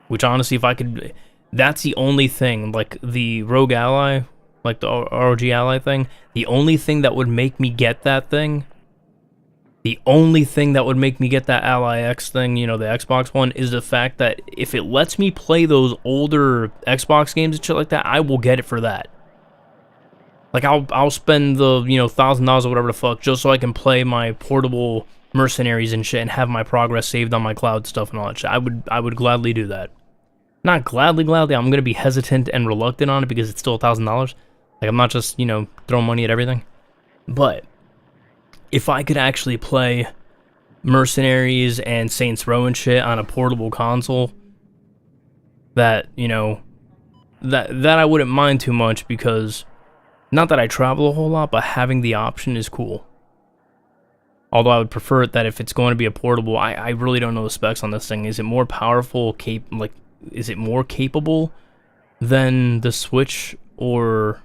Which, honestly, if I could... That's the only thing, like, the Rogue Ally, like the ROG Ally thing, the only thing that would make me get that thing, the only thing that would make me get that Ally X thing, you know, the Xbox one, is the fact that if it lets me play those older Xbox games and shit like that, I will get it for that. Like, I'll spend the, you know, $1,000 or whatever the fuck, just so I can play my portable Mercenaries and shit and have my progress saved on my cloud stuff and all that shit. I would gladly do that. Not gladly, I'm gonna be hesitant and reluctant on it because it's still $1,000. Like, I'm not just, you know, throwing money at everything. But if I could actually play Mercenaries and Saints Row and shit on a portable console, that, you know, that I wouldn't mind too much, because not that I travel a whole lot, but having the option is cool. Although I would prefer it that if it's going to be a portable, I really don't know the specs on this thing. Is it more powerful, is it more capable than the Switch or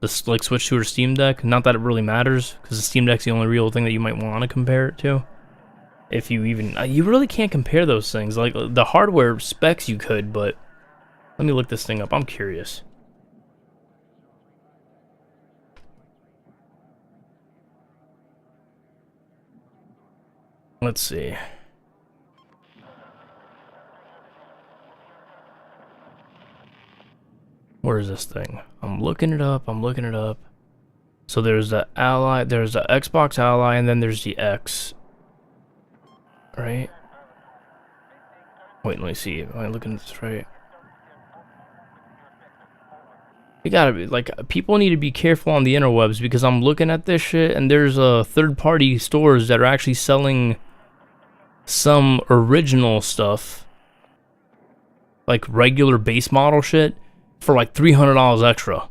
the Switch 2 or Steam Deck? Not that it really matters, because the Steam Deck's the only real thing that you might want to compare it to. If you even, you really can't compare those things. Like, the hardware specs you could, but let me look this thing up. I'm curious. Let's see. Where is this thing? I'm looking it up. I'm looking it up. So there's the Ally, there's the Xbox Ally, and then there's the X. Right? Wait, let me see. Am I looking at this right? You gotta be, like, people need to be careful on the interwebs, because I'm looking at this shit, and there's third-party stores that are actually selling some original stuff, like regular base model shit, for like $300 extra.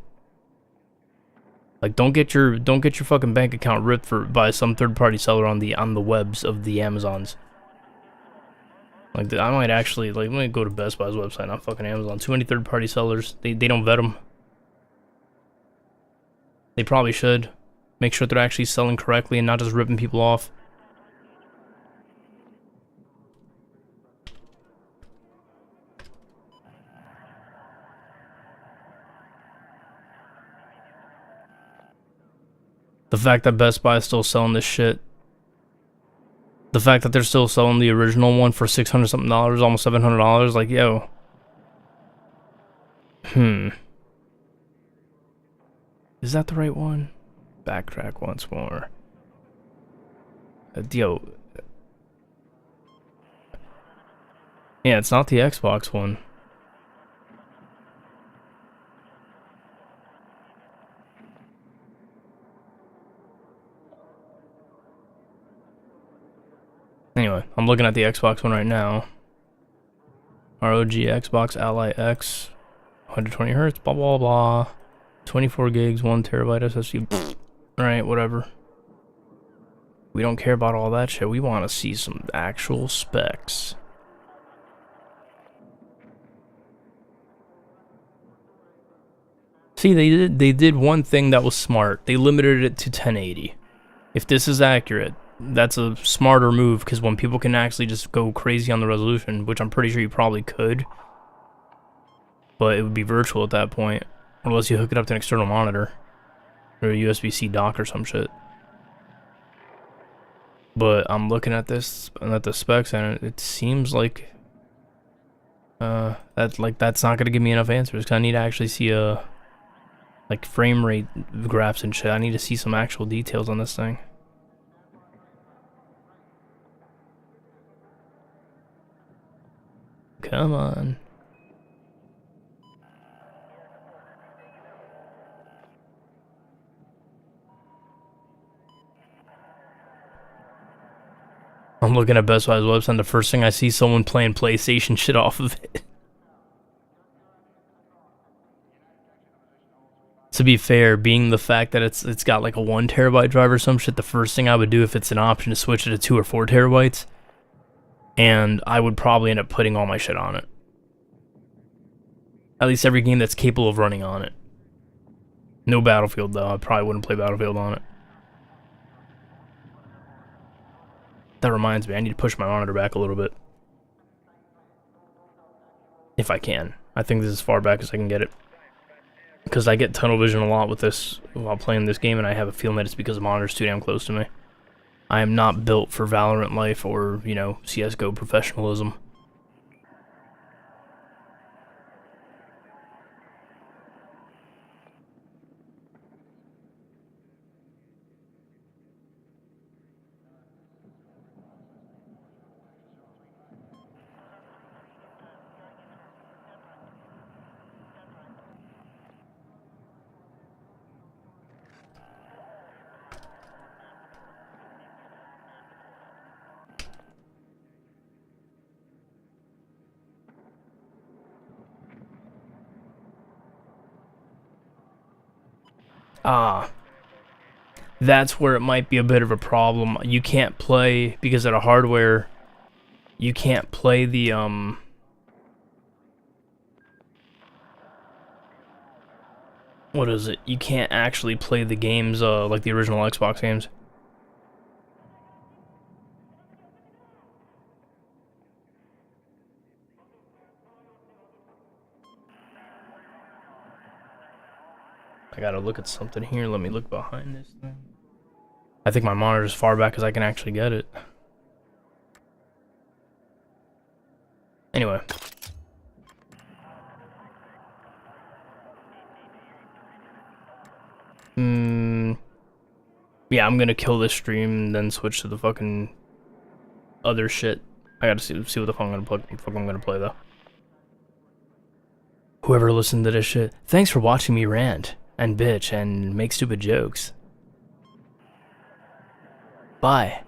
Like, don't get your fucking bank account ripped by some third-party seller on the webs of the Amazons. Like, I might actually, like, let me go to Best Buy's website, not fucking Amazon. Too many third-party sellers. They don't vet them. They probably should. Make sure they're actually selling correctly and not just ripping people off. The fact that Best Buy is still selling this shit. The fact that they're still selling the original one for $600 something, almost $700, like, yo. Is that the right one? Backtrack once more. Yo. Yeah, it's not the Xbox one. Anyway, I'm looking at the Xbox one right now. ROG Xbox Ally X, 120 hertz, blah blah blah, 24 gigs, 1 terabyte SSD. Alright, whatever. We don't care about all that shit. We want to see some actual specs. See, they did one thing that was smart. They limited it to 1080. If this is accurate, that's a smarter move, because when people can actually just go crazy on the resolution, which I'm pretty sure you probably could, but it would be virtual at that point, unless you hook it up to an external monitor or a USB-C dock or some shit. But I'm looking at this and at the specs, and it seems like that's not gonna give me enough answers, because I need to actually see like frame rate graphs and shit. I need to see some actual details on this thing. Come on. I'm looking at Best Buy's website, and the first thing I see is someone playing PlayStation shit off of it. To be fair, being the fact that it's got like a 1 terabyte drive or some shit, the first thing I would do if it's an option is switch it to 2 or 4 terabytes. And I would probably end up putting all my shit on it. At least every game that's capable of running on it. No Battlefield though, I probably wouldn't play Battlefield on it. That reminds me, I need to push my monitor back a little bit. If I can. I think this is as far back as I can get it. Because I get tunnel vision a lot with this while playing this game, and I have a feeling that it's because the monitor's too damn close to me. I am not built for Valorant life or, you know, CSGO professionalism. Ah. That's where it might be a bit of a problem. You can't play, because of the hardware, you can't play the, what is it? You can't actually play the games, like the original Xbox games. I gotta look at something here. Let me look behind this thing. I think my monitor's as far back as I can actually get it. Anyway. Yeah, I'm gonna kill this stream and then switch to the fucking other shit. I gotta see what the fuck I'm gonna play though. Whoever listened to this shit, thanks for watching me rant and bitch and make stupid jokes. Bye.